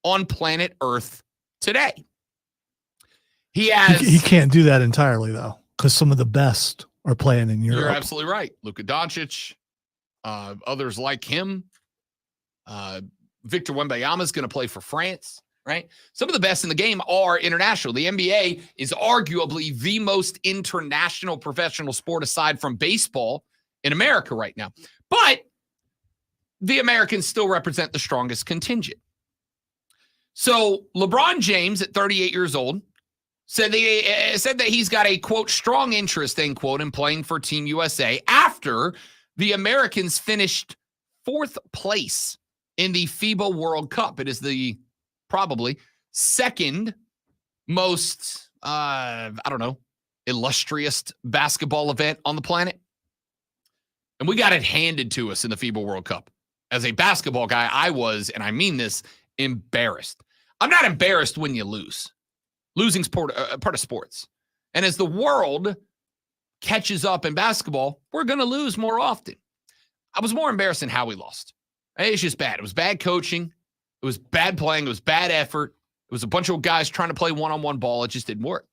on planet Earth today. He he can't do that entirely though, because some of the best are playing in Europe. You're absolutely right. Luka Doncic, others like him. Victor Wembanyama is going to play for France, right? Some of the best in the game are international. The NBA is arguably the most international professional sport aside from baseball in America right now. But the Americans still represent the strongest contingent. So LeBron James, at 38 years old, said that he's got a, quote, strong interest, end quote, in playing for Team USA after the Americans finished 4th place in the FIBA World Cup. It is the probably second most, illustrious basketball event on the planet. And we got it handed to us in the FIBA World Cup. As a basketball guy, I was, and I mean this, embarrassed. I'm not embarrassed when you lose. Losing's part of sports. And as the world catches up in basketball, we're going to lose more often. I was more embarrassed in how we lost. It's just bad. It was bad coaching. It was bad playing. It was bad effort. It was a bunch of guys trying to play one-on-one ball. It just didn't work.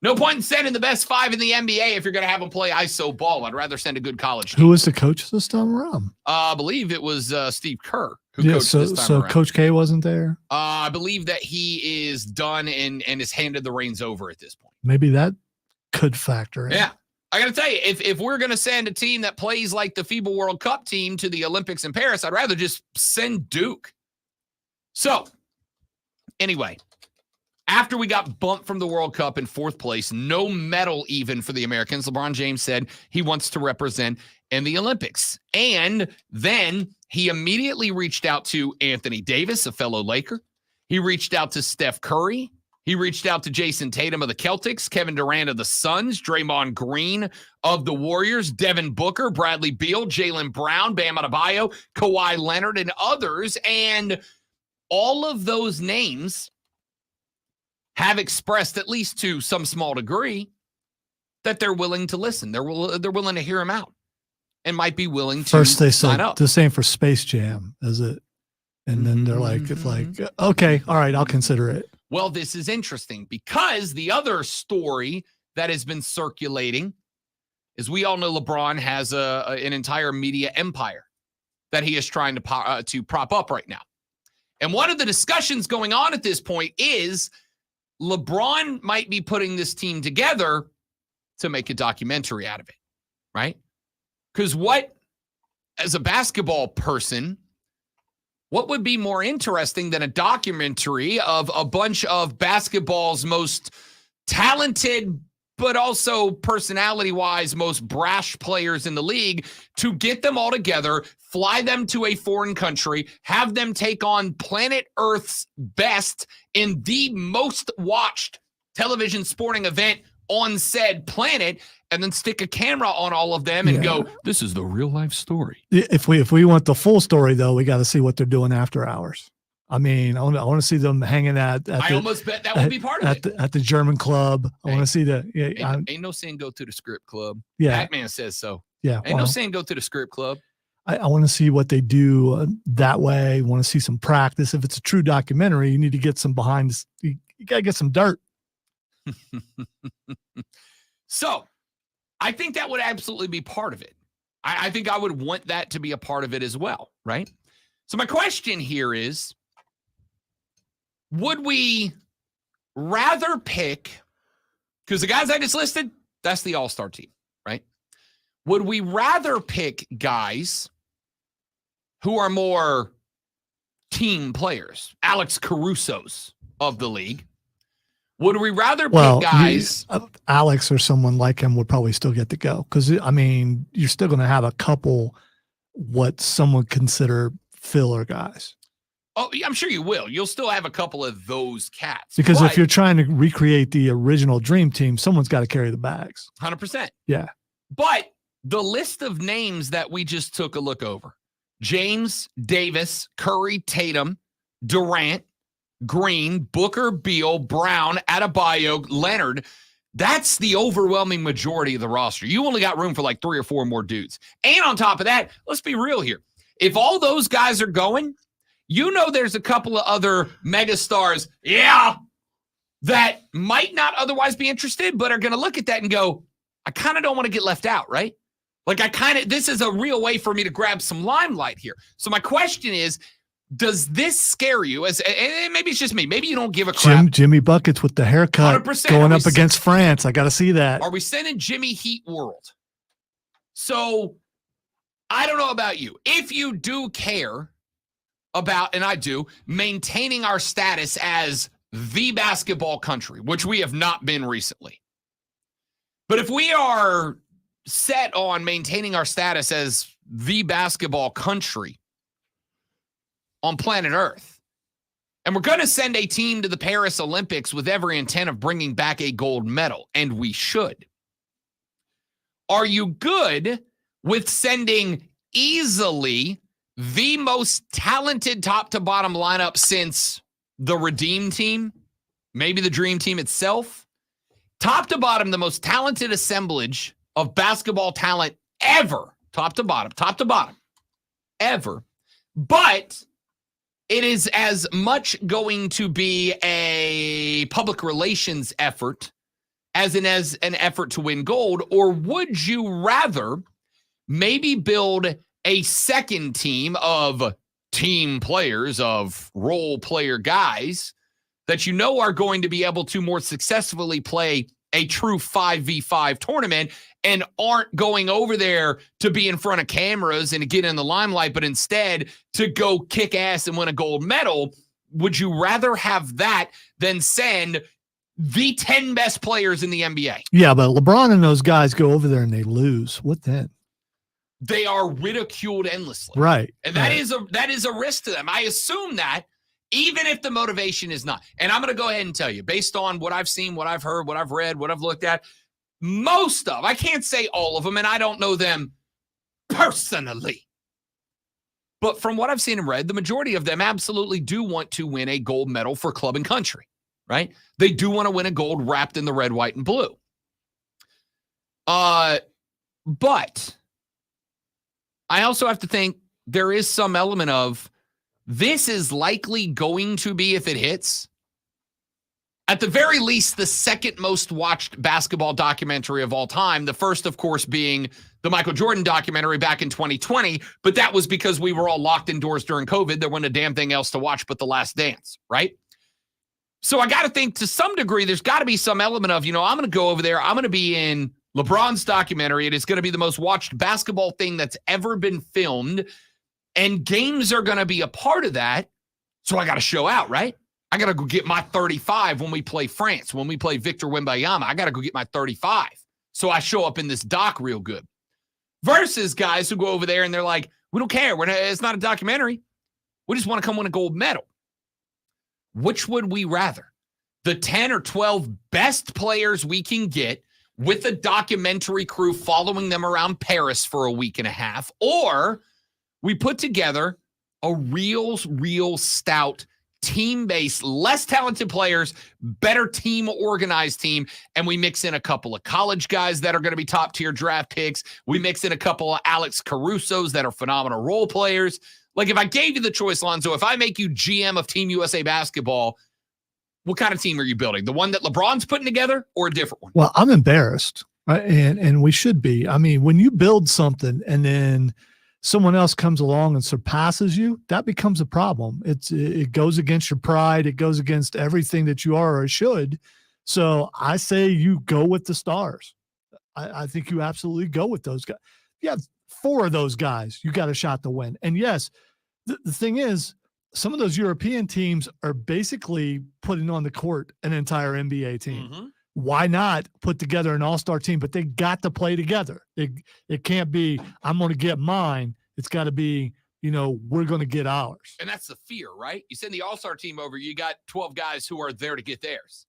No point in sending the best 5 in the NBA if you're going to have them play ISO ball. I'd rather send a good college team. Who was the coach this time around? I believe it was Steve Kerr who coached this time around. Coach K wasn't there? I believe that he is done and has handed the reins over at this point. Maybe that could factor in. Yeah. I got to tell you, if we're going to send a team that plays like the FIBA World Cup team to the Olympics in Paris, I'd rather just send Duke. So, anyway, after we got bumped from the World Cup in 4th place, no medal even for the Americans, LeBron James said he wants to represent in the Olympics. And then he immediately reached out to Anthony Davis, a fellow Laker. He reached out to Steph Curry. He reached out to Jason Tatum of the Celtics, Kevin Durant of the Suns, Draymond Green of the Warriors, Devin Booker, Bradley Beal, Jaylen Brown, Bam Adebayo, Kawhi Leonard, and others. And all of those names have expressed, at least to some small degree, that they're willing to listen. They're willing to hear him out and might be willing to First they sign said up. the same for Space Jam, is it? And then they're like, okay, all right, I'll consider it. Well, this is interesting because the other story that has been circulating is we all know LeBron has an entire media empire that he is trying to prop up right now. And one of the discussions going on at this point is LeBron might be putting this team together to make a documentary out of it, right? Because as a basketball person, what would be more interesting than a documentary of a bunch of basketball's most talented, but also personality-wise most brash players in the league, to get them all together, fly them to a foreign country, have them take on planet Earth's best in the most watched television sporting event on said planet, and then stick a camera on all of them and go, this is the real life story. If we want the full story, though, we got to see what they're doing after hours. I mean, I want to see them hanging at I almost bet that would be part of it. At the German club. I want to see the ain't no saying go to the script club. Yeah, Batman says so. Yeah, ain't no saying go to the script club. I want to see what they do that way. Want to see some practice. If it's a true documentary, you need to get some behind. You got to get some dirt. So, I think that would absolutely be part of it. I think I would want that to be a part of it as well, right? So my question here is, would we rather pick, because the guys I just listed, that's the all-star team, right? Would we rather pick guys who are more team players, Alex Caruso's of the league? Would we rather pick guys? Alex or someone like him would probably still get to go because, I mean, you're still going to have a couple what some would consider filler guys. Oh, I'm sure you will. You'll still have a couple of those cats. Because if you're trying to recreate the original Dream Team, someone's got to carry the bags. 100%. Yeah. But the list of names that we just took a look over, James, Davis, Curry, Tatum, Durant, Green, Booker, Beal, Brown, Adebayo, Leonard, that's the overwhelming majority of the roster. You only got room for like 3 or 4 more dudes. And on top of that, let's be real here. If all those guys are going, you know there's a couple of other megastars, that might not otherwise be interested, but are going to look at that and go, I kind of don't want to get left out, right? Like this is a real way for me to grab some limelight here. So my question is, does this scare you? And maybe it's just me. Maybe you don't give a crap. Jimmy Buckets with the haircut 100%. going up against France. I got to see that. Are we sending Jimmy Heat World? So I don't know about you. If you do care about, and I do, maintaining our status as the basketball country, which we have not been recently. But if we are set on maintaining our status as the basketball country on planet Earth, and we're going to send a team to the Paris Olympics with every intent of bringing back a gold medal, and we should. Are you good with sending easily the most talented top to bottom lineup since the Redeem Team, maybe the Dream Team itself? Top to bottom, the most talented assemblage of basketball talent ever, top to bottom, ever. But it is as much going to be a public relations effort as an effort to win gold, or would you rather maybe build a second team of team players, of role player guys that you know are going to be able to more successfully play a true 5v5 tournament and aren't going over there to be in front of cameras and to get in the limelight, but instead to go kick ass and win a gold medal? Would you rather have that than send the 10 best players in the NBA? Yeah, but LeBron and those guys go over there and they lose. What then? They are ridiculed endlessly. Right. And that is a risk to them. I assume that, even if the motivation is not. And I'm going to go ahead and tell you, based on what I've seen, what I've heard, what I've read, what I've looked at, most of, I can't say all of them, and I don't know them personally, but from what I've seen and read, the majority of them absolutely do want to win a gold medal for club and country, right? They do want to win a gold wrapped in the red, white, and blue. But I also have to think there is some element of this is likely going to be, if it hits, at the very least, the second most watched basketball documentary of all time. The first, of course, being the Michael Jordan documentary back in 2020. But that was because we were all locked indoors during COVID. There wasn't a damn thing else to watch but The Last Dance, right? So I got to think to some degree, there's got to be some element of, I'm going to go over there. I'm going to be in LeBron's documentary. It is going to be the most watched basketball thing that's ever been filmed. And games are going to be a part of that. So I got to show out, right? I got to go get my 35 when we play France, when we play Victor Wembanyama. I got to go get my 35. So I show up in this doc real good. Versus guys who go over there and they're like, we don't care. It's not a documentary. We just want to come win a gold medal. Which would we rather? The 10 or 12 best players we can get with a documentary crew following them around Paris for a week and a half, or we put together a real stout team-based, less talented players, better team organized team, and we mix in a couple of college guys that are going to be top-tier draft picks. We mix in a couple of Alex Carusos that are phenomenal role players. Like, if I gave you the choice, Lonzo, if I make you GM of Team USA basketball, what kind of team are you building? The one that LeBron's putting together or a different one? Well, I'm embarrassed, right? And we should be. I mean, when you build something and then someone else comes along and surpasses you, that becomes a problem. It goes against your pride. It goes against everything that you are or should. So I say you go with the stars. I think you absolutely go with those guys. You have 4 of those guys, you got a shot to win. And yes, the thing is, some of those European teams are basically putting on the court an entire NBA team. Mm-hmm. Why not put together an all-star team? But they got to play together. It can't be, I'm going to get mine. It's got to be, we're going to get ours. And that's the fear, right? You send the all-star team over, you got 12 guys who are there to get theirs.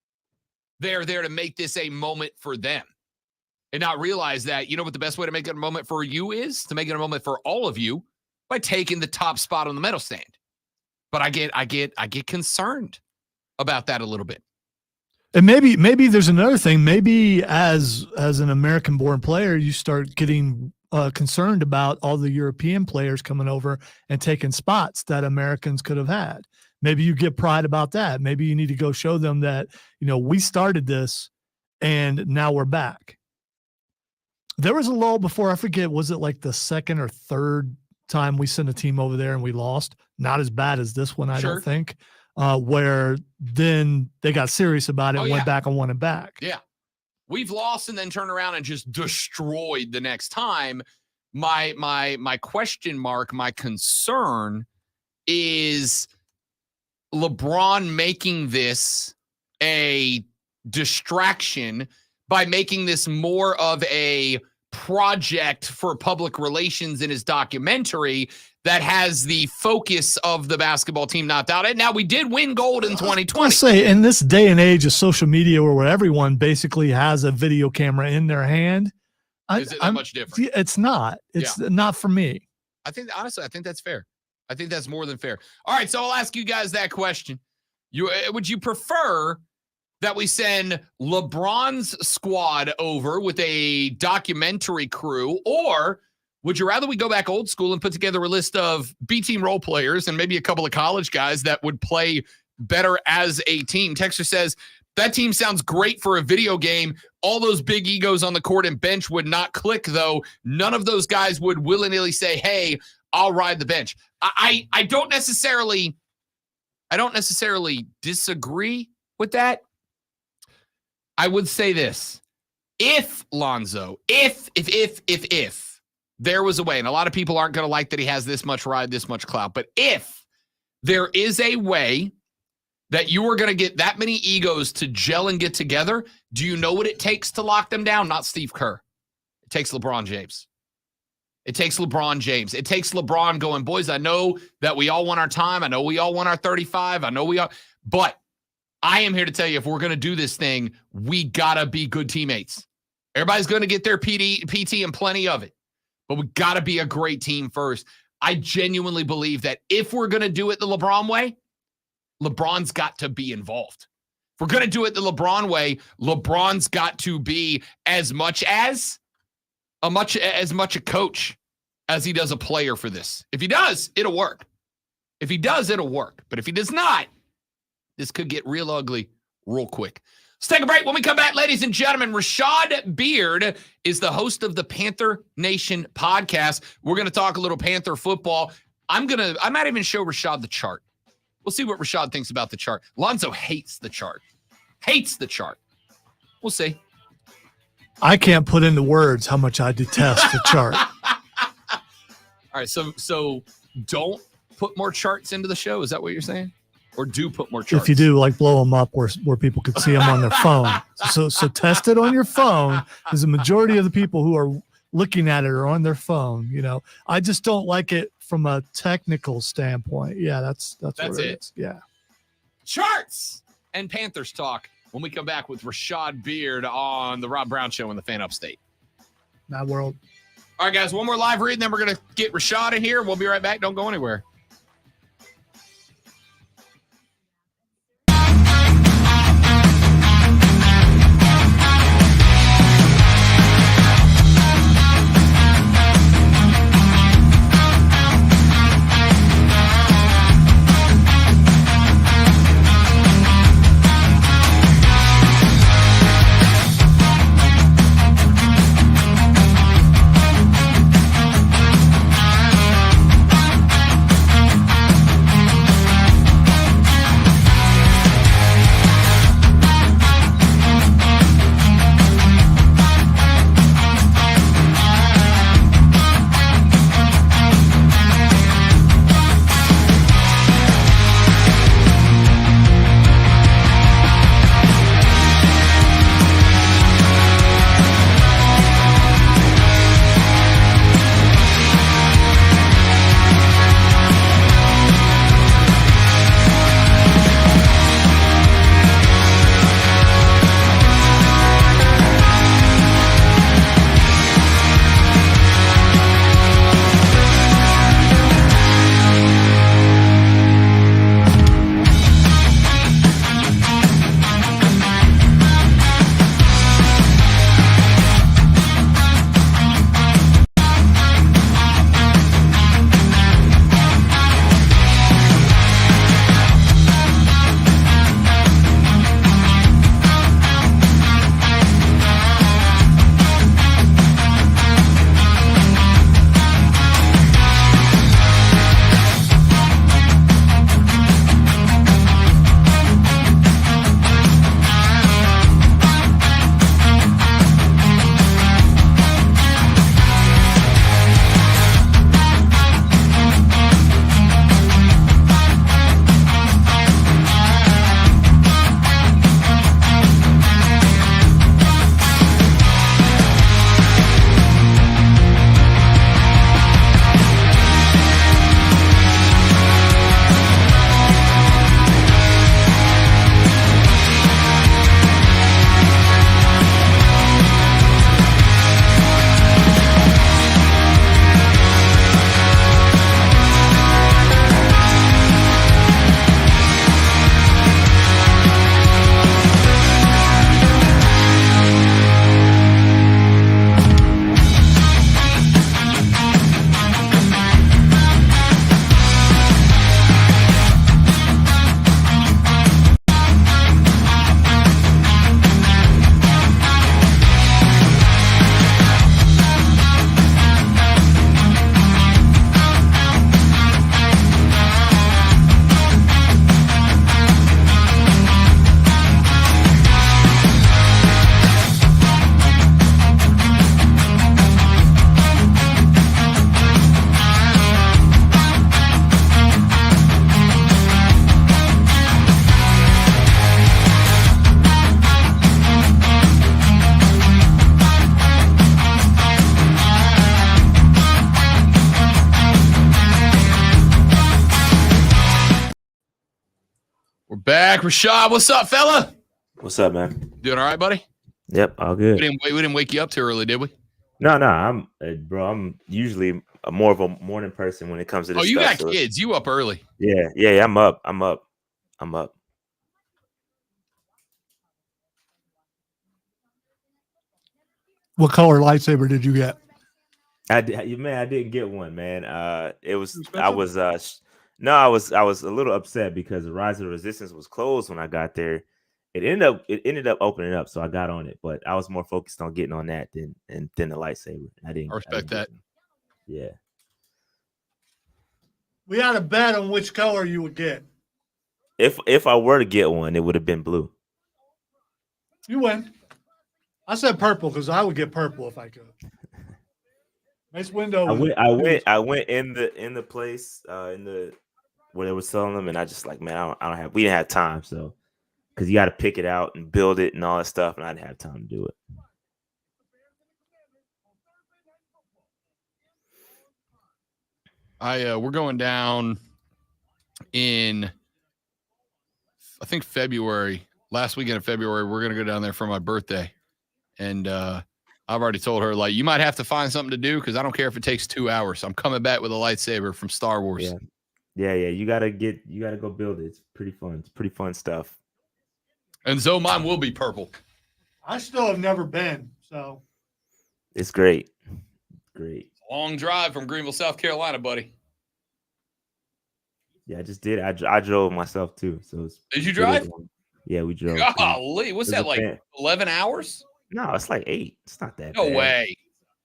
They're there to make this a moment for them and not realize that, what the best way to make it a moment for you is? To make it a moment for all of you by taking the top spot on the medal stand. But I get concerned about that a little bit. And maybe there's another thing. Maybe as an American-born player, you start getting concerned about all the European players coming over and taking spots that Americans could have had. Maybe you get pride about that. Maybe you need to go show them that, we started this and now we're back. There was a lull before. I forget, was it like the second or third time we sent a team over there and we lost? Not as bad as this one, I Sure. don't think. Where then they got serious about it and went back and won it back. Yeah. We've lost and then turned around and just destroyed the next time. My question mark, my concern is LeBron making this a distraction by making this more of a project for public relations in his documentary that has the focus of the basketball team knocked out. And now we did win gold in 2020. I say in this day and age of social media where everyone basically has a video camera in their hand. Is it that much different? It's not. It's not for me. I think that's fair. I think that's more than fair. All right, so I'll ask you guys that question. Would you prefer that we send LeBron's squad over with a documentary crew, or would you rather we go back old school and put together a list of B-team role players and maybe a couple of college guys that would play better as a team? Texter says, that team sounds great for a video game. All those big egos on the court and bench would not click, though. None of those guys would willingly say, hey, I'll ride the bench. I don't necessarily disagree with that. I would say this. If Lonzo, if there was a way, and a lot of people aren't going to like that he has this much ride, this much clout, but if there is a way that you are going to get that many egos to gel and get together, do you know what it takes to lock them down? Not Steve Kerr. It takes LeBron James. It takes LeBron James. It takes LeBron going, boys, I know that we all want our time. I know we all want our 35. I know we all, but I am here to tell you, if we're going to do this thing, we got to be good teammates. Everybody's going to get their PT and plenty of it, but we got to be a great team first. I genuinely believe that if we're going to do it the LeBron way, LeBron's got to be involved. If we're going to do it the LeBron way, LeBron's got to be as much a coach as he does a player for this. If he does, it'll work. If he does, it'll work. But if he does not, this could get real ugly real quick. Let's take a break. When we come back, ladies and gentlemen, Rashad Beard is the host of the Panther Nation podcast. We're going to talk a little Panther football. I might even show Rashad the chart. We'll see what Rashad thinks about the chart. Lonzo hates the chart. We'll see. I can't put into words how much I detest the chart. All right, so don't put more charts into the show. Is that what you're saying? Or do put more charts? If you do, like blow them up where people could see them on their phone. So test it on your phone, because the majority of the people who are looking at it are on their phone. You know, I just don't like it from a technical standpoint. Yeah, that's what it is. Yeah. Charts and Panthers talk when we come back with Rashad Beard on the Rob Brown Show in the Fan Upstate. Mad World. All right, guys, one more live read, and then we're going to get Rashad in here. We'll be right back. Don't go anywhere. back. Rashad, what's up, fella? What's up, man? Doing all right, buddy? Yep, all We good. didn't wake you up too early, did we? No, I'm bro. I'm usually more of a morning person when it comes to this. Oh, you stuff, got kids. You up early. Yeah. I'm up. What color lightsaber did you get? I didn't get one, man. It was Too I expensive? was I was a little upset because the Rise of the Resistance was closed when I got there. It ended up opening up, so I got on it. But I was more focused on getting on that than the lightsaber. I respect that. get one. Yeah. We had a bet on which color you would get. If I were to get one, it would have been blue. You win. I said purple because I would get purple if I could. Mace Window. I went in the place where they were selling them, and I just like, man, we didn't have time, so because you got to pick it out and build it and all that stuff, and I didn't have time to do it. We're going down in, I think February, last weekend of February. We're gonna go down there for my birthday, and I've already told her, like, you might have to find something to do because I don't care if it takes 2 hours. I'm coming back with a lightsaber from Star Wars. Yeah. You gotta go build it. It's pretty fun. It's pretty fun stuff. And so mine will be purple. I still have never been, so It's great. Great. Long drive from Greenville, South Carolina, buddy. Yeah, I just did. I drove myself too. So Did you drive? Yeah, we drove. Golly, what's that, like 11 hours? No, it's like 8. It's not that No bad. way.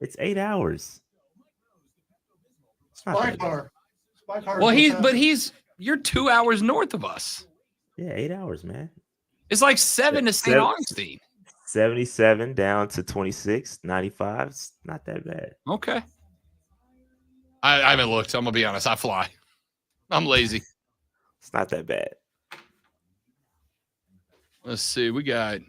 It's 8 hours. It's not Spy that car. Spy car. Well, you're 2 hours north of us. bad. Yeah, 8 hours, man. It's like 7 to St. Augustine. 77 down to 26, 95. It's not that bad. Okay. I haven't looked. I'm gonna be honest. I fly. I'm lazy. It's not that bad. Let's see. We got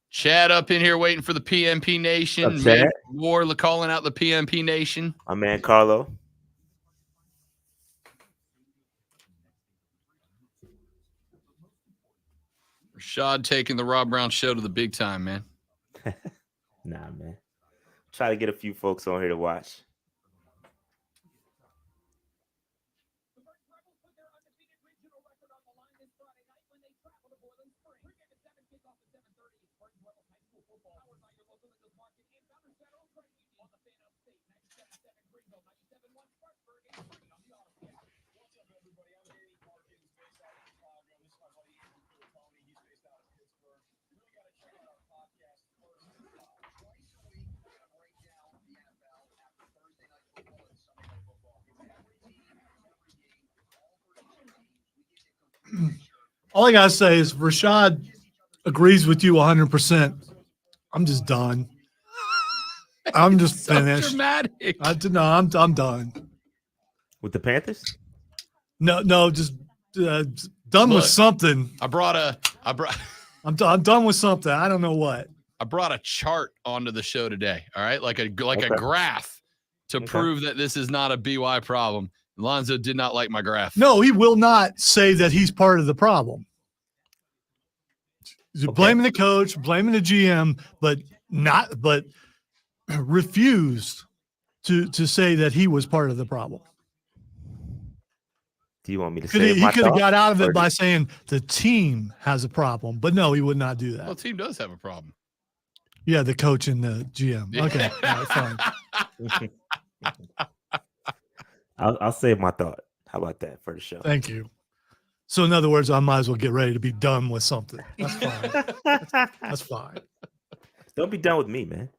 Chad up in here waiting for the PMP Nation. What's up, Chad? War calling out the PMP Nation. My man Carlo. Rashad taking the Rob Brown show to the big time, man. Nah, man. Try to get a few folks on here to watch. all I gotta say is Rashad agrees with you 100%. I'm just done. I'm just So finished. dramatic. I'm done. With the Panthers? No, just done Look. with something. I brought I'm done with something. I don't know what. I brought a chart onto the show today. All right, like a Okay. graph to Okay. prove that this is not a BY problem. Lonzo did not like my graph. No, he will not say that he's part of the problem. He's Okay. blaming the coach, blaming the GM, but refused to say that he was part of the problem. Do you want me to He say my could have thought? got out of Or it by saying the team has a problem, but no, he would not do Well, the that. team does have a problem. Yeah, the coach and the GM. Okay, all right, fine. I'll save my thought. How about that for the show? Thank you. So, in other words, I might as well get ready to be done with something. That's fine. That's fine. Don't be done with me, man.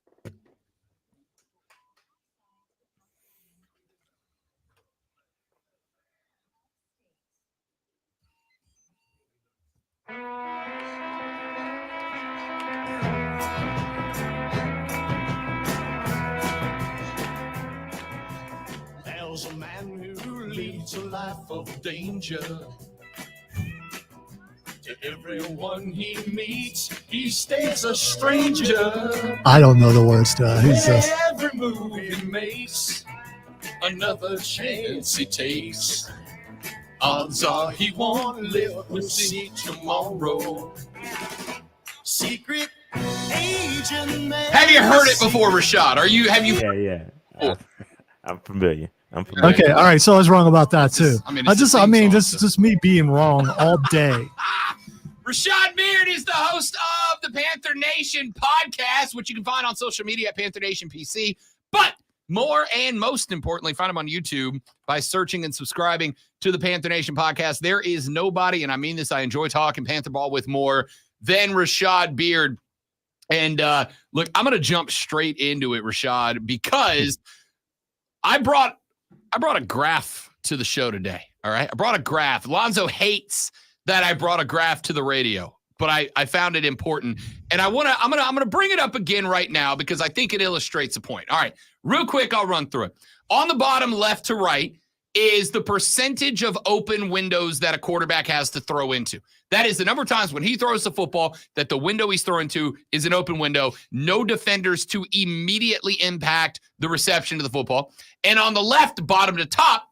There's a man who leads a life of danger. To everyone he meets, he stays a stranger. I don't know the words to it. He's just, Every move he makes, another chance he takes. Odds are he won't live to see tomorrow. Secret agent. Have you heard it before, Rashad? Have you? Yeah. I'm familiar. Okay, all right. So I was wrong about that too. This is just me being wrong all day. Rashad Beard is the host of the Panther Nation podcast, which you can find on social media at Panther Nation PC. But more and most importantly, find him on YouTube by searching and subscribing to the Panther Nation podcast. There is nobody, and I mean this, I enjoy talking Panther ball with more than Rashad Beard. And look, I'm going to jump straight into it, Rashad, because I brought a graph to the show today. All right. I brought a graph. Lonzo hates that I brought a graph to the radio, but I found it important. And I'm going to bring it up again right now because I think it illustrates the point. All right. Real quick, I'll run through it. On the bottom left to right is the percentage of open windows that a quarterback has to throw into. That is the number of times when he throws the football that the window he's throwing to is an open window. No defenders to immediately impact the reception of the football. And on the left, bottom to top,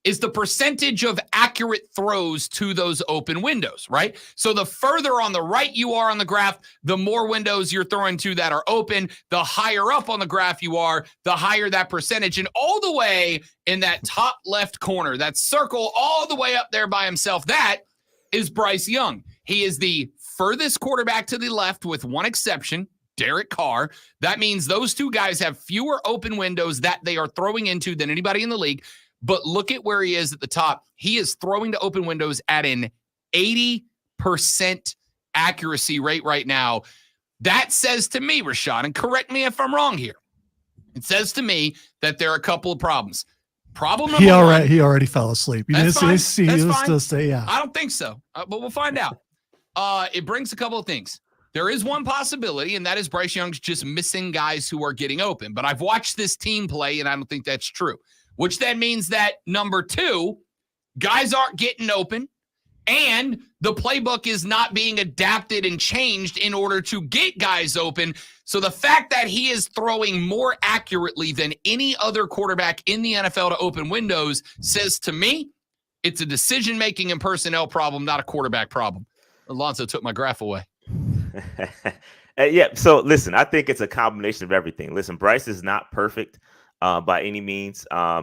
is the percentage of accurate throws to those open windows, right? So the further on the right you are on the graph, the more windows you're throwing to that are open. The higher up on the graph you are, the higher that percentage. And all the way in that top left corner, that circle all the way up there by himself, that is Bryce Young. He is the furthest quarterback to the left with one exception, Derek Carr. That means those two guys have fewer open windows that they are throwing into than anybody in the league. But look at where he is at the top. He is throwing to open windows at an 80% accuracy rate right now. That says to me, Rashad, and correct me if I'm wrong here, it says to me that there are a couple of problems. Problem number one. He already fell asleep. That's fine. Yeah. I don't think so, but we'll find out. It brings a couple of things. There is one possibility, and that is Bryce Young's just missing guys who are getting open. But I've watched this team play, and I don't think that's true. Which then means that number two, guys aren't getting open, and the playbook is not being adapted and changed in order to get guys open. So the fact that he is throwing more accurately than any other quarterback in the NFL to open windows says to me, it's a decision-making and personnel problem, not a quarterback problem. Alonso took my graph away. Yeah, so listen, I think it's a combination of everything. Listen, Bryce is not perfect by any means.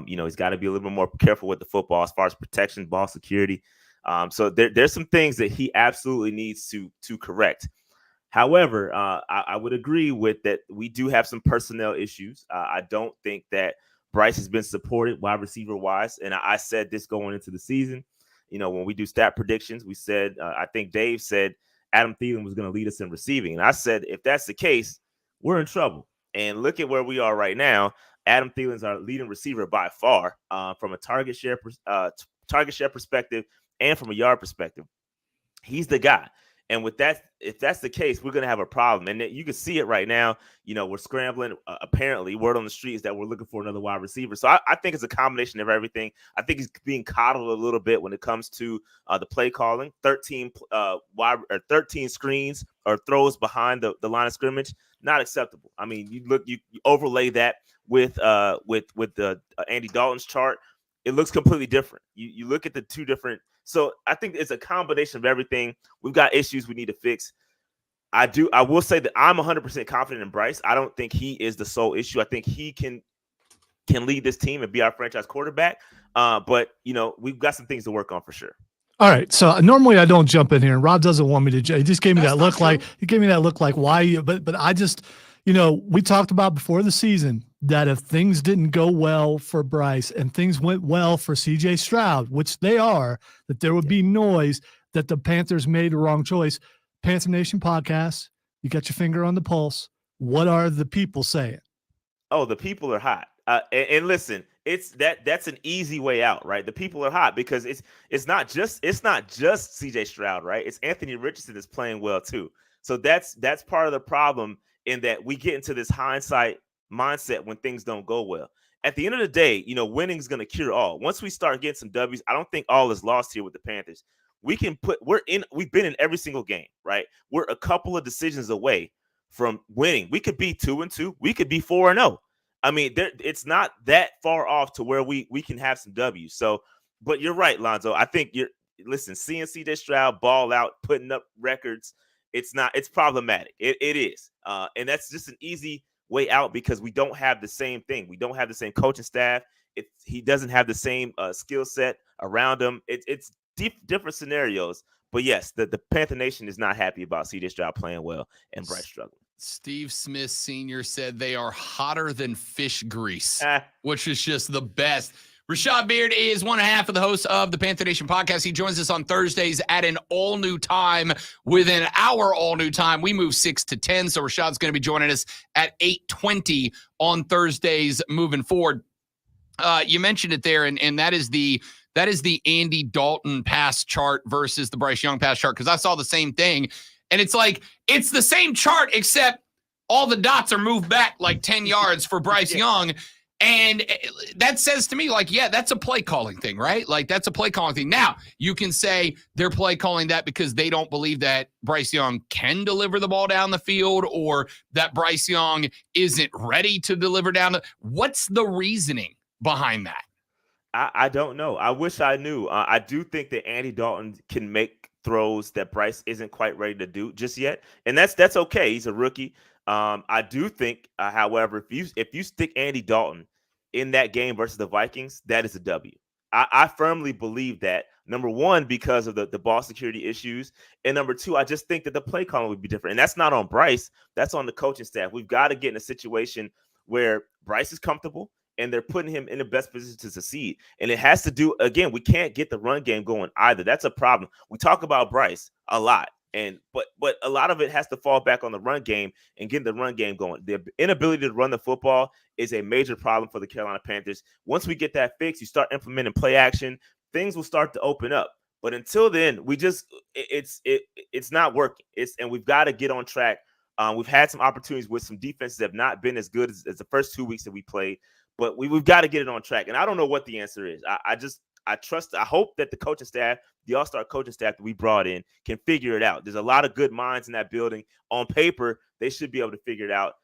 He's got to be a little bit more careful with the football as far as protection, ball security. So there's some things that he absolutely needs to correct. However, I would agree with that. We do have some personnel issues. I don't think that Bryce has been supported wide receiver wise. And I said this going into the season, when we do stat predictions, we said, I think Dave said Adam Thielen was going to lead us in receiving. And I said, if that's the case, we're in trouble. And look at where we are right now. Adam Thielen's our leading receiver by far from a target share perspective and from a yard perspective. He's the guy. And with that, if that's the case, we're going to have a problem. And you can see it right now. We're scrambling. Apparently, word on the street is that we're looking for another wide receiver. So I think it's a combination of everything. I think he's being coddled a little bit when it comes to the play calling. 13 screens or throws behind the line of scrimmage, not acceptable. I mean, you overlay that with the Andy Dalton's chart, it looks completely different. You look at the two different. So I think it's a combination of everything. We've got issues we need to fix. I will say that I'm 100% confident in Bryce. I don't think he is the sole issue. I think he can lead this team and be our franchise quarterback. But we've got some things to work on for sure. All right. So normally I don't jump in here, and Rob doesn't want me to. He just gave me that look like why you. But I just, we talked about before the season that if things didn't go well for Bryce and things went well for CJ Stroud, which they are, that there would be noise that the Panthers made a wrong choice. Panther Nation podcast, you got your finger on the pulse. What are the people saying? Oh, the people are hot. And listen, that's an easy way out, right? The people are hot because it's not just CJ Stroud, right? It's Anthony Richardson that's playing well too. So that's part of the problem in that we get into this hindsight mindset when things don't go well. At the end of the day, winning is going to cure all. Once we start getting some W's, I don't think all is lost here with the Panthers. We've been in every single game, right? We're a couple of decisions away from winning. We could be 2-2. We could be 4-0. I mean, it's not that far off to where we can have some W's. So but you're right, Lonzo. I think listen, seeing CJ Stroud ball out, putting up records, it's problematic. It is. And that's just an easy way out because we don't have the same thing. We don't have the same coaching staff. He doesn't have the same skill set around him. It's different scenarios. But yes, the Panther Nation is not happy about CJ Stroud playing well and Bryce struggling. Steve Smith Sr. said they are hotter than fish grease, which is just the best. Rashad Beard is one half of the hosts of the Panther Nation podcast. He joins us on Thursdays at an all-new time. Within our all-new time, we move 6 to 10, so Rashad's going to be joining us at 8:20 on Thursdays moving forward. You mentioned it there, and that is the Andy Dalton pass chart versus the Bryce Young pass chart, because I saw the same thing, and it's like it's the same chart except all the dots are moved back like 10 yards for Bryce Young. And that says to me, like, yeah, that's a play calling thing, right? Like, that's a play calling thing. Now, you can say they're play calling that because they don't believe that Bryce Young can deliver the ball down the field or that Bryce Young isn't ready to deliver down. What's the reasoning behind that? I don't know. I wish I knew. I do think that Andy Dalton can make throws that Bryce isn't quite ready to do just yet. And that's okay. He's a rookie. I do think, however, if you stick Andy Dalton in that game versus the Vikings, that is a W. I firmly believe that, number one, because of the ball security issues, and number two, I just think that the play calling would be different. And that's not on Bryce. That's on the coaching staff. We've got to get in a situation where Bryce is comfortable and they're putting him in the best position to succeed. And it has to do, again, we can't get the run game going either. That's a problem. We talk about Bryce a lot. But a lot of it has to fall back on the run game and getting the run game going. The inability to run the football is a major problem for the Carolina Panthers. Once we get that fixed, you start implementing play action, things will start to open up. But until then, it's not working. And we've got to get on track. We've had some opportunities with some defenses that have not been as good as the first 2 weeks that we played, but we've got to get it on track. And I don't know what the answer is. I hope that the coaching staff, the all-star coaching staff that we brought in, can figure it out. There's a lot of good minds in that building. On paper, they should be able to figure it out.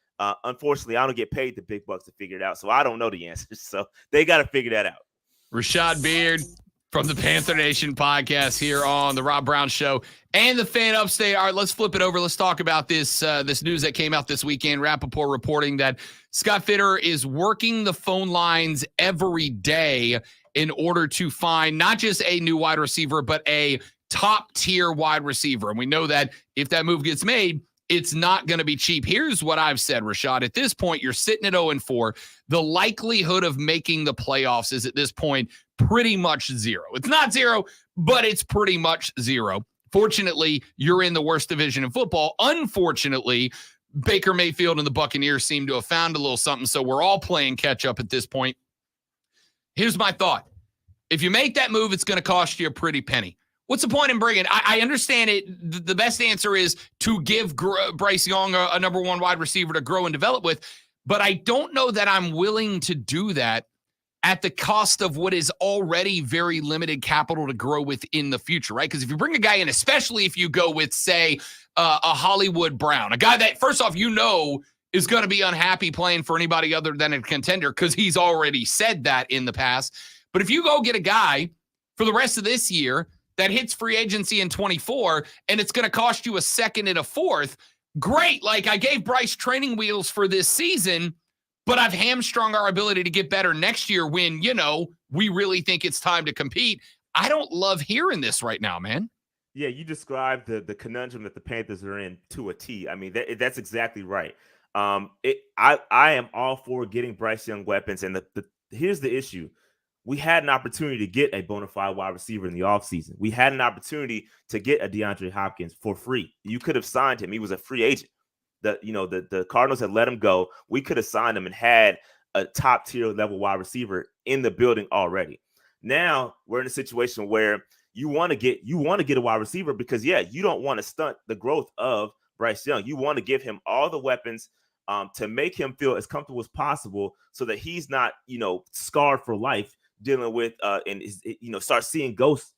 Unfortunately, I don't get paid the big bucks to figure it out, so I don't know the answers. So they got to figure that out. Rashad Beard from the Panther Nation podcast here on the Rob Brown Show and the Fan Upstate. All right, let's flip it over. Let's talk about this news that came out this weekend. Rappaport reporting that Scott Fitterer is working the phone lines every day in order to find not just a new wide receiver, but a top-tier wide receiver. And we know that if that move gets made, it's not going to be cheap. Here's what I've said, Rashad. At this point, you're sitting at 0-4. The likelihood of making the playoffs is at this point pretty much zero. It's not zero, but it's pretty much zero. Fortunately, you're in the worst division in football. Unfortunately, Baker Mayfield and the Buccaneers seem to have found a little something, so we're all playing catch-up at this point. Here's my thought. If you make that move, it's going to cost you a pretty penny. What's the point in bringing? I understand it. The best answer is to give Bryce Young a number one wide receiver to grow and develop with, but I don't know that I'm willing to do that at the cost of what is already very limited capital to grow with in the future, right? Because if you bring a guy in, especially if you go with, say, a Hollywood Brown, a guy that, first off, is going to be unhappy playing for anybody other than a contender because he's already said that in the past. But if you go get a guy for the rest of this year that hits free agency in 24 and it's going to cost you a second and a fourth, great. Like, I gave Bryce training wheels for this season, but I've hamstrung our ability to get better next year when, we really think it's time to compete. I don't love hearing this right now, man. Yeah, you described the conundrum that the Panthers are in to a T. I mean, that's exactly right. I am all for getting Bryce Young weapons. And here's the issue. We had an opportunity to get a bona fide wide receiver in the offseason. We had an opportunity to get a DeAndre Hopkins for free. You could have signed him. He was a free agent. The Cardinals had let him go. We could have signed him and had a top tier level wide receiver in the building already. Now we're in a situation where you want to get a wide receiver because, you don't want to stunt the growth of Bryce Young. You want to give him all the weapons to make him feel as comfortable as possible so that he's not, scarred for life dealing with start seeing ghosts.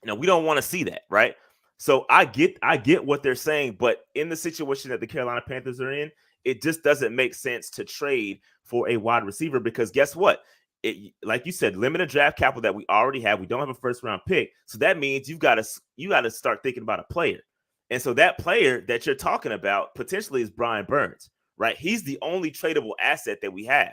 We don't want to see that, right? So I get what they're saying, but in the situation that the Carolina Panthers are in, it just doesn't make sense to trade for a wide receiver because guess what? like you said, limited draft capital that we already have. We don't have a first round pick. So that means you got to start thinking about a player. And so that player that you're talking about potentially is Brian Burns, right? He's the only tradable asset that we have.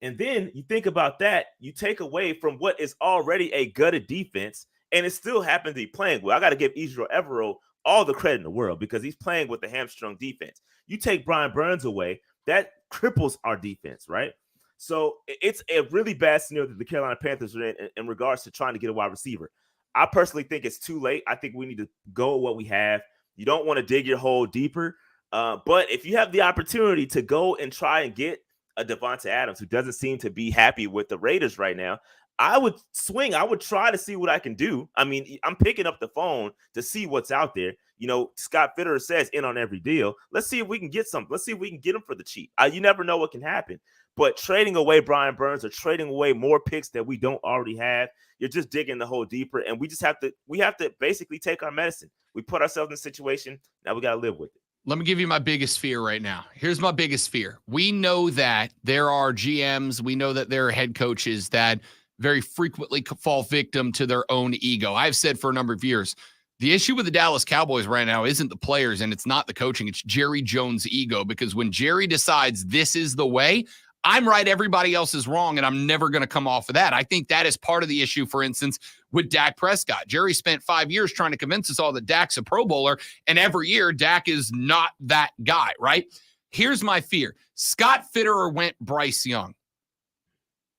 And then you think about that, you take away from what is already a gutted defense, and it still happens to be playing well. I got to give Israel Evero all the credit in the world because he's playing with the hamstrung defense. You take Brian Burns away, that cripples our defense, right? So it's a really bad scenario that the Carolina Panthers are in regards to trying to get a wide receiver. I personally think it's too late. I think we need to go with what we have. You don't want to dig your hole deeper. But if you have the opportunity to go and try and get a Devonta Adams who doesn't seem to be happy with the Raiders right now, I would swing. I would try to see what I can do. I mean, I'm picking up the phone to see what's out there. You know, Scott Fitterer says in on every deal. Let's see if we can get some. Let's see if we can get him for the cheap. You never know what can happen. But trading away Brian Burns or trading away more picks that we don't already have, you're just digging the hole deeper. And we have to basically take our medicine. We put ourselves in a situation. Now we got to live with it. Let me give you my biggest fear right now. Here's my biggest fear. We know that there are GMs. We know that there are head coaches that very frequently fall victim to their own ego. I've said for a number of years, the issue with the Dallas Cowboys right now isn't the players and it's not the coaching. It's Jerry Jones' ego, because when Jerry decides this is the way, I'm right, everybody else is wrong, and I'm never going to come off of that. I think that is part of the issue, for instance, with Dak Prescott. Jerry spent 5 years trying to convince us all that Dak's a Pro Bowler, and every year Dak is not that guy, right? Here's my fear. Scott Fitterer went Bryce Young.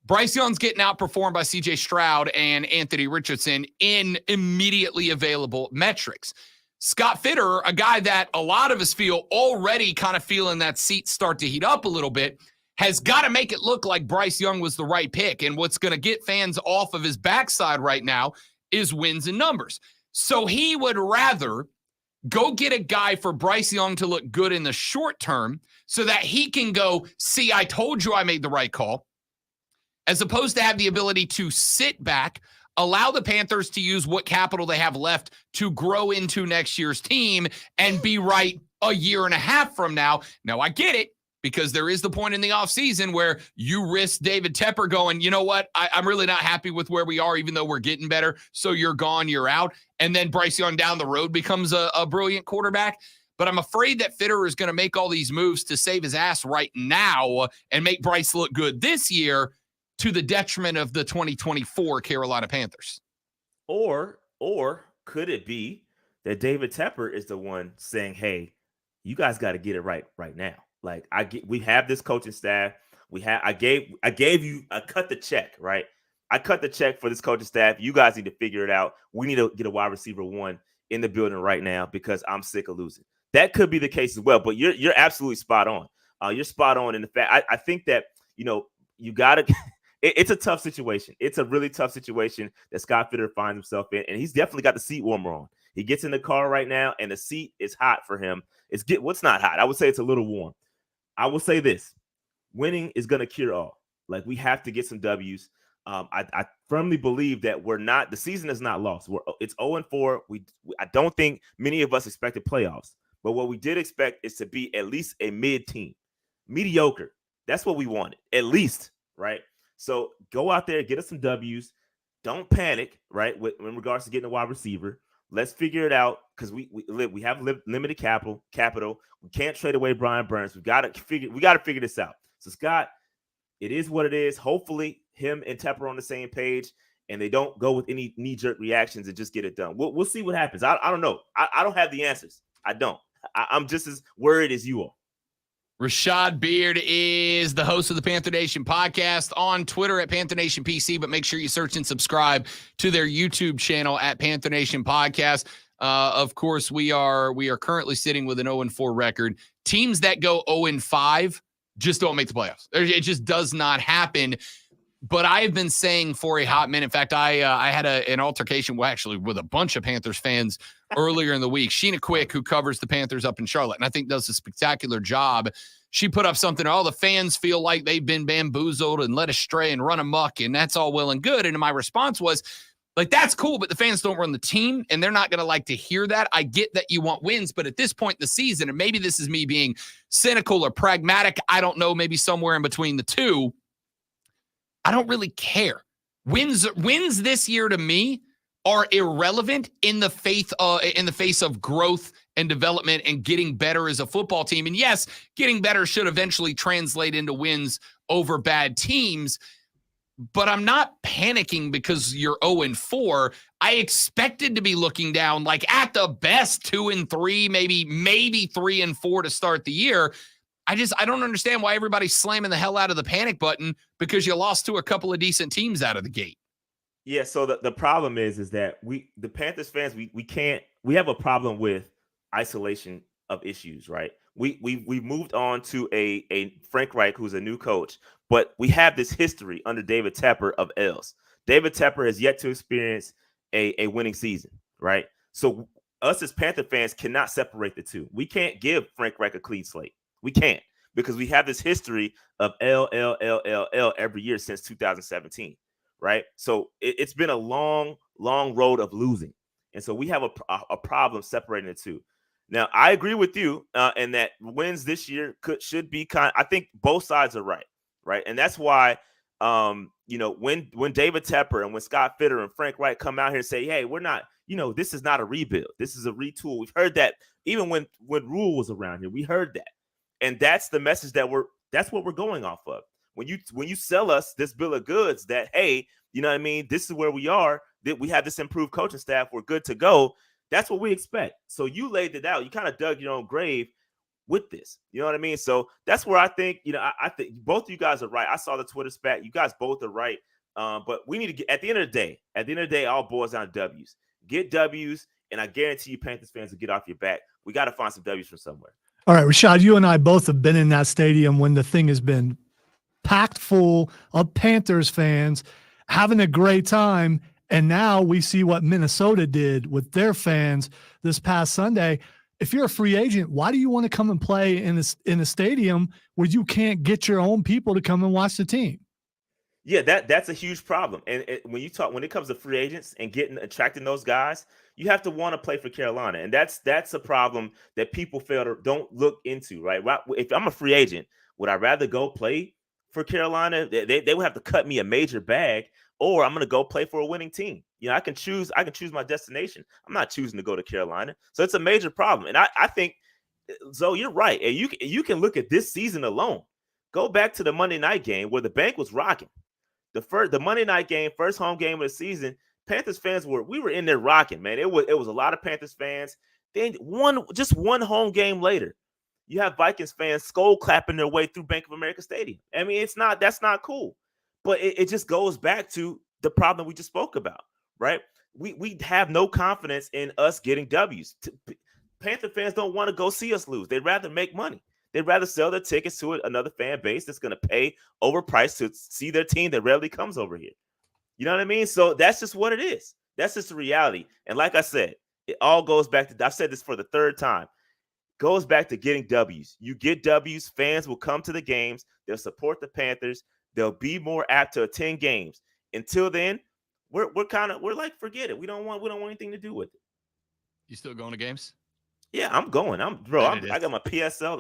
Bryce Young's getting outperformed by C.J. Stroud and Anthony Richardson in immediately available metrics. Scott Fitterer, a guy that a lot of us feel already kind of feeling that seat start to heat up a little bit, has got to make it look like Bryce Young was the right pick. And what's going to get fans off of his backside right now is wins and numbers. So he would rather go get a guy for Bryce Young to look good in the short term so that he can go, see, I told you I made the right call, as opposed to have the ability to sit back, allow the Panthers to use what capital they have left to grow into next year's team and be right a year and a half from now. Now, I get it, because there is the point in the offseason where you risk David Tepper going, you know what, I'm really not happy with where we are, even though we're getting better. So you're gone, you're out. And then Bryce Young down the road becomes a brilliant quarterback. But I'm afraid that Fitterer is going to make all these moves to save his ass right now and make Bryce look good this year to the detriment of the 2024 Carolina Panthers. Or could it be that David Tepper is the one saying, hey, you guys got to get it right now? Like we have this coaching staff. I cut the check, right? I cut the check for this coaching staff. You guys need to figure it out. We need to get a wide receiver one in the building right now because I'm sick of losing. That could be the case as well. But you're absolutely spot on. You're spot on in the fact. I think that you got to. It's a tough situation. It's a really tough situation that Scott Fitterer finds himself in, and he's definitely got the seat warmer on. He gets in the car right now, and the seat is hot for him. What's not hot? I would say it's a little warm. I will say this: winning is going to cure all. Like, we have to get some W's. I firmly believe that the season is not lost. It's 0-4. I don't think many of us expected playoffs, but what we did expect is to be at least a mid-team, mediocre. That's what we wanted, at least, right? So go out there, get us some W's. Don't panic, right? In regards to getting a wide receiver. Let's figure it out, because we have limited capital. We can't trade away Brian Burns. We got to figure this out. So Scott, it is what it is. Hopefully, him and Tepper are on the same page, and they don't go with any knee-jerk reactions and just get it done. We'll see what happens. I don't know. I don't have the answers. I don't. I'm just as worried as you are. Rashad Beard is the host of the Panther Nation podcast on Twitter at Panther Nation PC, but make sure you search and subscribe to their YouTube channel at Panther Nation Podcast. Of course, we are currently sitting with an 0-4 record. Teams that go 0-5 just don't make the playoffs. It just does not happen. But I have been saying for a hot minute. In fact, I had an altercation with a bunch of Panthers fans earlier in the week. Sheena Quick, who covers the Panthers up in Charlotte, and I think does a spectacular job. She put up something, all the fans feel like they've been bamboozled and led astray and run amok, and that's all well and good. And my response was, like, that's cool, but the fans don't run the team, and they're not going to like to hear that. I get that you want wins, but at this point in the season, and maybe this is me being cynical or pragmatic, I don't know, maybe somewhere in between the two, I don't really care. Wins this year to me are irrelevant in the face of growth and development and getting better as a football team. And yes, getting better should eventually translate into wins over bad teams. But I'm not panicking because you're 0-4. I expected to be looking down like at the best 2-3, maybe 3-4 to start the year. I don't understand why everybody's slamming the hell out of the panic button because you lost to a couple of decent teams out of the gate. Yeah, so the problem is that the Panthers fans, we have a problem with isolation of issues, right? We moved on to a Frank Reich, who's a new coach, but we have this history under David Tepper of L's. David Tepper has yet to experience a winning season, right? So us as Panther fans cannot separate the two. We can't give Frank Reich a clean slate. We can't, because we have this history of L every year since 2017, right? So it's been a long road of losing. And so we have a problem separating the two. Now, I agree with you and that wins this year should be I think both sides are right? And that's why, when David Tepper and when Scott Fitter and Frank Reich come out here and say, hey, we're not, this is not a rebuild. This is a retool. We've heard that even when Rule was around here, we heard that. And that's the message that's what we're going off of. When you sell us this bill of goods that, hey, you know what I mean? This is where we are, that we have this improved coaching staff. We're good to go. That's what we expect. So you laid it out. You kind of dug your own grave with this. You know what I mean? So that's where I think, I think both of you guys are right. I saw the Twitter spat. You guys both are right. But we need to get, at the end of the day, all boils down to W's. Get W's, and I guarantee you Panthers fans will get off your back. We got to find some W's from somewhere. All right, Rashad, you and I both have been in that stadium when the thing has been packed full of Panthers fans having a great time. And now we see what Minnesota did with their fans this past Sunday. If you're a free agent, why do you want to come and play in a stadium where you can't get your own people to come and watch the team? Yeah, that's a huge problem. And when it comes to free agents and attracting those guys, you have to want to play for Carolina. And that's a problem that people don't look into, right? If I'm a free agent, would I rather go play for Carolina? They would have to cut me a major bag, or I'm going to go play for a winning team. I can choose my destination. I'm not choosing to go to Carolina. So it's a major problem. And I think, Zoe, you're right. And you can look at this season alone. Go back to the Monday night game where the bank was rocking. The Monday night game, first home game of the season, Panthers fans we were in there rocking, man. It was a lot of Panthers fans. Then just one home game later, you have Vikings fans skull clapping their way through Bank of America Stadium. I mean, that's not cool. But it just goes back to the problem we just spoke about, right? We have no confidence in us getting W's. Panther fans don't want to go see us lose. They'd rather make money. They'd rather sell their tickets to another fan base that's going to pay overpriced to see their team that rarely comes over here. You know what I mean? So that's just what it is. That's just the reality. And like I said, it all goes back to, I've said this for the third time, goes back to getting W's. You get W's, fans will come to the games. They'll support the Panthers. They'll be more apt to attend games. Until then, we're like, forget it. We don't want anything to do with it. You still going to games? Yeah, I'm going. I got my PSL.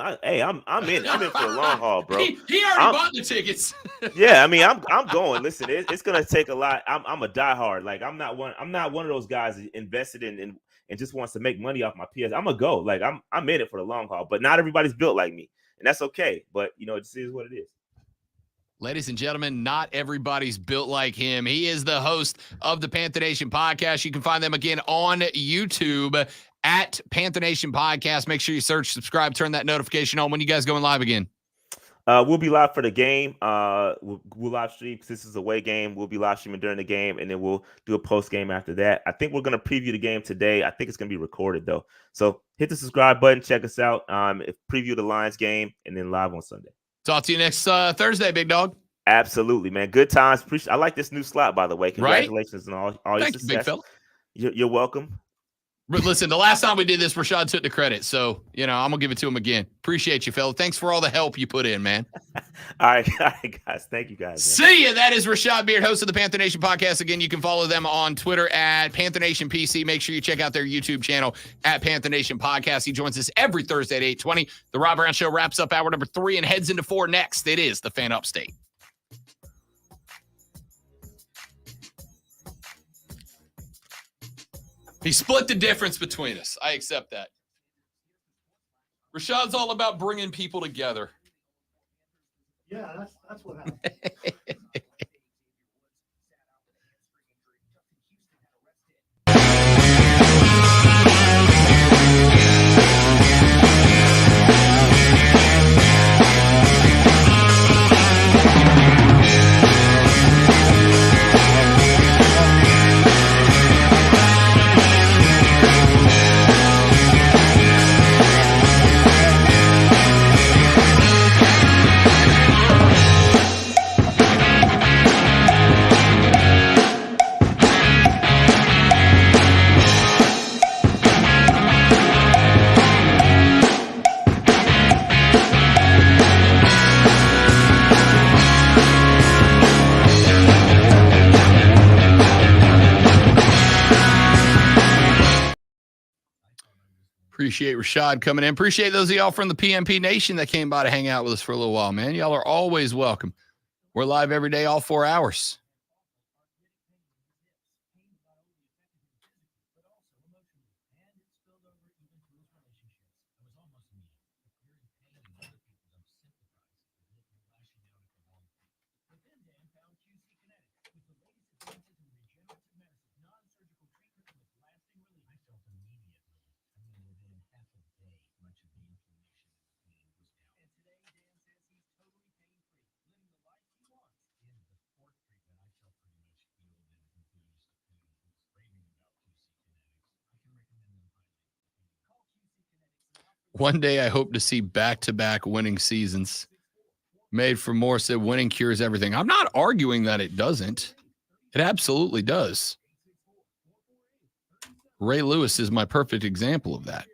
I'm in for the long haul, bro. He already bought the tickets. Yeah, I mean, I'm going. Listen, it's gonna take a lot. I'm a diehard. Like I'm not one of those guys invested in and just wants to make money off my PS. I'm gonna go. Like I'm in it for the long haul. But not everybody's built like me, and that's okay. But it just is what it is. Ladies and gentlemen, not everybody's built like him. He is the host of the Panther Nation podcast. You can find them again on YouTube at Panther Nation podcast. Make sure you search, subscribe, turn that notification on. When you guys going live again? We'll be live for the game. We'll live stream because this is a away game. We'll be live streaming during the game, and then we'll do a post game after that. I think we're going to preview the game today. I think it's going to be recorded, though. So hit the subscribe button. Check us out. Preview the Lions game, and then live on Sunday. Talk to you next Thursday, big dog. Absolutely, man. Good times. I like this new slot, by the way. Congratulations on all your success. Thank you, big fella. You're welcome. But listen, the last time we did this, Rashad took the credit. So, I'm going to give it to him again. Appreciate you, fella. Thanks for all the help you put in, man. All right, guys. Thank you, guys. Man. See ya. That is Rashad Beard, host of the Panther Nation podcast. Again, you can follow them on Twitter at Panther Nation PC. Make sure you check out their YouTube channel at Panther Nation Podcast. He joins us every Thursday at 8:20. The Rob Brown Show wraps up hour number 3 and heads into 4 next. It is the Fan Upstate. He split the difference between us. I accept that. Rashad's all about bringing people together. Yeah, that's what happened. Appreciate Rashad coming in. Appreciate those of y'all from the PMP Nation that came by to hang out with us for a little while, man. Y'all are always welcome. We're live every day, all 4 hours. One day I hope to see back-to-back winning seasons. Made for More said winning cures everything. I'm not arguing that it doesn't. It absolutely does. Ray Lewis is my perfect example of that.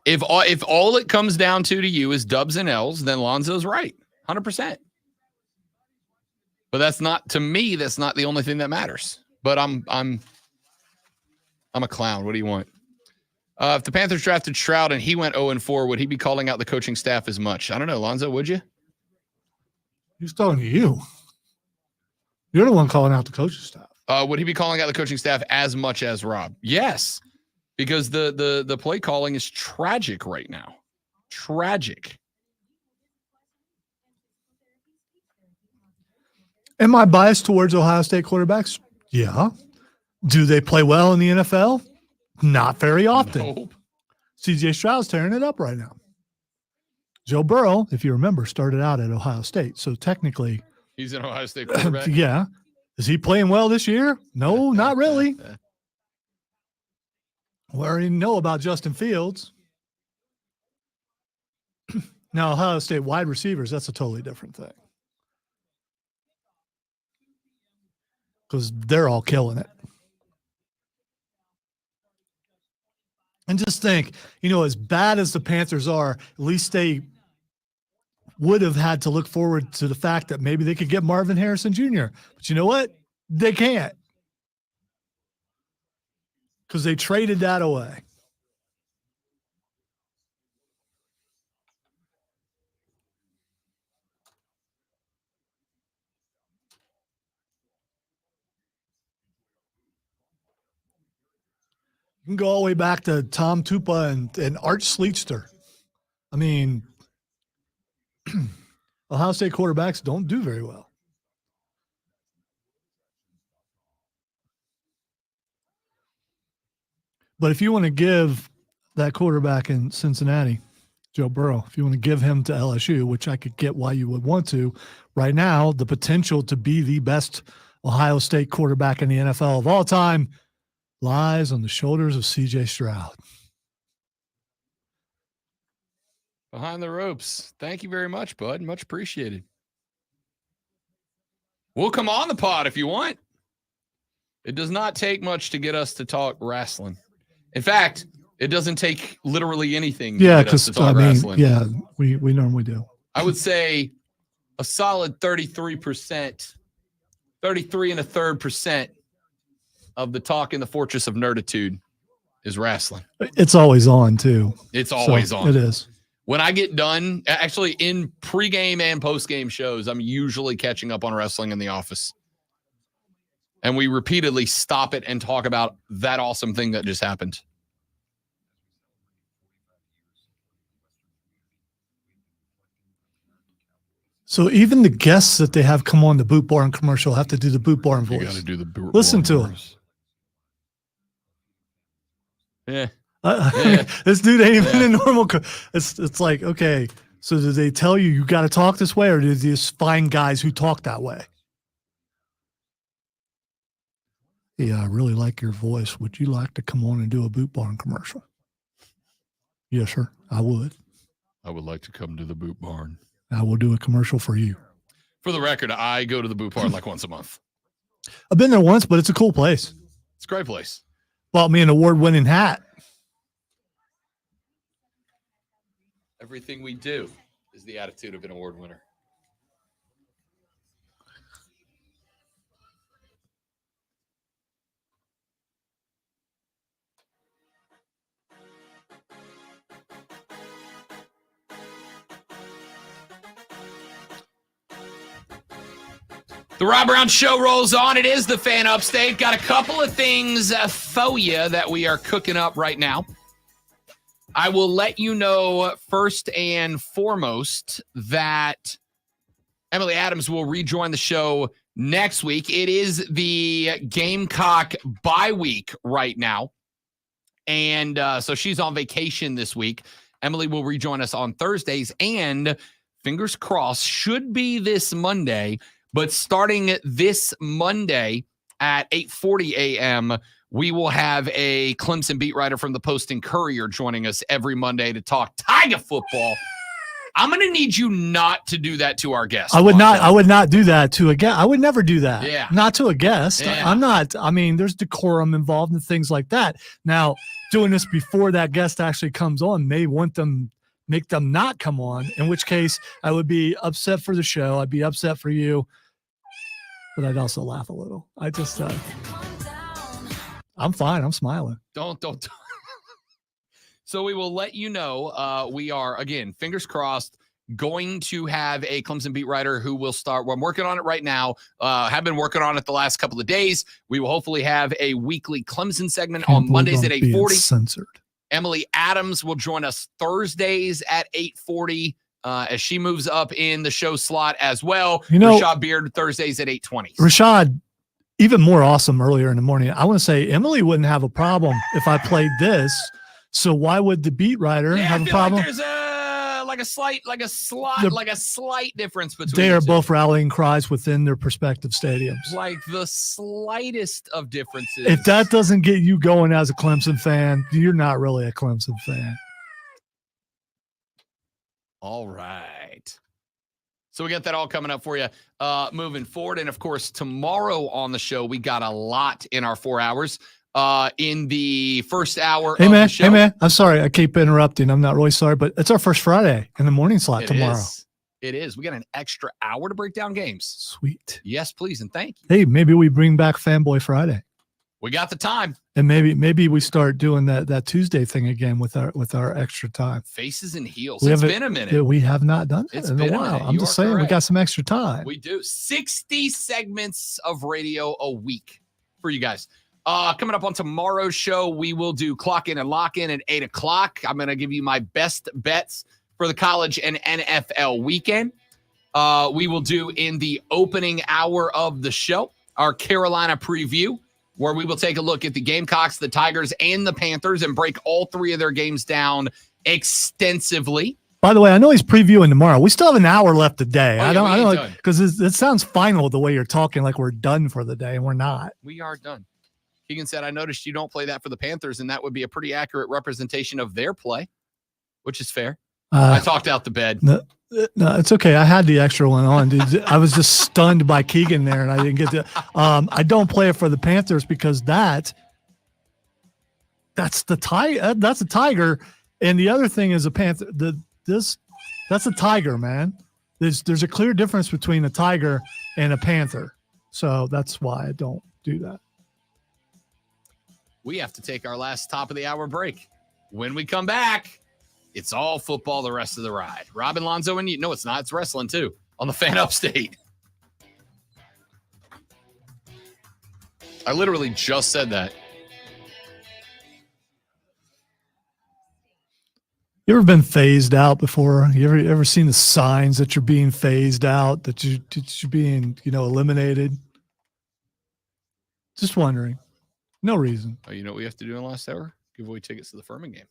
If all it comes down to you is dubs and L's, then Lonzo's right, 100%. But that's not, to me, that's not the only thing that matters. But I'm a clown. What do you want? If the Panthers drafted Stroud and he went 0-4, would he be calling out the coaching staff as much? I don't know, Lonzo, would you? He's talking to you. You're the one calling out the coaching staff. Would he be calling out the coaching staff as much as Rob? Yes, because the play calling is tragic right now. Tragic. Am I biased towards Ohio State quarterbacks? Yeah. Do they play well in the NFL? Not very often. Nope. CJ Stroud's tearing it up right now. Joe Burrow, if you remember, started out at Ohio State. So technically, he's an Ohio State quarterback. Yeah. Is he playing well this year? No, not really. We already know about Justin Fields. Now, Ohio State wide receivers, that's a totally different thing. Because they're all killing it. And just think, as bad as the Panthers are, at least they would have had to look forward to the fact that maybe they could get Marvin Harrison Jr. But you know what? They can't. Because they traded that away. You can go all the way back to Tom Tupa and Art Schlichter. I mean, Ohio State quarterbacks don't do very well. But if you want to give that quarterback in Cincinnati, Joe Burrow, if you want to give him to LSU, which I could get why you would want to, right now, the potential to be the best Ohio State quarterback in the NFL of all time lies on the shoulders of CJ Stroud. Behind the ropes. Thank you very much, bud. Much appreciated. We'll come on the pod if you want. It does not take much to get us to talk wrestling. In fact, it doesn't take literally anything to Yeah, get us to because talk wrestling. yeah, we normally do. I would say a solid 33%, 33.3% of the talk in the Fortress of Nerditude is wrestling. It's always on too. It's always So, on. It is. When I get done, actually in pregame and postgame shows, I'm usually catching up on wrestling in the office. And we repeatedly stop it and talk about that awesome thing that just happened. So even the guests that they have come on the Boot Barn commercial have to do the Boot Barn You got voice. to do the Listen to him. Yeah. Yeah. This dude ain't even a normal. It's like, okay, so do they tell you got to talk this way, or do they just find guys who talk that way? Yeah, I really like your voice. Would you like to come on and do a Boot Barn commercial? Yes, sir. I would. I would like to come to the Boot Barn. I will do a commercial for you. For the record, I go to the Boot Barn like once a month. I've been there once, but it's a cool place. It's a great place. Bought me an award-winning hat. Everything we do is the attitude of an award winner. The Rob Brown Show rolls on. It is the Fan Upstate. Got a couple of things for you that we are cooking up right now. I will let you know first and foremost that Emily Adams will rejoin the show next week. It is the Gamecock bye week right now. And so she's on vacation this week. Emily will rejoin us on Thursdays. And fingers crossed, should be this Monday. But starting this Monday at 8:40 a.m., we will have a Clemson beat writer from the Post and Courier joining us every Monday to talk Tiger football. I'm going to need you not to do that to our guests. I would not do that to a guest. I would never do that. Yeah. Not to a guest. Yeah. I'm not. I mean, there's decorum involved and things like that. Now, doing this before that guest actually comes on may make them not come on, in which case I would be upset for the show. I'd be upset for you, but I'd also laugh a little. I just, I'm fine. I'm smiling. Don't. So we will let you know. We are, again, fingers crossed, going to have a Clemson beat writer who will start. Well, I'm working on it right now. Have been working on it the last couple of days. We will hopefully have a weekly Clemson segment on Mondays at 8:40. Censored. Emily Adams will join us Thursdays at 8:40 as she moves up in the show slot as well. You know, Rashad Beard Thursdays at 8:20. Rashad, even more awesome earlier in the morning. I want to say Emily wouldn't have a problem if I played this. So why would the beat writer have a problem? Like there's a slight difference between They the are two. both rallying cries within their respective stadiums. Like the slightest of differences. If that doesn't get you going as a Clemson fan, you're not really a Clemson fan. All right. So we got that all coming up for you moving forward. And of course, tomorrow on the show, we got a lot in our 4 hours. In the first hour of the show. Hey man, I'm sorry. I keep interrupting. I'm not really sorry, but it's our first Friday in the morning slot tomorrow. It is. We got an extra hour to break down games. Sweet. Yes, please. And thank you. Hey, maybe we bring back Fanboy Friday. We got the time. And maybe we start doing that Tuesday thing again with our extra time. Faces and heels. We It's haven't- been a minute. We have not done that It's in been a a while. minute. I'm You just are saying we correct. got some extra time. We do 60 segments of radio a week for you guys. Coming up on tomorrow's show, we will do Clock In and Lock In at 8 o'clock. I'm going to give you my best bets for the college and NFL weekend. We will do in the opening hour of the show our Carolina preview, where we will take a look at the Gamecocks, the Tigers, and the Panthers and break all three of their games down extensively. By the way, I know he's previewing tomorrow. We still have an hour left today. Oh, I yeah, don't we ain't know done. because it sounds final the way you're talking, like we're done for the day, and we're not. We are done. Keegan said, I noticed you don't play that for the Panthers, and that would be a pretty accurate representation of their play, which is fair. I talked out the bed. No, it's okay. I had the extra one on, dude. I was just stunned by Keegan there, and I didn't get to. I don't play it for the Panthers because that's the that's a tiger, and the other thing is a panther. That's a tiger, man. There's a clear difference between a tiger and a panther, so that's why I don't do that. We have to take our last top of the hour break. When we come back, it's all football the rest of the ride. Robin, Lonzo, and you. No, it's not. It's wrestling too on the Fan Upstate. I literally just said that. You ever been phased out before? You ever seen the signs that you're being phased out, that you're being, eliminated? Just wondering. No reason. Oh, you know what we have to do in the last hour? Give away tickets to the Furman game.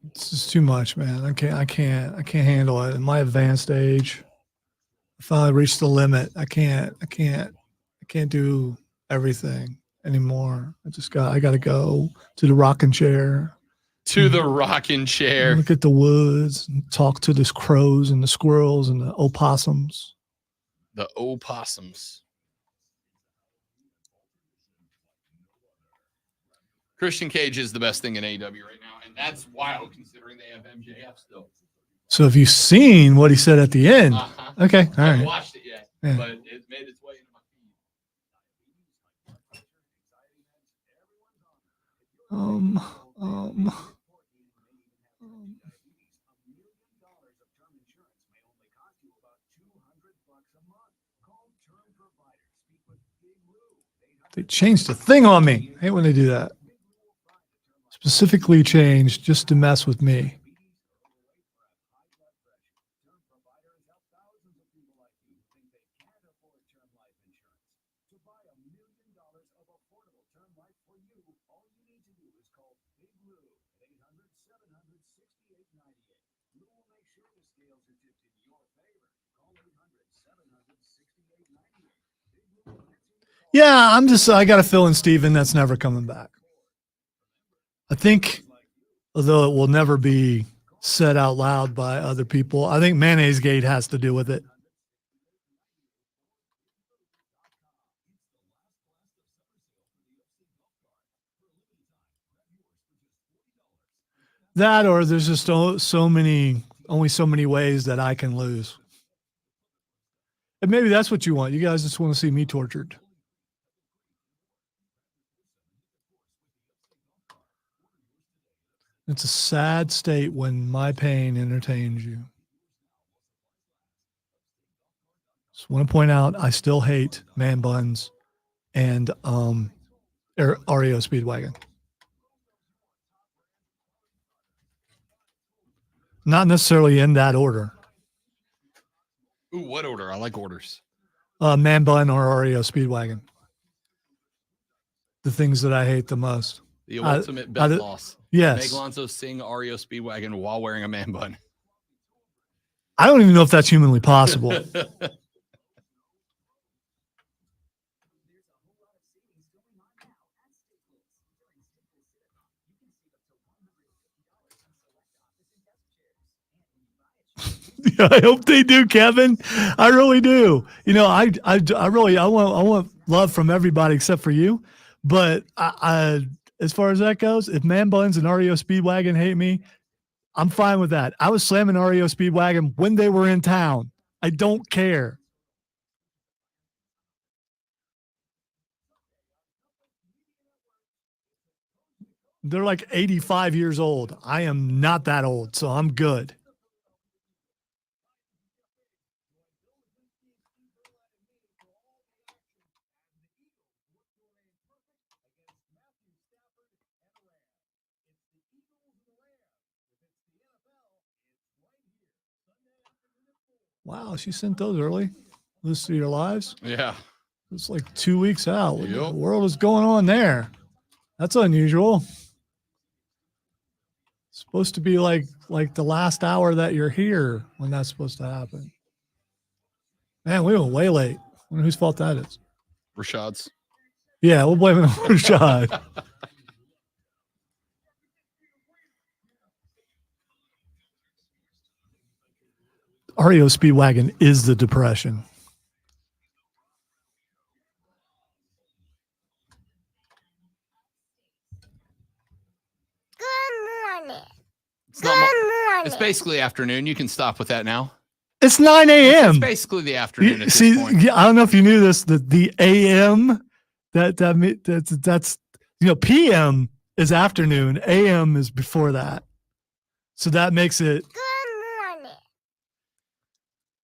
It's just too much, man. I can't handle it. In my advanced age, I finally reached the limit. I can't do everything anymore. I gotta go to the rocking chair. To the rocking chair. Look at the woods and talk to the crows and the squirrels and the opossums. The opossums. Christian Cage is the best thing in AEW right now, and that's wild considering they have MJF still. So have you seen what he said at the end? Uh-huh. Okay, all I haven't right. watched it yet, Yeah. but it made its way into my feed. They changed the thing on me. I hate when they do that. Specifically changed just to mess with me. Yeah, I got a feeling, Steven, that's never coming back. I think, although it will never be said out loud by other people, I think Mayonnaise Gate has to do with it. That, or there's just only so many ways that I can lose. And maybe that's what you want. You guys just want to see me tortured. It's a sad state when my pain entertains you. Just want to point out, I still hate man buns and Oreo Speedwagon. Not necessarily in that order. Ooh, what order? I like orders. Man bun or Oreo Speedwagon. The things that I hate the most. The ultimate bet loss. Yes. Meg Lonzo sing Oreo Speedwagon while wearing a man bun. I don't even know if that's humanly possible. Yeah, I hope they do, Kevin. I really do. I want love from everybody except for you. But I as far as that goes, if Man Buns and Oreo Speedwagon hate me, I'm fine with that. I was slamming Oreo Speedwagon when they were in town. I don't care. They're like 85 years old. I am not that old, so I'm good. Wow, she sent those early. Listen to your lives. Yeah. It's like 2 weeks out. What Yep. the world is going on there? That's unusual. It's supposed to be like the last hour that you're here when that's supposed to happen. Man, we went way late. I wonder whose fault that is. Rashad's. Yeah, we'll blame it on Rashad. REO Speedwagon is the depression. It's basically afternoon. You can stop with that now. It's 9 It's a.m. basically the afternoon at See, this point. yeah, I don't know if you knew this. The a.m. That's p.m. is afternoon. A.m. is before that. So that makes it.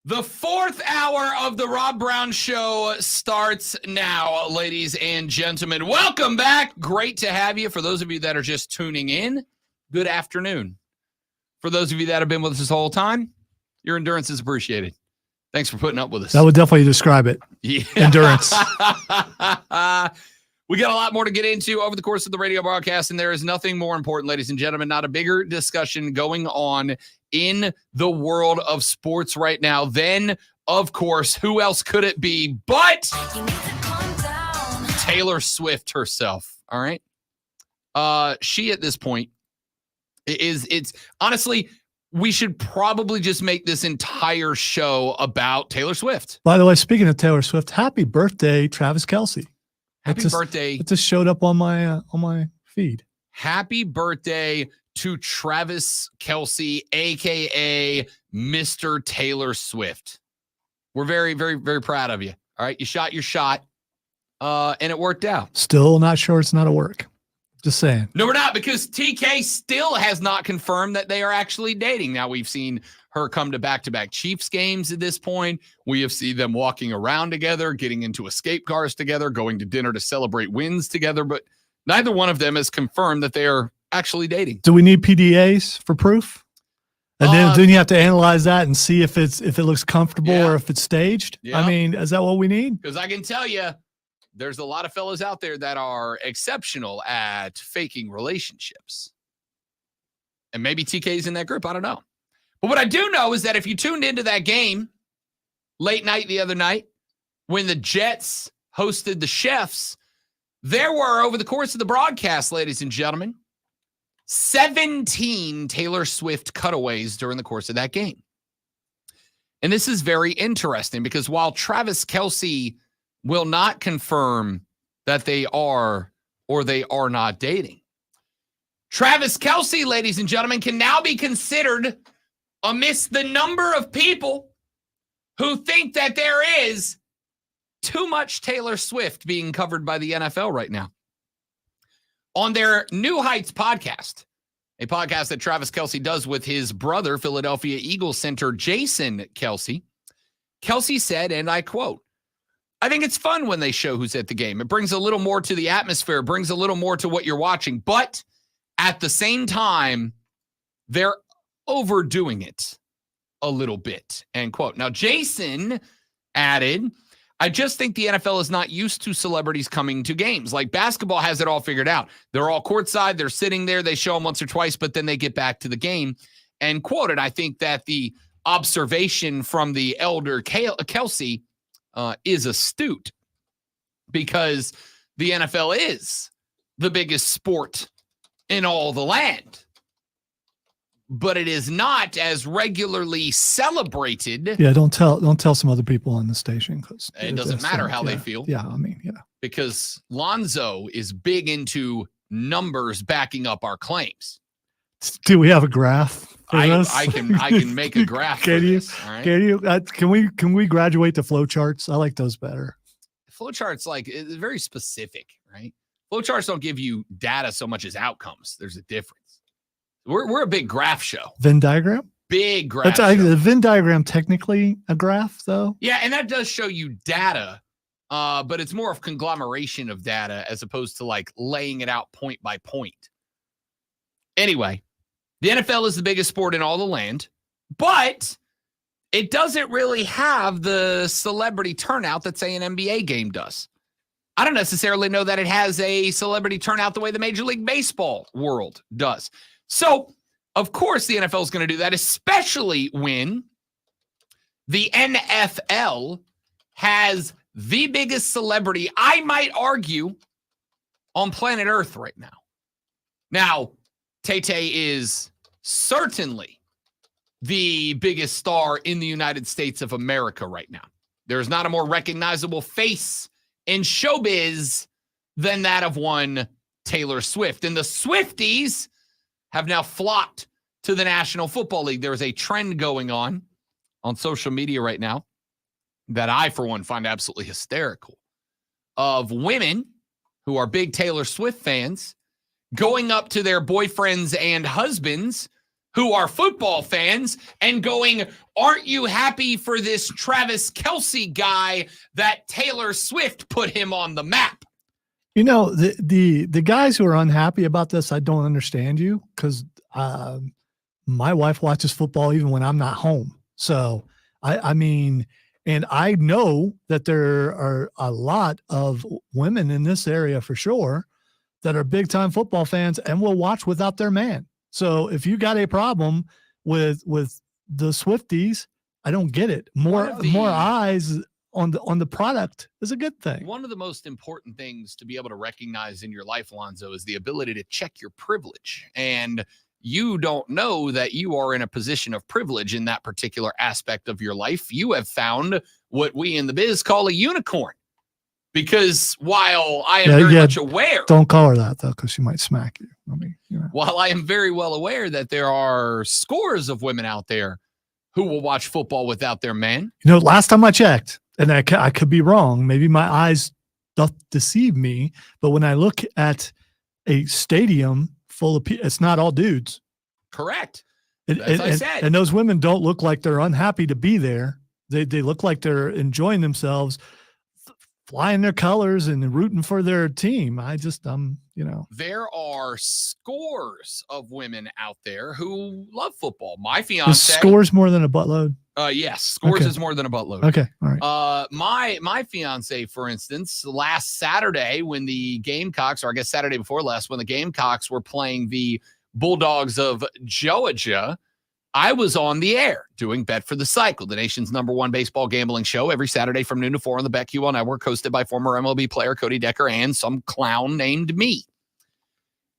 The fourth hour of the Rob Brown Show starts now, ladies and gentlemen. Welcome back. Great to have you. For those of you that are just tuning in, good afternoon. For those of you that have been with us this whole time, your endurance is appreciated. Thanks for putting up with us. That would definitely describe it. Yeah. Endurance. We got a lot more to get into over the course of the radio broadcast, and there is nothing more important, ladies and gentlemen, not a bigger discussion going on in the world of sports right now than, of course, who else could it be but Taylor Swift herself. All right. She at this point it's honestly, we should probably just make this entire show about Taylor Swift. By the way, speaking of Taylor Swift, happy birthday, Travis Kelce. Happy birthday. It just showed up on my feed. Happy birthday to Travis Kelce, a.k.a. Mr. Taylor Swift. We're very, very, very proud of you. All right. You shot your shot, and it worked out. Still not sure it's not a work. Just saying. No, we're not, because TK still has not confirmed that they are actually dating. Now, we've seen her come to back-to-back Chiefs games at this point. We have seen them walking around together, getting into escape cars together, going to dinner to celebrate wins together, but neither one of them has confirmed that they are actually dating. Do we need PDAs for proof? And then you have to analyze that and see if it looks comfortable or if it's staged. Yeah. I mean, is that what we need? Because I can tell you, there's a lot of fellas out there that are exceptional at faking relationships. And maybe TK's in that group. I don't know. But what I do know is that if you tuned into that game late night the other night, when the Jets hosted the Chefs, there were, over the course of the broadcast, ladies and gentlemen, 17 Taylor Swift cutaways during the course of that game. And this is very interesting because while Travis Kelce will not confirm that they are or they are not dating, Travis Kelce, ladies and gentlemen, can now be considered amidst the number of people who think that there is too much Taylor Swift being covered by the NFL right now. On their New Heights podcast, a podcast that Travis Kelce does with his brother, Philadelphia Eagles center Jason Kelce, Kelce said, and I quote, "I think it's fun when they show who's at the game. It brings a little more to the atmosphere, brings a little more to what you're watching. But at the same time, they're overdoing it a little bit," end quote. Now, Jason added, "I just think the NFL is not used to celebrities coming to games. Like basketball has it all figured out. They're all courtside. They're sitting there. They show them once or twice, but then they get back to the game," end quote. And I think that the observation from the elder Kelce is astute, because the NFL is the biggest sport in all the land, but it is not as regularly celebrated. Yeah, don't tell some other people on the station, because It doesn't matter how they feel. Yeah, I mean, yeah. Because Lonzo is big into numbers backing up our claims. Do we have a graph? I can make a graph. Can for you? this, all right? Can we graduate to flow charts? I like those better. Flowcharts, like, it's very specific, right? Flowcharts don't give you data so much as outcomes. There's a difference. We're a big graph show. Venn diagram? Big graph That's show. the Venn diagram, technically a graph, though. Yeah, and that does show you data, but it's more of conglomeration of data as opposed to like laying it out point by point. Anyway, the NFL is the biggest sport in all the land, but it doesn't really have the celebrity turnout that, say, an NBA game does. I don't necessarily know that it has a celebrity turnout the way the Major League Baseball world does. So, of course, the NFL is going to do that, especially when the NFL has the biggest celebrity, I might argue, on planet Earth right now. Now, Tay-Tay is certainly the biggest star in the United States of America right now. There's not a more recognizable face in showbiz than that of one Taylor Swift. And the Swifties have now flocked to the National Football League. There is a trend going on social media right now that I, for one, find absolutely hysterical, of women who are big Taylor Swift fans going up to their boyfriends and husbands who are football fans and going, aren't you happy for this Travis Kelce guy that Taylor Swift put him on the map? You know, the guys who are unhappy about this, I don't understand you, because my wife watches football even when I'm not home. So, I mean, and I know that there are a lot of women in this area for sure that are big time football fans and will watch without their man. So if you got a problem with the Swifties, I don't get it. More eyes on the product is a good thing. One of the most important things to be able to recognize in your life, Alonzo, is the ability to check your privilege. And you don't know that you are in a position of privilege in that particular aspect of your life. You have found what we in the biz call a unicorn. Because while I am very much aware. Don't call her that, though, because she might smack you. I mean, While I am very well aware that there are scores of women out there who will watch football without their man. You know, last time I checked, and I could be wrong, maybe my eyes doth deceive me, but when I look at a stadium full of people, it's not all dudes. Correct. As I said. And those women don't look like they're unhappy to be there. They look like they're enjoying themselves, flying their colors and rooting for their team. There are scores of women out there who love football. My Is fiance scores more than a buttload? Yes, scores Okay. is more than a buttload. Okay. All right. My fiance, for instance, last Saturday when the Gamecocks, or I guess Saturday before last, when the Gamecocks were playing the Bulldogs of Georgia, I was on the air doing Bet for the Cycle, the nation's #1 baseball gambling show, every Saturday from noon to 4 on the BetQL network, hosted by former MLB player Cody Decker and some clown named me.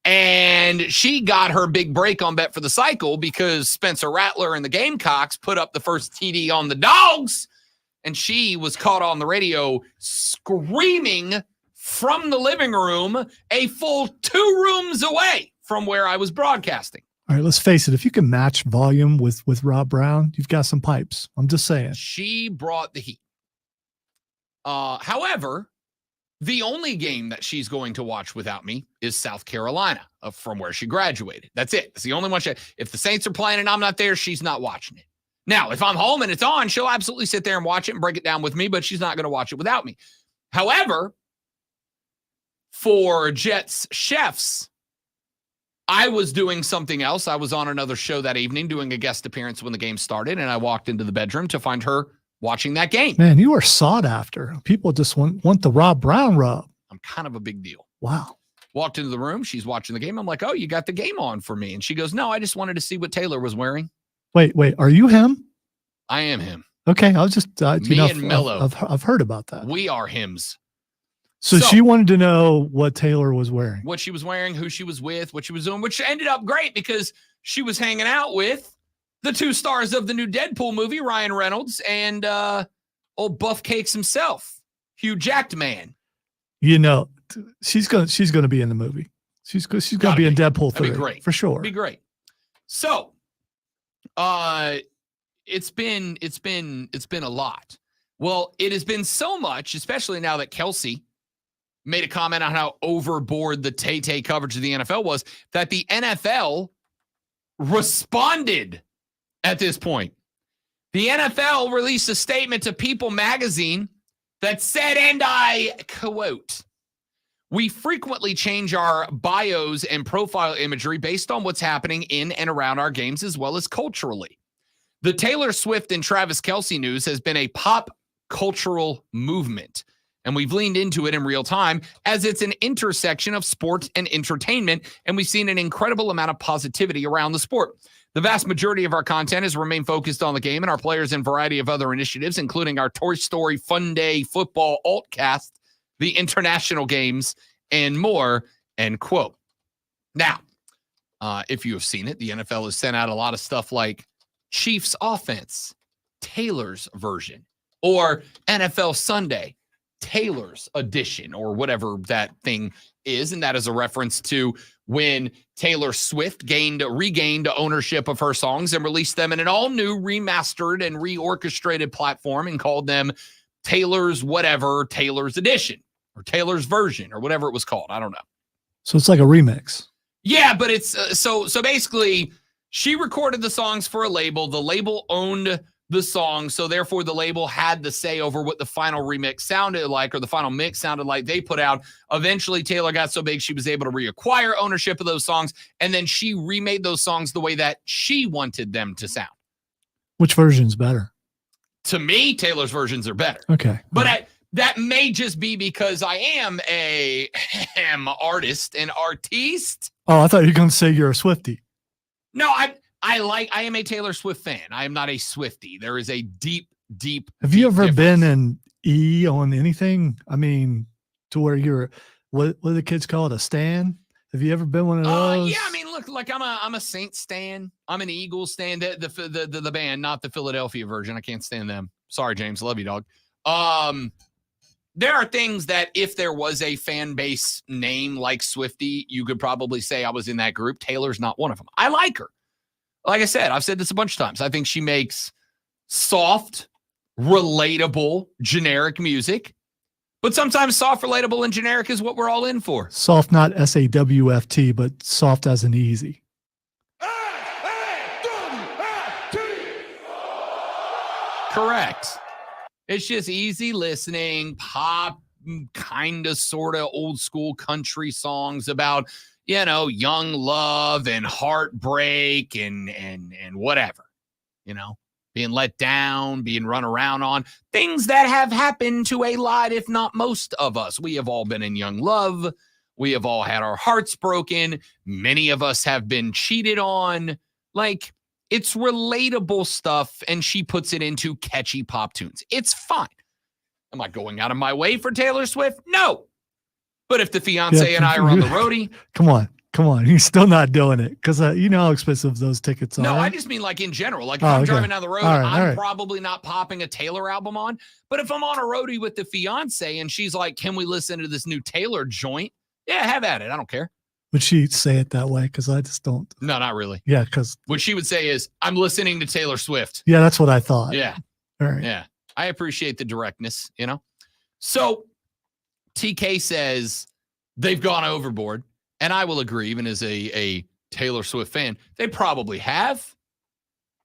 And she got her big break on Bet for the Cycle because Spencer Rattler and the Gamecocks put up the first TD on the Dogs, and she was caught on the radio screaming from the living room a full 2 rooms away from where I was broadcasting. All right, let's face it. If you can match volume with Rob Brown, you've got some pipes. I'm just saying. She brought the heat. However, the only game that she's going to watch without me is South Carolina, from where she graduated. That's it. It's the only one. If the Saints are playing and I'm not there, she's not watching it. Now, if I'm home and it's on, she'll absolutely sit there and watch it and break it down with me, but she's not going to watch it without me. However, for Jets chefs, I was doing something else. I was on another show that evening doing a guest appearance when the game started, and I walked into the bedroom to find her watching that game. Man, you are sought after. People just want the Rob Brown rub. I'm kind of a big deal. Wow. Walked into the room. She's watching the game. I'm like, oh, you got the game on for me. And she goes, no, I just wanted to see what Taylor was wearing. Wait. Are you him? I am him. Okay. I was just, Me and Mello. I've heard about that. We are hims. So she wanted to know what Taylor was wearing. What she was wearing, who she was with, what she was doing, which ended up great because she was hanging out with the 2 stars of the new Deadpool movie, Ryan Reynolds and old Buff Cakes himself, Hugh Jackman. You know, she's gonna be in the movie. She's gonna be in Deadpool 3. That'd be great. For sure. It'd be great. So, it's been a lot. Well, it has been so much, especially now that Kelce made a comment on how overboard the Tay-Tay coverage of the NFL was, that the NFL responded at this point. The NFL released a statement to People magazine that said, and I quote, "We frequently change our bios and profile imagery based on what's happening in and around our games as well as culturally. The Taylor Swift and Travis Kelce news has been a pop cultural movement, and we've leaned into it in real time as it's an intersection of sport and entertainment, and we've seen an incredible amount of positivity around the sport. The vast majority of our content has remained focused on the game and our players in a variety of other initiatives, including our Toy Story Fun Day football altcast, the international games, and more," end quote. Now, if you have seen it, the NFL has sent out a lot of stuff like Chiefs offense, Taylor's version, or NFL Sunday, Taylor's edition, or whatever that thing is. And that is a reference to when Taylor Swift regained ownership of her songs and released them in an all new remastered and reorchestrated platform and called them Taylor's edition or Taylor's version or whatever it was called. I don't know. So it's like a remix. Yeah, but it's so basically she recorded the songs for a label. The label owned the song, so therefore the label had the say over what the final remix sounded like, or the final mix sounded like they put out. Eventually, Taylor got so big she was able to reacquire ownership of those songs, and then she remade those songs the way that she wanted them to sound. Which version's better? To me, Taylor's versions are better. Okay. But that may just be because I am an artist, an artiste. Oh, I thought you were going to say you're a Swiftie. No, I am a Taylor Swift fan. I am not a Swiftie. There is a deep. Have you ever difference. been an E on anything? I mean, to where you're, what do the kids call it, a stan? Have you ever been one of those? Yeah, I mean, look, like I'm a Saints stan. I'm an Eagles stan. The band, not the Philadelphia version. I can't stand them. Sorry, James. Love you, dog. There are things that if there was a fan base name like Swiftie, you could probably say I was in that group. Taylor's not one of them. I like her. Like I said, I've said this a bunch of times. I think she makes soft, relatable, generic music. But sometimes soft, relatable, and generic is what we're all in for. Soft, not SAWFT, but soft as an easy. Correct. It's just easy listening, pop, kind of, sort of old school country songs about, young love and heartbreak and whatever, being let down, being run around on, things that have happened to a lot, if not most of us. We have all been in young love. We have all had our hearts broken. Many of us have been cheated on. Like, it's relatable stuff, and she puts it into catchy pop tunes. It's fine. Am I going out of my way for Taylor Swift? No. But if the fiance and I are on the roadie. Come on. You're still not doing it because you know how expensive those tickets are. No, I just mean like in general. Like if I'm driving down the road, I'm probably not popping a Taylor album on. But if I'm on a roadie with the fiance and she's like, can we listen to this new Taylor joint? Yeah, have at it. I don't care. Would she say it that way? Because I just don't. No, not really. Yeah, because what she would say is, I'm listening to Taylor Swift. Yeah, that's what I thought. Yeah. All right. Yeah. I appreciate the directness, So TK says they've gone overboard. And I will agree, even as a Taylor Swift fan, they probably have.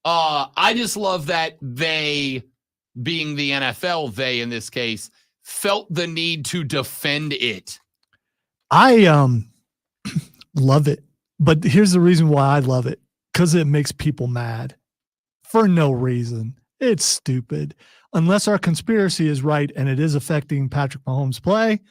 I just love that they, being the NFL, they in this case, felt the need to defend it. I love it. But here's the reason why I love it. Because it makes people mad for no reason. It's stupid. Unless our conspiracy is right and it is affecting Patrick Mahomes' play,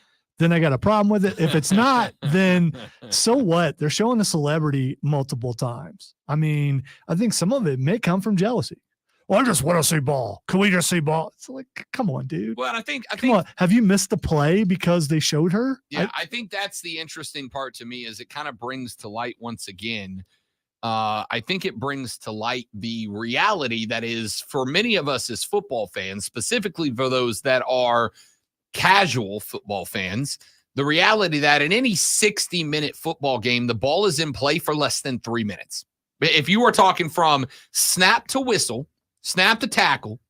then I got a problem with it. If it's not, then so what? They're showing a celebrity multiple times. I mean, I think some of it may come from jealousy. Well, I just want to see ball. Can we just see ball? It's like, come on, dude. Well, I think, come on. Have you missed the play because they showed her? Yeah, I think that's the interesting part to me is it kind of brings to light once again. I think it brings to light the reality that is for many of us as football fans, specifically for those that are casual football fans, the reality that in any 60-minute football game, the ball is in play for less than 3 minutes. If you are talking from snap to whistle, snap to tackle,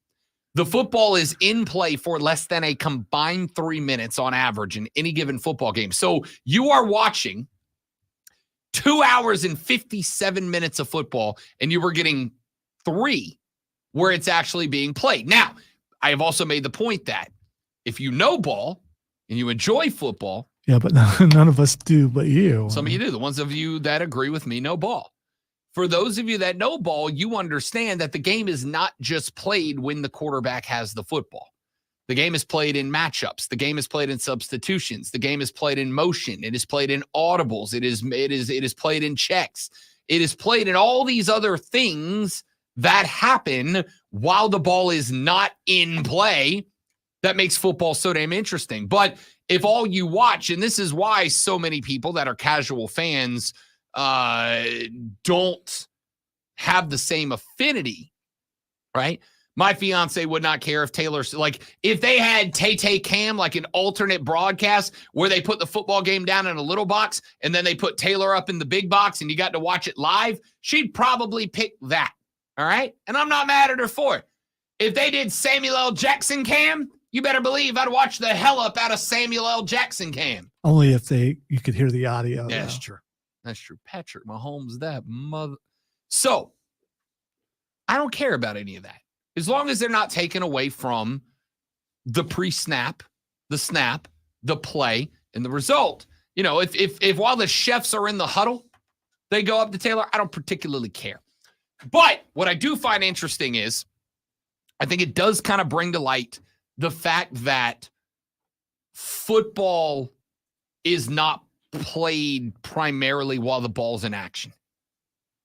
the football is in play for less than a combined 3 minutes on average in any given football game. So you are watching 2 hours and 57 minutes of football, and you were getting 3 where it's actually being played. Now, I have also made the point that if you know ball and you enjoy football. Yeah, but none of us do, but you. Some of you do. The ones of you that agree with me know ball. For those of you that know ball, you understand that the game is not just played when the quarterback has the football. The game is played in matchups. The game is played in substitutions. The game is played in motion. It is played in audibles. It is played in checks. It is played in all these other things that happen while the ball is not in play. That makes football so damn interesting. But if all you watch, and this is why so many people that are casual fans don't have the same affinity right? My fiance would not care if if they had Tay Cam, like an alternate broadcast where they put the football game down in a little box and then they put Taylor up in the big box and you got to watch it live. She'd probably pick that. All right. And I'm not mad at her for it. If they did Samuel L. Jackson Cam, you better believe I'd watch the hell up out of Samuel L. Jackson Cam. Only if you could hear the audio. Yeah, that's true. That's true. Patrick Mahomes, that mother. So I don't care about any of that. As long as they're not taken away from the pre-snap, the snap, the play, and the result. You know, if while the chefs are in the huddle, they go up to Taylor, I don't particularly care. But what I do find interesting is I think it does kind of bring to light the fact that football is not played primarily while the ball's in action.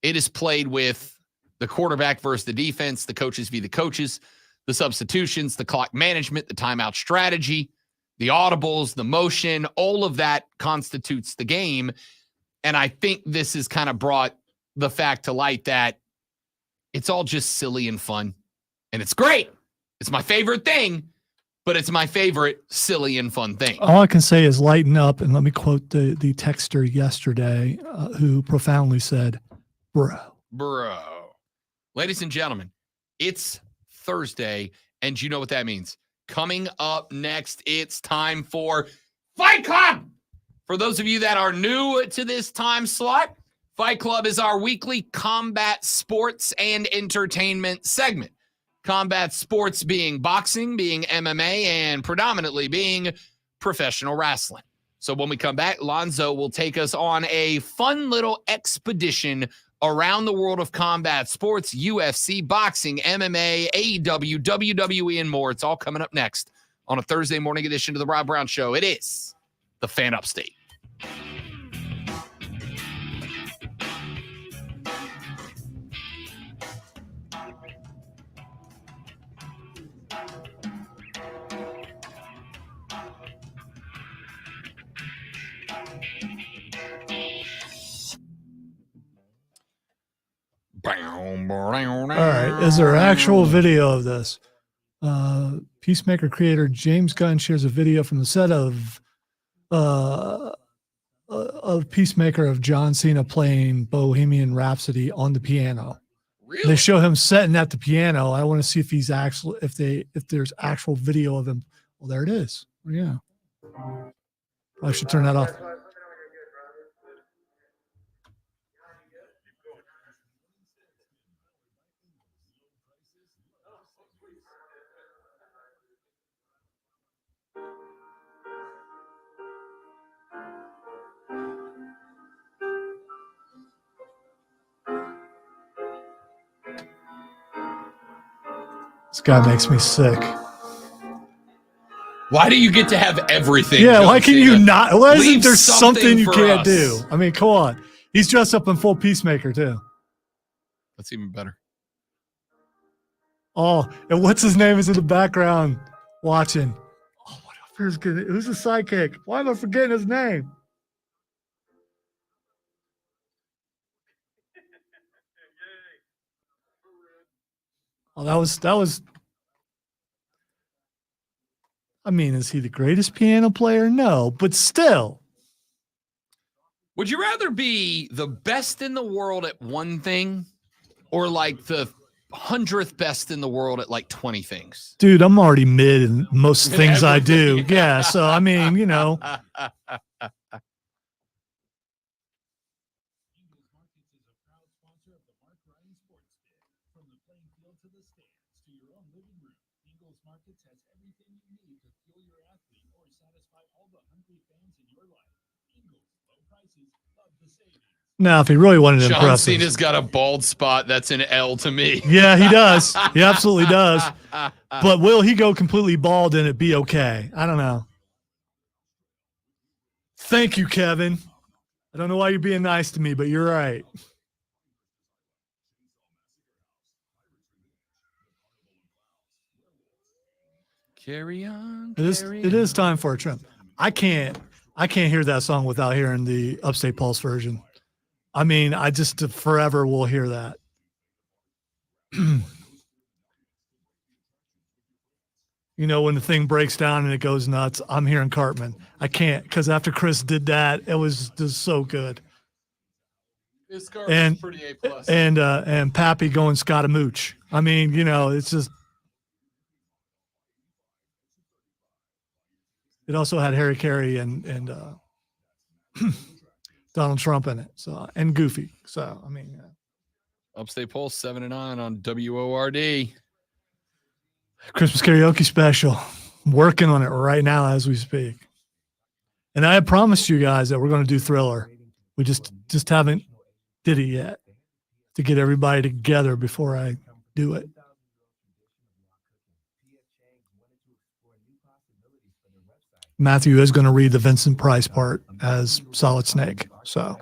It is played with the quarterback versus the defense, the coaches v. the coaches, the substitutions, the clock management, the timeout strategy, the audibles, the motion, all of that constitutes the game. And I think this has kind of brought the fact to light that it's all just silly and fun. And it's great. It's my favorite thing, but it's my favorite silly and fun thing. All I can say is lighten up. And let me quote the texter yesterday who profoundly said, bro. Ladies and gentlemen, it's Thursday, and you know what that means. Coming up next, it's time for Fight Club. For those of you that are new to this time slot, Fight Club is our weekly combat sports and entertainment segment. Combat sports being boxing, being MMA, and predominantly being professional wrestling. So when we come back, Lonzo will take us on a fun little expedition around the world of combat sports, UFC, boxing, MMA, AEW, WWE, and more. It's all coming up next on a Thursday morning edition of the Rob Brown Show. It is the Fan Upstate. All right. Is there actual video of this? Peacemaker creator James Gunn shares a video from the set of Peacemaker of John Cena playing Bohemian Rhapsody on the piano. Really? They show him sitting at the piano. I want to see if he's actually if there's actual video of him. Well, there it is. Yeah. I should turn that off. This guy makes me sick. Why do you get to have everything? Yeah, John why can Cena? you not? Why isn't Leave there something you for can't us. do? I mean, come on. He's dressed up in full Peacemaker too. That's even better. Oh, and what's his name is in the background watching. Oh, who's the sidekick? Why am I forgetting his name? Oh, that was. I mean, is he the greatest piano player? No, but still. Would you rather be the best in the world at one thing or like the 100th best in the world at like 20 things? Dude, I'm already mid in most things I do. Yeah, so I mean, you know. Now, if he really wanted to John impress us. Cena's got a bald spot. That's an L to me. Yeah, he does. He absolutely does. But will he go completely bald and it be okay? I don't know. Thank you, Kevin. I don't know why you're being nice to me, but you're right. Carry on. It is time for a trim. I can't hear that song without hearing the Upstate Pulse version. I mean, I just forever will hear that. You know, when the thing breaks down and it goes nuts, I'm hearing Cartman. I can't, because after Chris did that, it was just so good. This And- is pretty A+. And Pappy going Scaramouche. I mean, you know, it's just. It also had Harry Carey and Donald Trump in it. So, and Goofy. So, I mean, Upstate Pulse 7 and 9 on WORD. Christmas karaoke special. I'm working on it right now as we speak. And I had promised you guys that we're going to do Thriller. We just haven't did it yet to get everybody together before I do it. Matthew is going to read the Vincent Price part as Solid Snake. So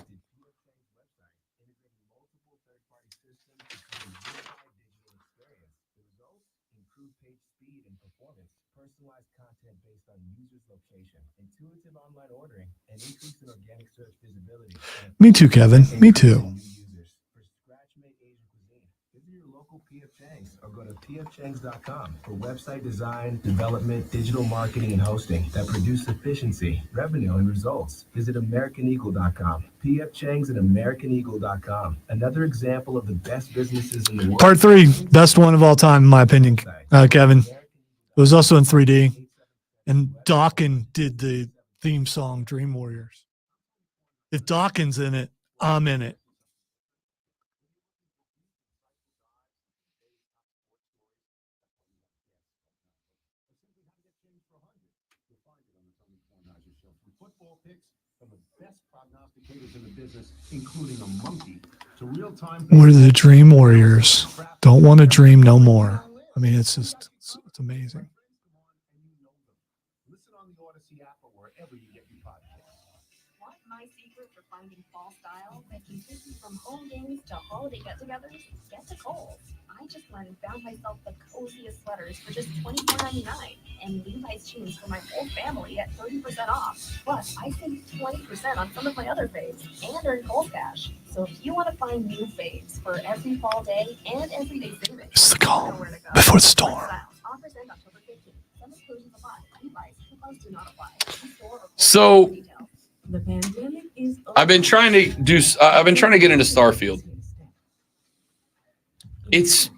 me too, Kevin. Me too. Or go to pfchangs.com for website design, development, digital marketing, and hosting that produce efficiency, revenue, and results. Visit AmericanEagle.com. PF Chang's and AmericanEagle.com. Another example of the best businesses in the world. Part 3, best one of all time, in my opinion, Kevin. It was also in 3D. And Dawkins did the theme song, Dream Warriors. If Dawkins in it, I'm in it. Football picks from the best prognosticators in the business, including a monkey, to real-time. We're the Dream Warriors. Don't want to dream no more. I mean, it's just, it's amazing. Listen on the Odyssey app or wherever you get your podcasts. Want my secret for finding fall styles that can take you from home games to holiday get-togethers? Get to Kohl's. I just went and found myself the coziest sweaters for just $24.99 and Levi's jeans for my whole family at 30% off. Plus, I saved 20% on some of my other faves and earned Kohl's cash. So if you want to find new faves for every fall day and everyday savings, It's the you know calm where to go. before the storm. Offers end October 15th. Some exclusions apply. Levi's coupons do not apply. In-store or So- details. The pandemic is I've been trying to I've been trying to get into Starfield. It's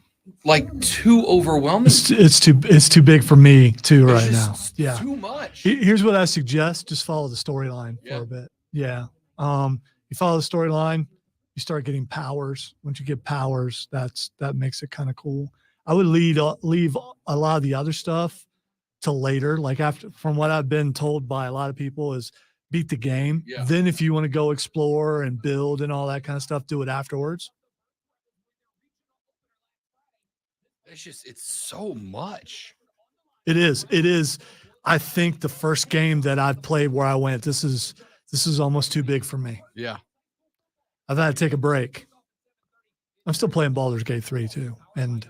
like too overwhelming. It's too big for me too It's right now. just Yeah. too much. Here's what I suggest: just follow the storyline Yeah. for a bit. Yeah. You follow the storyline, you start getting powers. Once you get powers, that makes it kind of cool. I would leave a lot of the other stuff to later. Like after, from what I've been told by a lot of people, is beat the game. Yeah. Then if you want to go explore and build and all that kind of stuff, do it afterwards. It's so much. It is. I think the first game that I've played where I went, this is almost too big for me. Yeah. I've had to take a break. I'm still playing Baldur's Gate 3 too. And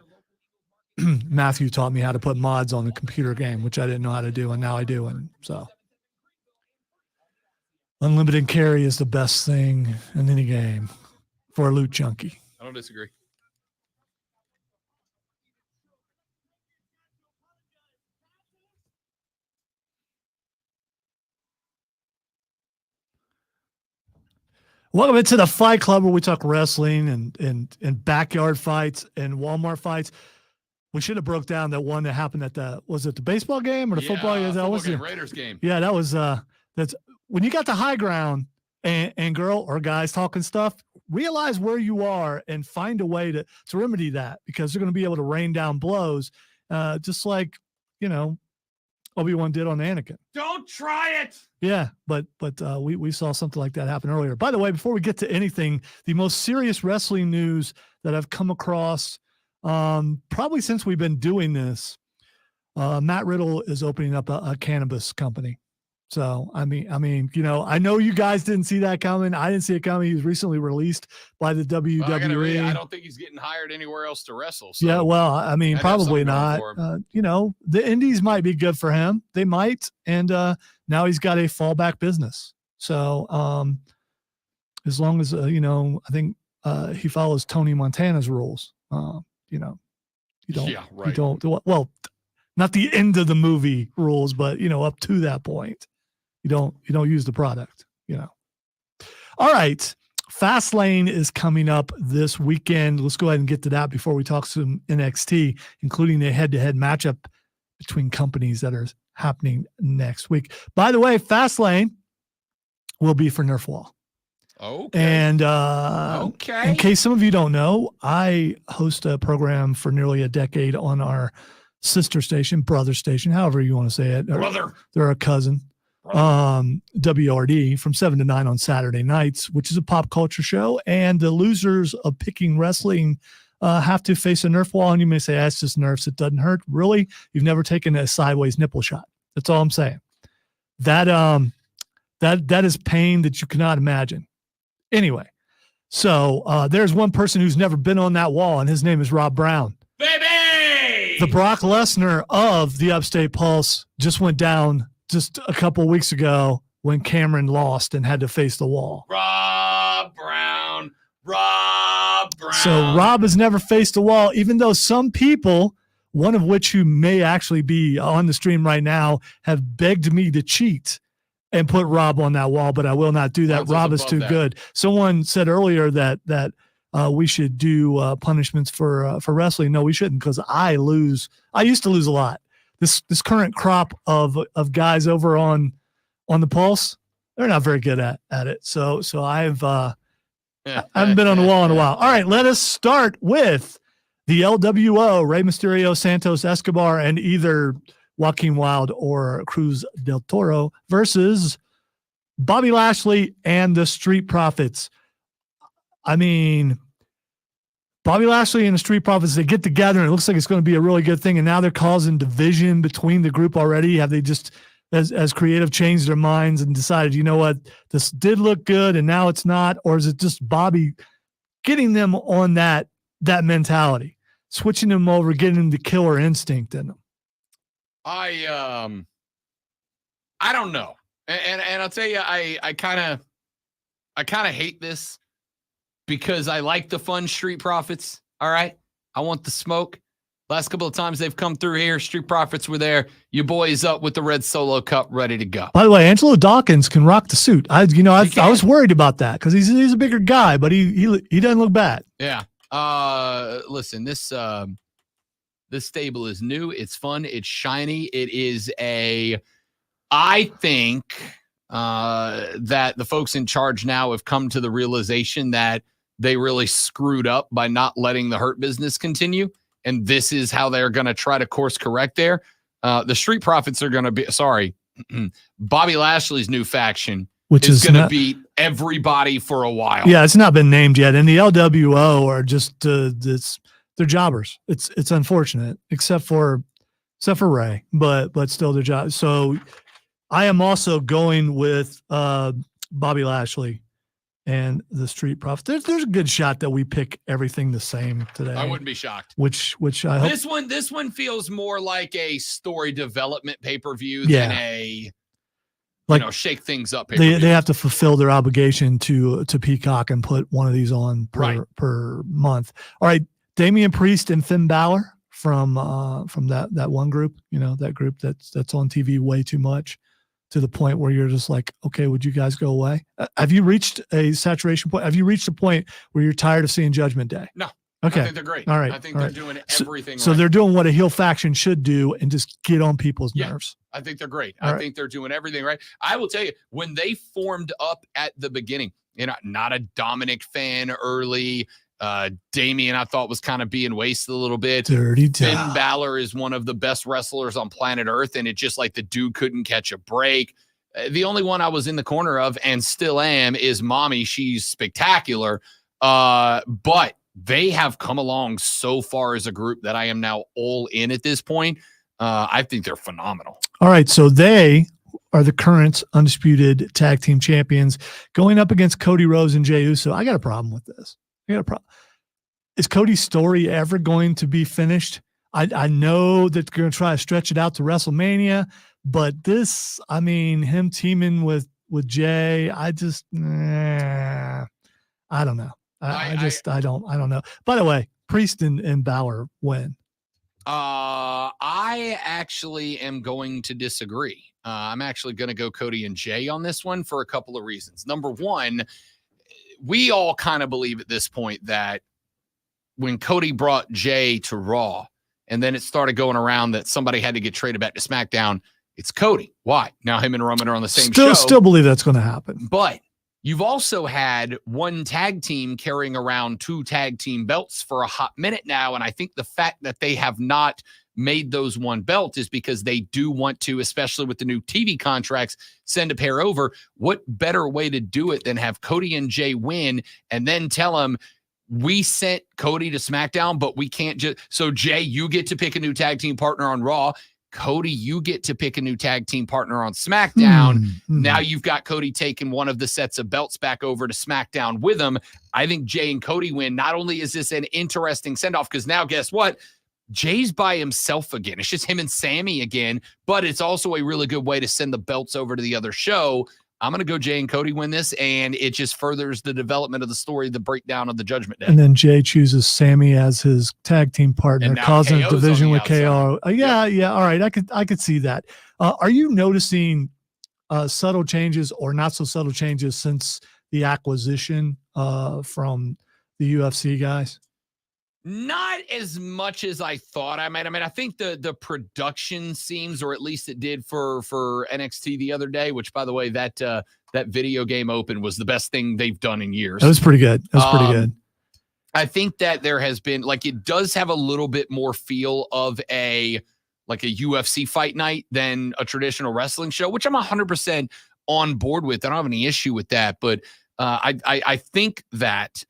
Matthew taught me how to put mods on the computer game, which I didn't know how to do. And now I do. And so unlimited carry is the best thing in any game for a loot junkie. I don't disagree. Welcome to the Fight Club, where we talk wrestling and backyard fights and Walmart fights. We should have broke down that one that happened at was it the baseball game or the football game? That was game, Raiders game. Yeah, that was that's when you got the high ground and girl or guys talking stuff, realize where you are and find a way to remedy that, because they're going to be able to rain down blows, just like, you know, Obi-Wan did on Anakin. Don't try it. Yeah, but we saw something like that happen earlier. By the way, before we get to anything, the most serious wrestling news that I've come across, probably since we've been doing this, Matt Riddle is opening up a cannabis company. So I mean, you know, I know you guys didn't see that coming. I didn't see it coming. He was recently released by the WWE. I don't think he's getting hired anywhere else to wrestle. So Yeah, well, I mean, I'd have probably something not. going for You know, the indies might be good for him. They might. And now he's got a fallback business. So as long as, you know, I think he follows Tony Montana's rules, you know, you don't, Yeah, right. you don't, well, not the end of the movie rules, but up to that point, you don't use the product. All right, Fastlane is coming up this weekend. Let's go ahead and get to that before we talk some NXT, including a head-to-head matchup between companies that are happening next week. By the way, Fastlane will be for Nerf Wall. Okay. And okay. in case some of you don't know, I host a program for nearly a decade on our sister station, brother station, however you want to say it. Brother. They're a cousin. WRD from 7 to 9 on Saturday nights, which is a pop culture show. And the losers of picking wrestling have to face a Nerf wall. And you may say, that's just Nerfs. It doesn't hurt. Really? You've never taken a sideways nipple shot. That's all I'm saying. That is pain that you cannot imagine. Anyway, so there's one person who's never been on that wall, and his name is Rob Brown. Baby! The Brock Lesnar of the Upstate Pulse just went down just a couple weeks ago when Cameron lost and had to face the wall. Rob Brown. So Rob has never faced a wall, even though some people, one of which who may actually be on the stream right now, have begged me to cheat and put Rob on that wall, but I will not do that. Rob is too good. Someone said earlier that we should do punishments for wrestling. No, we shouldn't, because I lose. I used to lose a lot. This current crop of guys over on the Pulse, they're not very good at it. So I haven't been on the wall in a while. All right, let us start with the LWO, Rey Mysterio, Santos Escobar, and either Joaquin Wilde or Cruz del Toro versus Bobby Lashley and the Street Profits. I mean, Bobby Lashley and the Street Profits, they get together and it looks like it's going to be a really good thing. And now they're causing division between the group already. Have they just, as creative, changed their minds and decided, you know what, this did look good and now it's not? Or is it just Bobby getting them on that mentality, switching them over, getting the killer instinct in them? I don't know. And I'll tell you, I kind of hate this because I like the fun Street Profits. All right. I want the smoke. Last couple of times they've come through here, Street Profits were there. Your boy's up with the red Solo Cup ready to go. By the way, Angelo Dawkins can rock the suit. I was worried about that because he's a bigger guy, but he doesn't look bad. Yeah. Listen, this stable is new. It's fun. It's shiny. It is I think that the folks in charge now have come to the realization that they really screwed up by not letting the Hurt Business continue. And this is how they're going to try to course correct there. The Street Profits are going to be, Bobby Lashley's new faction, which is going to beat everybody for a while. Yeah, it's not been named yet. And the LWO are just, they're jobbers. It's unfortunate, except for Ray, but still their job. So I am also going with Bobby Lashley and the Street Profits. There's a good shot that we pick everything the same today. I wouldn't be shocked. Which I hope. This one feels more like a story development pay-per-view than a shake things up. They have to fulfill their obligation to Peacock and put one of these on per month. All right, Damian Priest and Finn Balor from that one group, that group that's on TV way too much, to the point where you're just like, okay, would you guys go away? Have you reached a saturation point? Have you reached a point where you're tired of seeing Judgment Day? No. Okay. I think they're great. All right. I think they're doing everything so right. They're doing what a heel faction should do and just get on people's nerves. I think they're great. I think they're doing everything right. I will tell you, when they formed up at the beginning, not a Dominic fan early. Damian, I thought, was kind of being wasted a little bit. Dirty Finn Balor is one of the best wrestlers on planet Earth, and it just like the dude couldn't catch a break. The only one I was in the corner of, and still am, is Mommy. She's spectacular. But they have come along so far as a group that I am now all in at this point. I think they're phenomenal. All right, so they are the current undisputed tag team champions going up against Cody Rhodes and Jey Uso. I got a problem with this. Is Cody's story ever going to be finished? I know that they're going to try to stretch it out to WrestleMania, but this, him teaming with Jay, I don't know. I don't know. By the way, Priest and Balor win. I actually am going to disagree. I'm actually going to go Cody and Jay on this one for a couple of reasons. Number one, we all kind of believe at this point that when Cody brought Jay to Raw and then it started going around that somebody had to get traded back to SmackDown, it's Cody. Why? Now him and Roman are on the same show. Still believe that's going to happen. But you've also had one tag team carrying around 2 tag team belts for a hot minute now. And I think the fact that they have not made those one belt is because they do want to, especially with the new TV contracts, send a pair over. What better way to do it than have Cody and Jay win and then tell them, we sent Cody to SmackDown, but we can't just. So, Jay, you get to pick a new tag team partner on Raw. Cody, you get to pick a new tag team partner on SmackDown. Now you've got Cody taking one of the sets of belts back over to SmackDown with him. I think Jay and Cody win. Not only is this an interesting send-off, because now guess what? Jay's by himself again. It's just him and Sammy again, but it's also a really good way to send the belts over to the other show. I'm going to go Jay and Cody win this, and it just furthers the development of the story, the breakdown of the Judgment Day. And then Jay chooses Sammy as his tag team partner, causing a division with KO. Yeah. All right, I could see that. Are you noticing subtle changes or not so subtle changes since the acquisition from the UFC guys? Not as much as I thought I might. I mean, I think the production seems, or at least it did for NXT the other day, which, by the way, that video game open was the best thing they've done in years. That was pretty good. Good. I think that there has been, like, it does have a little bit more feel of a UFC fight night than a traditional wrestling show, which I'm 100% on board with. I don't have any issue with that. But I think that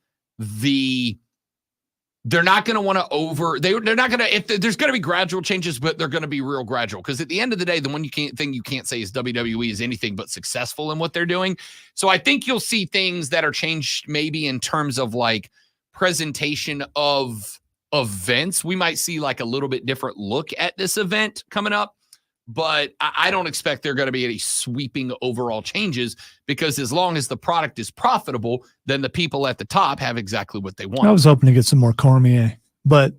they're not going to want to they're not going to, if there's going to be gradual changes, but they're going to be real gradual. Because at the end of the day, the one thing you can't say is WWE is anything but successful in what they're doing. So I think you'll see things that are changed maybe in terms of like presentation of events. We might see like a little bit different look at this event coming up, but I don't expect there are going to be any sweeping overall changes, because as long as the product is profitable, then the people at the top have exactly what they want. I was hoping to get some more Cormier, but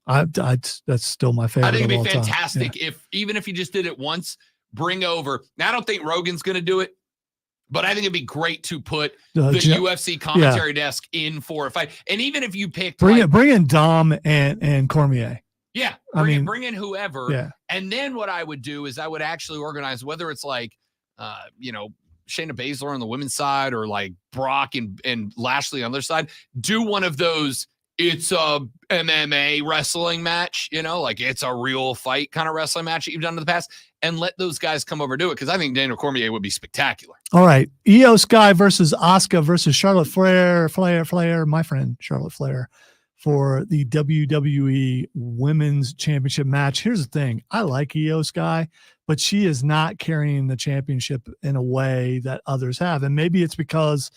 that's still my favorite. I think it'd be fantastic if even if you just did it once, bring over. Now, I don't think Rogan's going to do it, but I think it'd be great to put the UFC commentary desk in for a fight. And even if you picked bring in Dom and Cormier. Yeah, bring in whoever. Yeah. And then what I would do is I would actually organize, whether it's like, Shayna Baszler on the women's side or like Brock and Lashley on their side, do one of those. It's a MMA wrestling match, like it's a real fight kind of wrestling match that you've done in the past, and let those guys come over and do it. Because I think Daniel Cormier would be spectacular. All right. Io Sky versus Asuka versus Charlotte Flair, my friend Charlotte Flair, for the WWE Women's Championship match. Here's the thing. I like Io Sky, but she is not carrying the championship in a way that others have. And maybe it's because,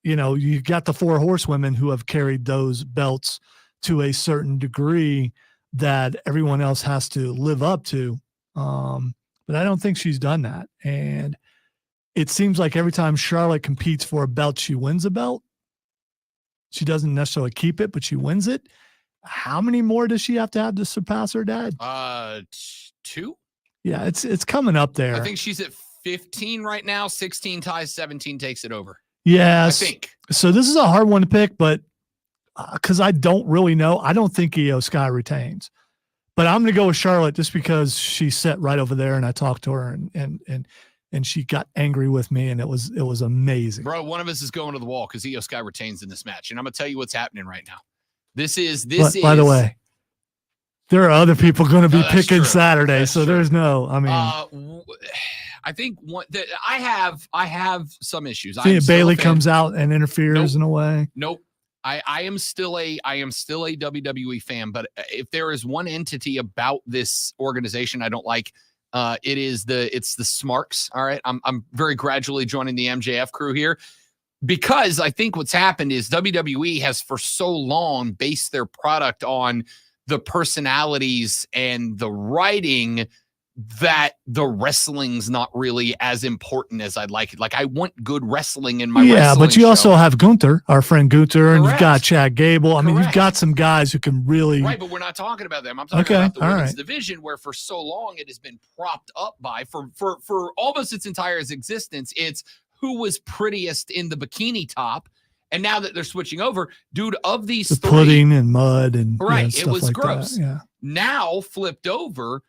you got the 4 horsewomen who have carried those belts to a certain degree that everyone else has to live up to. But I don't think she's done that. And it seems like every time Charlotte competes for a belt, she wins a belt. She doesn't necessarily keep it, but she wins it. How many more does she have to surpass her dad? 2. Yeah, it's coming up there. I think she's at 15 right now. 16 ties, 17 takes it over. Yes. I think. So this is a hard one to pick, but because I don't really know, I don't think Io Sky retains. But I'm going to go with Charlotte just because she sat right over there and I talked to her and she got angry with me, and it was amazing. Bro, one of us is going to the wall because Io Sky retains in this match. And I'm going to tell you what's happening right now. By the way, there are other people going to be picking Saturday, so there's no, I think I have some issues. Bailey comes out and interferes in a way. Nope. I am still a WWE fan, but if there is one entity about this organization I don't like, it's the Smarks. All right. I'm very gradually joining the MJF crew here, because I think what's happened is WWE has for so long based their product on the personalities and the writing that the wrestling's not really as important as I'd like it. Like I want good wrestling in my Yeah, wrestling but you also show. have Gunther, our friend Gunther, and you've got Correct. Chad Gable. I mean, you've Correct. got some guys who can really. Right, but we're not talking about them. I'm talking Okay, about the all women's right. division, where for so long it has been propped up by for almost its entire existence. It's who was prettiest in the bikini top, and now that they're switching over, dude, of these The three, pudding and mud and Right, it stuff was like gross. That. Yeah, now flipped over.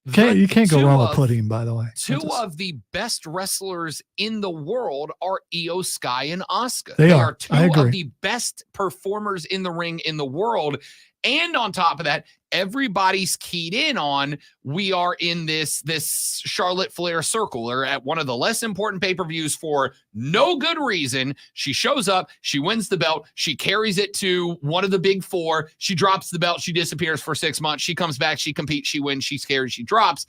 you can't go two wrong with of- pudding. By the way, Two of the best wrestlers in the world are Io Sky and Asuka. They are are. two I agree. of the best performers in the ring in the world. And on top of that, everybody's keyed in on we are in this Charlotte Flair circle, or at one of the less important pay-per-views for no good reason. She shows up, she wins the belt, she carries it to one of the big four, she drops the belt, she disappears for 6 months, she comes back, she competes, she wins, she's carried, she drops.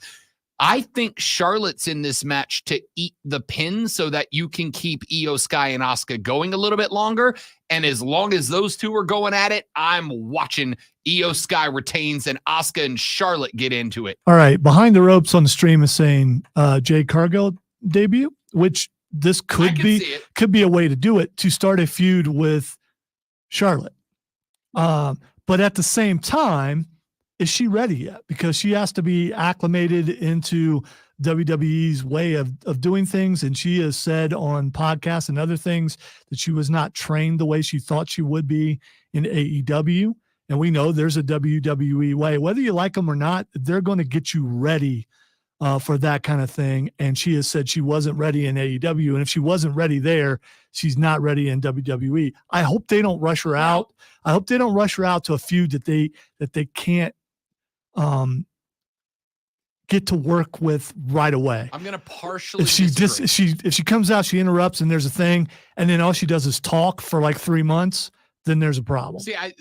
I think Charlotte's in this match to eat the pin so that you can keep Io Sky and Asuka going a little bit longer. And as long as those two are going at it, I'm watching Io Sky retains and Asuka and Charlotte get into it. All right, behind the ropes on the stream is saying Jade Cargill debut, which this I could can be see it. could be a way to do it, to start a feud with Charlotte. But at the same time, is she ready yet? Because she has to be acclimated into WWE's way of doing things. And she has said on podcasts and other things that she was not trained the way she thought she would be in AEW. And we know there's a WWE way. Whether you like them or not, they're going to get you ready for that kind of thing. And she has said she wasn't ready in AEW. And if she wasn't ready there, she's not ready in WWE. I hope they don't rush her out. I hope they don't rush her out to a feud that they can't get to work with right away. I'm going to partially If she disagree. if she comes out, she interrupts, and there's a thing, and then all she does is talk for like 3 months, then there's a problem. See, I'm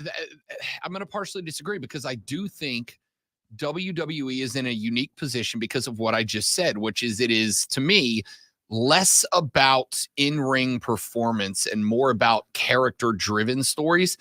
going to partially disagree because I do think WWE is in a unique position because of what I just said, which is it is, to me, less about in-ring performance and more about character-driven stories.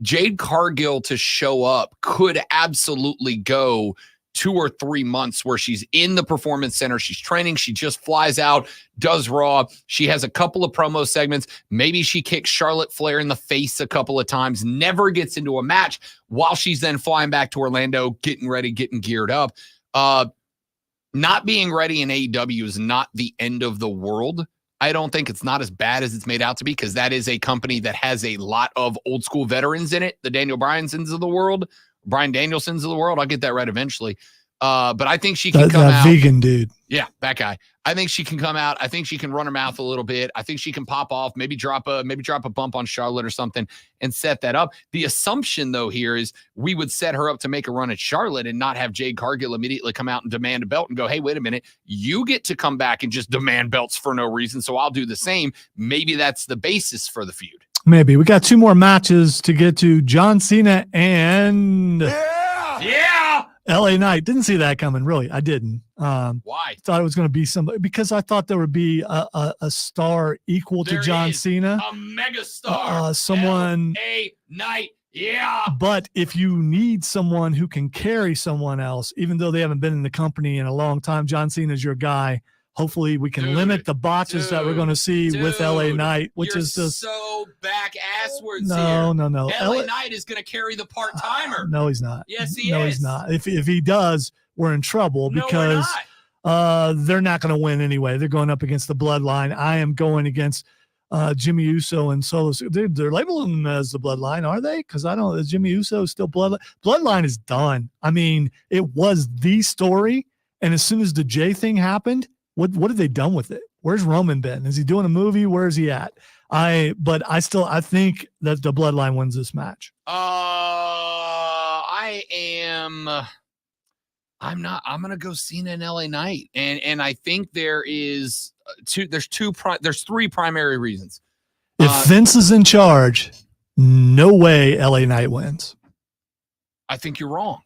Jade Cargill to show up could absolutely go 2 or 3 months where she's in the performance center. She's training. She just flies out, does Raw. She has a couple of promo segments. Maybe she kicks Charlotte Flair in the face a couple of times, never gets into a match while she's then flying back to Orlando, getting ready, getting geared up. Not being ready in AEW is not the end of the world. I don't think it's not as bad as it's made out to be, because that is a company that has a lot of old school veterans in it. The Daniel Bryansons of the world, Bryan Danielsons of the world. I'll get that right eventually. But I think she can That come out. vegan dude. Yeah, that guy. I think she can come out. I think she can run her mouth a little bit. I think she can pop off, maybe drop a bump on Charlotte or something and set that up. The assumption though here is we would set her up to make a run at Charlotte and not have Jade Cargill immediately come out and demand a belt and go, hey, wait a minute, you get to come back and just demand belts for no reason, so I'll do the same. Maybe that's the basis for the feud. Maybe. We got 2 more matches to get to. John Cena and Yeah. LA Knight. Didn't see that coming, really. I didn't. Why? Thought it was going to be somebody, because I thought there would be a star equal to There John is Cena. A megastar. Someone. LA Knight. Yeah. But if you need someone who can carry someone else, even though they haven't been in the company in a long time, John Cena's your guy. Hopefully we can Dude, limit the botches that we're going to see with LA dude, Knight, which You're is just so back asswards no. here. LA Knight is going to carry the part-timer. No, he's not. Yes, he no, is. he's not. If he does, we're in trouble, No, we're because not. they're not going to win anyway. They're going up against the Bloodline. I am going against Jimmy Uso and Solo. They're labeling them as the Bloodline, are they? Because I don't. Is Jimmy Uso still Bloodline? Bloodline is done. I mean, it was the story, and as soon as the Jay thing happened, what have they done with it? Where's Roman been? Is he doing a movie? Where is he at? I think that the Bloodline wins this match. I'm going to go Cena and LA Knight. And I think there's 3 primary reasons. If Vince is in charge, no way LA Knight wins. I think you're wrong.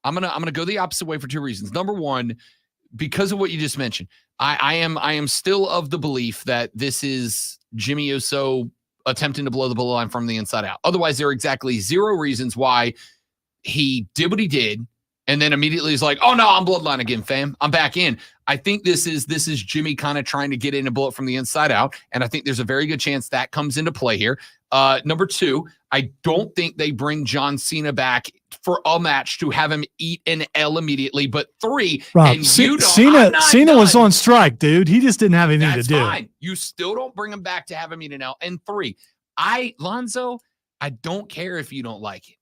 I'm gonna go the opposite way for 2 reasons. Number one, because of what you just mentioned, I am still of the belief that this is Jimmy Uso attempting to blow the Bloodline line from the inside out. Otherwise, there are exactly 0 reasons why he did what he did And then immediately he's like, oh no, I'm Bloodline again, fam. I'm back in. I think this is Jimmy kind of trying to get in a bullet from the inside out. And I think there's a very good chance that comes into play here. Number 2, I don't think they bring John Cena back for a match to have him eat an L immediately. But 3, Rob, and you don't, Cena was on strike, dude. He just didn't have anything that's to do. fine. You still don't bring him back to have him eat an L. And 3, Lonzo, I don't care if you don't like it.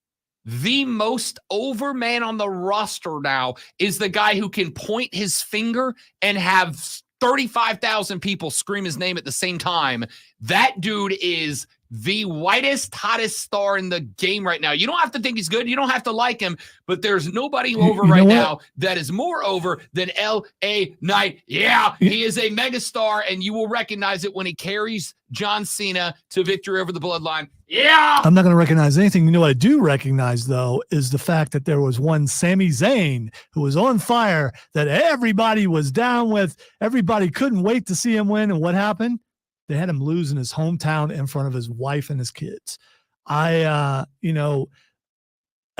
The most over man on the roster now is the guy who can point his finger and have 35,000 people scream his name at the same time. That dude is the whitest, hottest star in the game right now. You don't have to think he's good. You don't have to like him, but there's nobody over right now that is more over than L.A. Knight. Yeah, he is a megastar, and you will recognize it when he carries John Cena to victory over the Bloodline. Yeah. I'm not going to recognize anything. You know what I do recognize, though, is the fact that there was one Sami Zayn who was on fire that everybody was down with. Everybody couldn't wait to see him win. And what happened? They had him lose in his hometown in front of his wife and his kids. A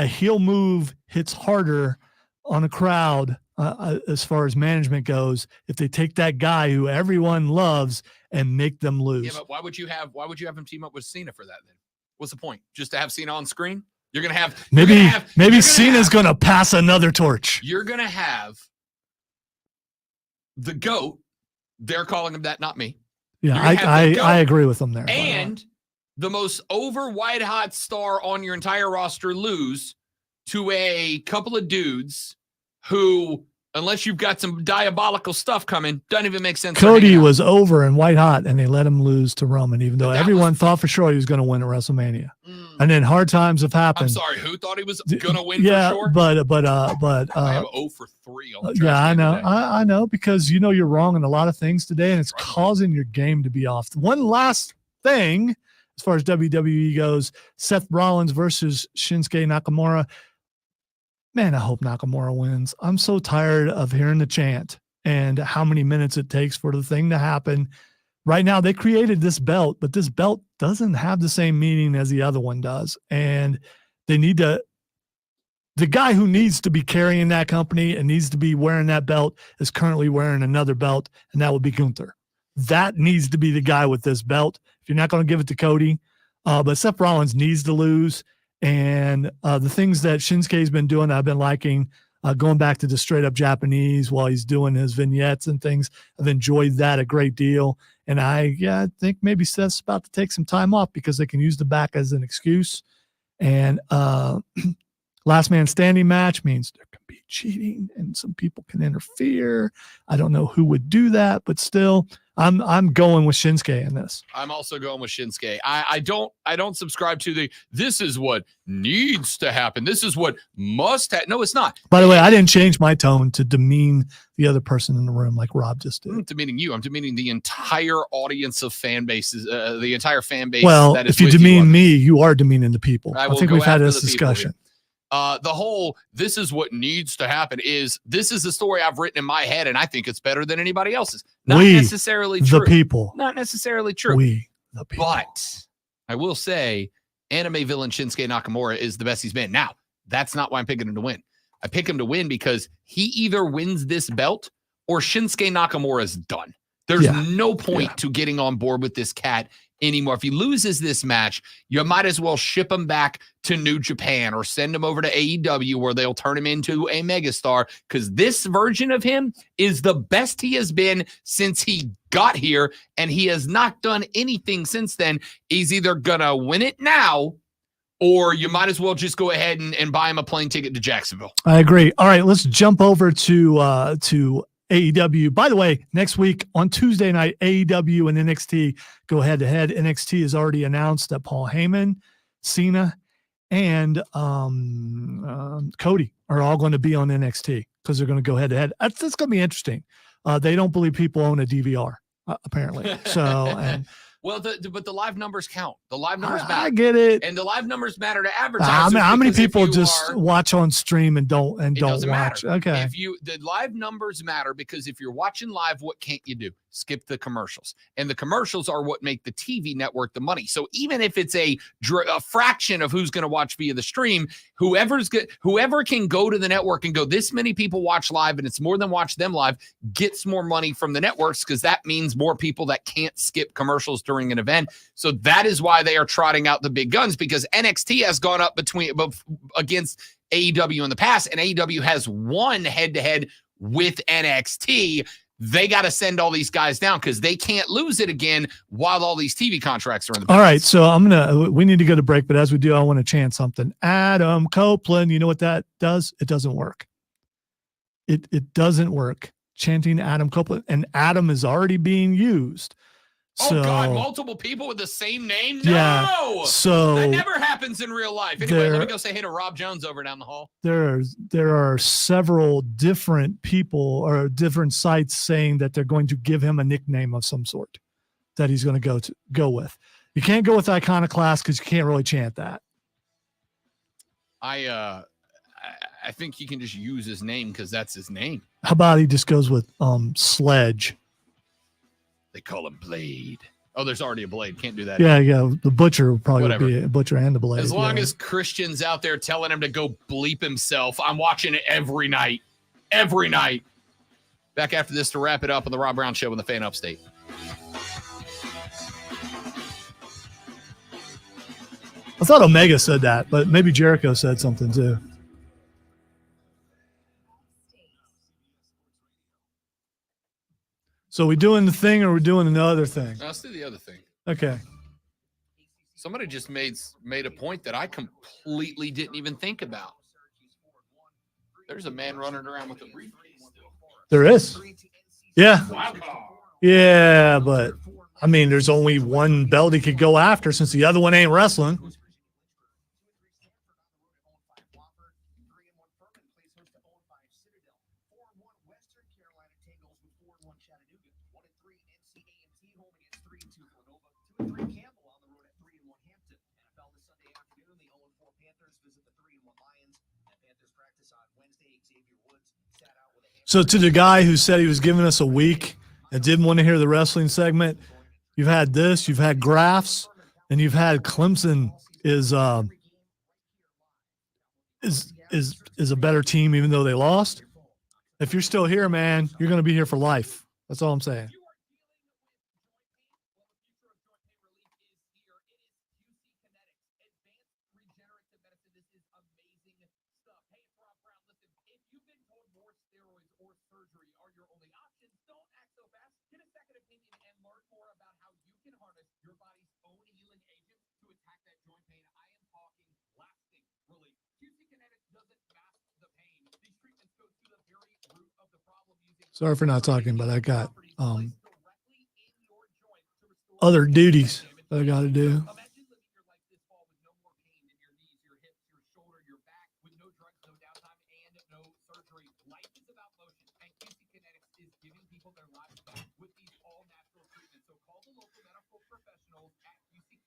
heel move hits harder on a crowd as far as management goes if they take that guy who everyone loves and make them lose. Yeah, but why would you have him team up with Cena for that then? What's the point? Just to have Cena on screen? You're gonna have maybe Cena's gonna pass another torch. You're gonna have the GOAT. They're calling him that, not me. Yeah, I agree with them there. And the most over white hot star on your entire roster lose to a couple of dudes who, unless you've got some diabolical stuff coming, doesn't even make sense. Cody was over and white hot, and they let him lose to Roman, even though everyone thought for sure he was going to win at WrestleMania. And then hard times have happened. I'm sorry, who thought he was going to win? Yeah, for sure? but I have 0 for 3 on the yeah, I know, today. I know, because you're wrong in a lot of things today, and it's causing your game to be off. One last thing, as far as WWE goes, Seth Rollins versus Shinsuke Nakamura. Man, I hope Nakamura wins. I'm so tired of hearing the chant and how many minutes it takes for the thing to happen. Right now, they created this belt, but this belt doesn't have the same meaning as the other one does. And they need to – the guy who needs to be carrying that company and needs to be wearing that belt is currently wearing another belt, and that would be Gunther. That needs to be the guy with this belt. If you're not going to give it to Cody, but Seth Rollins needs to lose. And the things that Shinsuke's been doing, I've been liking, going back to the straight up Japanese while he's doing his vignettes and things. I've enjoyed that a great deal. And I think maybe Seth's about to take some time off because they can use the back as an excuse. And last man standing match means there can be cheating and some people can interfere. I don't know who would do that, but still, I'm going with Shinsuke in this. I'm also going with Shinsuke. I don't subscribe to this is what needs to happen. This is what must happen. No, it's not. By the way, I didn't change my tone to demean the other person in the room like Rob just did. I'm demeaning you. I'm demeaning the entire audience of fan bases, the entire fan base. Well, that is if you with demean me, you are demeaning the people. I think we've had after this the people discussion. The whole this is what needs to happen is this is the story I've written in my head, and I think it's better than anybody else's. Not necessarily true. The people. Not necessarily true. We, the people. But I will say anime villain Shinsuke Nakamura is the best he's been. Now, that's not why I'm picking him to win. I pick him to win because he either wins this belt or Shinsuke Nakamura is done. There's no point to getting on board with this cat anymore. If he loses this match, you might as well ship him back to New Japan or send him over to AEW where they'll turn him into a megastar, because this version of him is the best he has been since he got here, and he has not done anything since then. He's either gonna win it now or you might as well just go ahead and buy him a plane ticket to Jacksonville. I agree. All right, let's jump over to AEW. By the way, next week on Tuesday night, AEW and NXT go head to head. NXT has already announced that Paul Heyman, Cena, and Cody are all going to be on NXT because they're going to go head to head. That's going to be interesting. They don't believe people own a DVR, apparently. So, well, but the live numbers count. The live numbers matter. I get it. And the live numbers matter to advertisers. How many people just watch on stream and don't watch? Matter. Okay. The live numbers matter because if you're watching live, what can't you do? skip the commercials. And the commercials are what make the TV network the money. So even if it's a fraction of who's going to watch via the stream, whoever can go to the network and go, this many people watch live and it's more than watch them live, gets more money from the networks, because that means more people that can't skip commercials during an event. So that is why they are trotting out the big guns, because NXT has gone up against AEW in the past, and AEW has won head-to-head with NXT. They got to send all these guys down because they can't lose it again while all these TV contracts are in the All right, so we need to go to break, but as we do, I want to chant something. Adam Copeland, you know what that does? It doesn't work. It doesn't work. Chanting Adam Copeland, and Adam is already being used. Oh God, multiple people with the same name? No! Yeah, so that never happens in real life. Anyway, let me go say hey to Rob Jones over down the hall. There are several different people or different sites saying that they're going to give him a nickname of some sort that he's going to go with. You can't go with Iconoclast because you can't really chant that. I think he can just use his name because that's his name. How about he just goes with Sledge? They call him Blade. Oh, there's already a Blade. Can't do that. Yeah. The Butcher will probably be a Butcher and a Blade. As long as Christian's out there telling him to go bleep himself, I'm watching it every night. Every night. Back after this to wrap it up on the Rob Brown Show in the Fan Upstate. I thought Omega said that, but maybe Jericho said something too. So we doing the thing or we're doing another thing? Let's do the other thing. Okay. Somebody just made a point that I completely didn't even think about. There's a man running around with a briefcase. There is. Yeah. Wow. Yeah, but I mean, there's only one belt he could go after since the other one ain't wrestling. So to the guy who said he was giving us a week and didn't want to hear the wrestling segment, you've had this, you've had graphs, and you've had Clemson is a better team even though they lost. If you're still here, man, you're going to be here for life. That's all I'm saying. Sorry for not talking, but I got other duties that I got to do.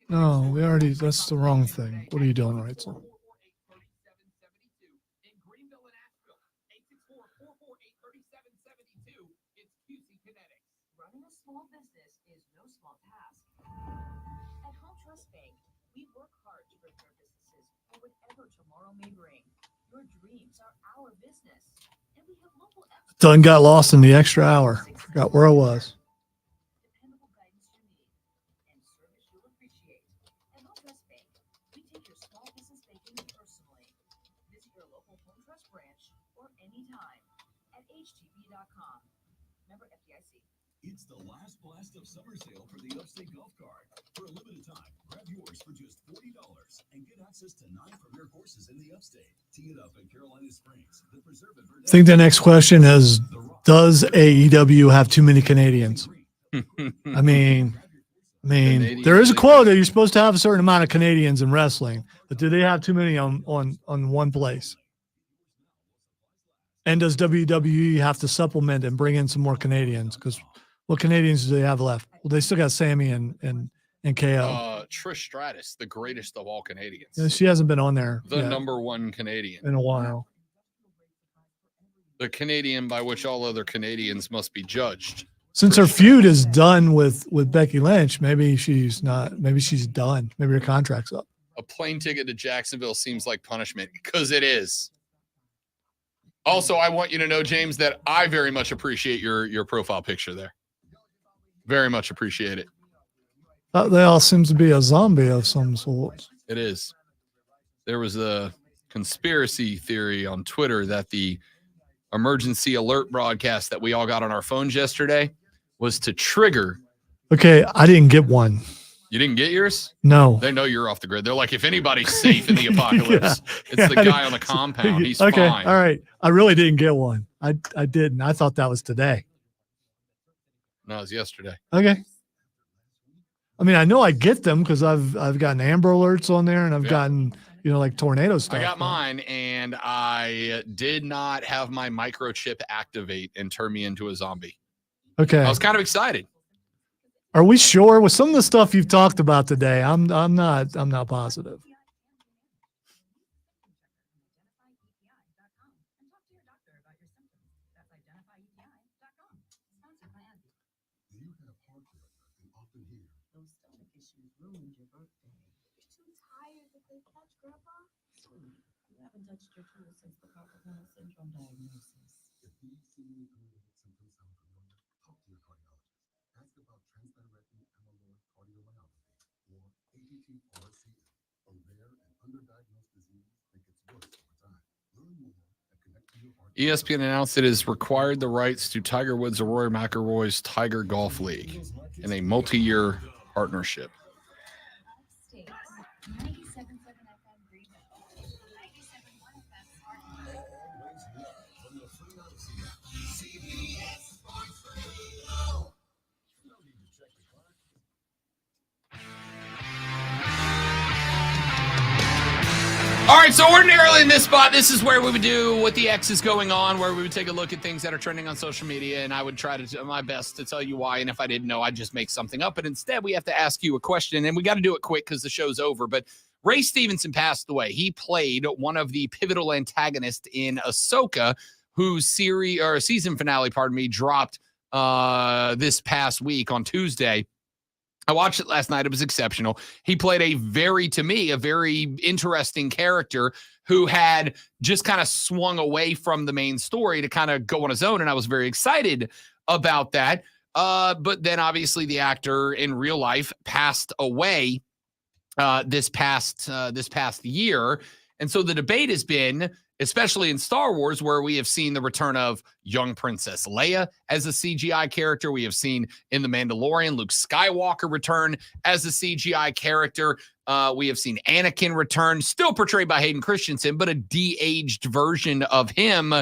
No, that's the wrong thing. What are you doing, Reitzel? Running a small business is no small task. At Home Trust Bank, we work hard to prepare businesses for whatever tomorrow may bring. Your dreams are our business, and we have local experts. Done got lost in the extra hour. Forgot where I was. Dependable guidance you need and service you'll appreciate. At Home Trust Bank, we take your small business banking personally. Visit your local Home Trust branch or anytime at htb.com. Member FDIC. It's the last blast of summer sale for the Upstate Golf Cart. For a limited time, grab yours for just $40 and get access to 9 premier courses in the Upstate. Tee it up at Carolina Springs. I think the next question is, does AEW have too many Canadians? I mean, there is a quota. You're supposed to have a certain amount of Canadians in wrestling, but do they have too many on one place? And does WWE have to supplement and bring in some more Canadians? Because what Canadians do they have left? Well, they still got Sammy and KO. Trish Stratus, the greatest of all Canadians. Yeah, she hasn't been on there. The number one Canadian in a while. The Canadian by which all other Canadians must be judged. Since her feud is done with Becky Lynch, maybe she's not. Maybe she's done. Maybe her contract's up. A plane ticket to Jacksonville seems like punishment because it is. Also, I want you to know, James, that I very much appreciate your profile picture there. Very much appreciate it. They all seems to be a zombie of some sort. It is. There was a conspiracy theory on Twitter that the emergency alert broadcast that we all got on our phones yesterday was to trigger. Okay, I didn't get one. You didn't get yours? No. They know you're off the grid. They're like, if anybody's safe in the apocalypse, it's the guy on the compound. He's okay, fine. all right. I really didn't get one. I didn't. I thought that was today. No, it was yesterday. Okay. I mean, I know I get them because I've gotten Amber Alerts on there, and I've gotten like tornado stuff. I got mine, and I did not have my microchip activate and turn me into a zombie. Okay. I was kind of excited. Are we sure with some of the stuff you've talked about today? I'm not positive. ESPN announced it has required the rights to Tiger Woods and Rory McIlroy's Tiger Golf League in a multi-year partnership. All right, so ordinarily in this spot, this is where we would do what the X is going on, where we would take a look at things that are trending on social media, and I would try to do my best to tell you why, and if I didn't know, I'd just make something up. But instead, we have to ask you a question, and we got to do it quick because the show's over. But Ray Stevenson passed away. He played one of the pivotal antagonists in Ahsoka, whose season finale, dropped this past week on Tuesday. I watched it last night. It was exceptional. He played a very interesting character who had just kind of swung away from the main story to kind of go on his own. And I was very excited about that. But then obviously the actor in real life passed away this past year. And so the debate has been, especially in Star Wars, where we have seen the return of young Princess Leia as a CGI character. We have seen in The Mandalorian, Luke Skywalker return as a CGI character. We have seen Anakin return, still portrayed by Hayden Christensen, but a de-aged version of him.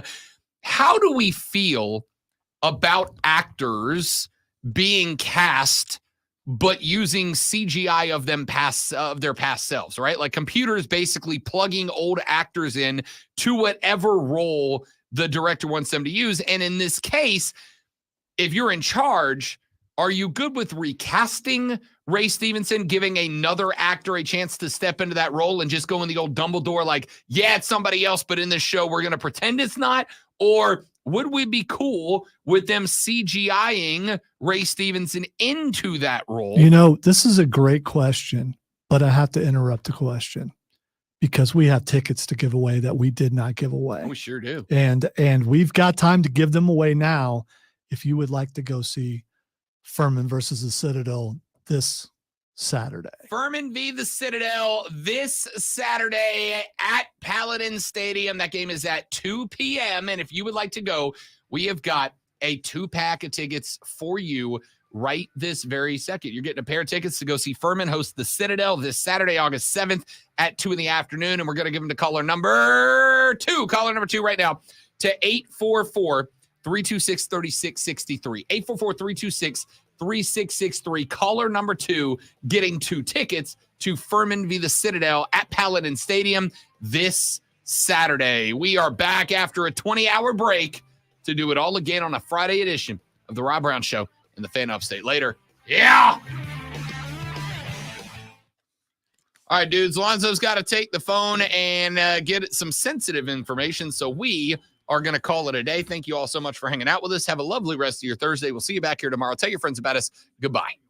How do we feel about actors being cast but using CGI of their past selves, right? Like computers basically plugging old actors in to whatever role the director wants them to use. And in this case, if you're in charge, are you good with recasting Ray Stevenson, giving another actor a chance to step into that role and just going the old Dumbledore, like, yeah, it's somebody else, but in this show, we're going to pretend it's not? Or would we be cool with them CGIing Ray Stevenson into that role? This is a great question, but I have to interrupt the question because we have tickets to give away that we did not give away. We sure do. And we've got time to give them away now. If you would like to go see Furman versus the Citadel this Saturday. Furman v. the Citadel this Saturday at Paladin Stadium. That game is at 2 p.m. And if you would like to go, we have got a 2-pack of tickets for you right this very second. You're getting a pair of tickets to go see Furman host the Citadel this Saturday, August 7th at 2 in the afternoon. And we're going to give them to caller number 2 right now to 844-326-3663. 844-326-3663. Caller number 2 getting 2 tickets to Furman v. the Citadel at Paladin Stadium this Saturday. We are back after a 20-hour break to do it all again on a Friday edition of the Rob Brown Show in the Fan Upstate. Later. Yeah. All right, dudes. Lonzo's got to take the phone and get some sensitive information, so we are going to call it a day. Thank you all so much for hanging out with us. Have a lovely rest of your Thursday. We'll see you back here tomorrow. Tell your friends about us. Goodbye.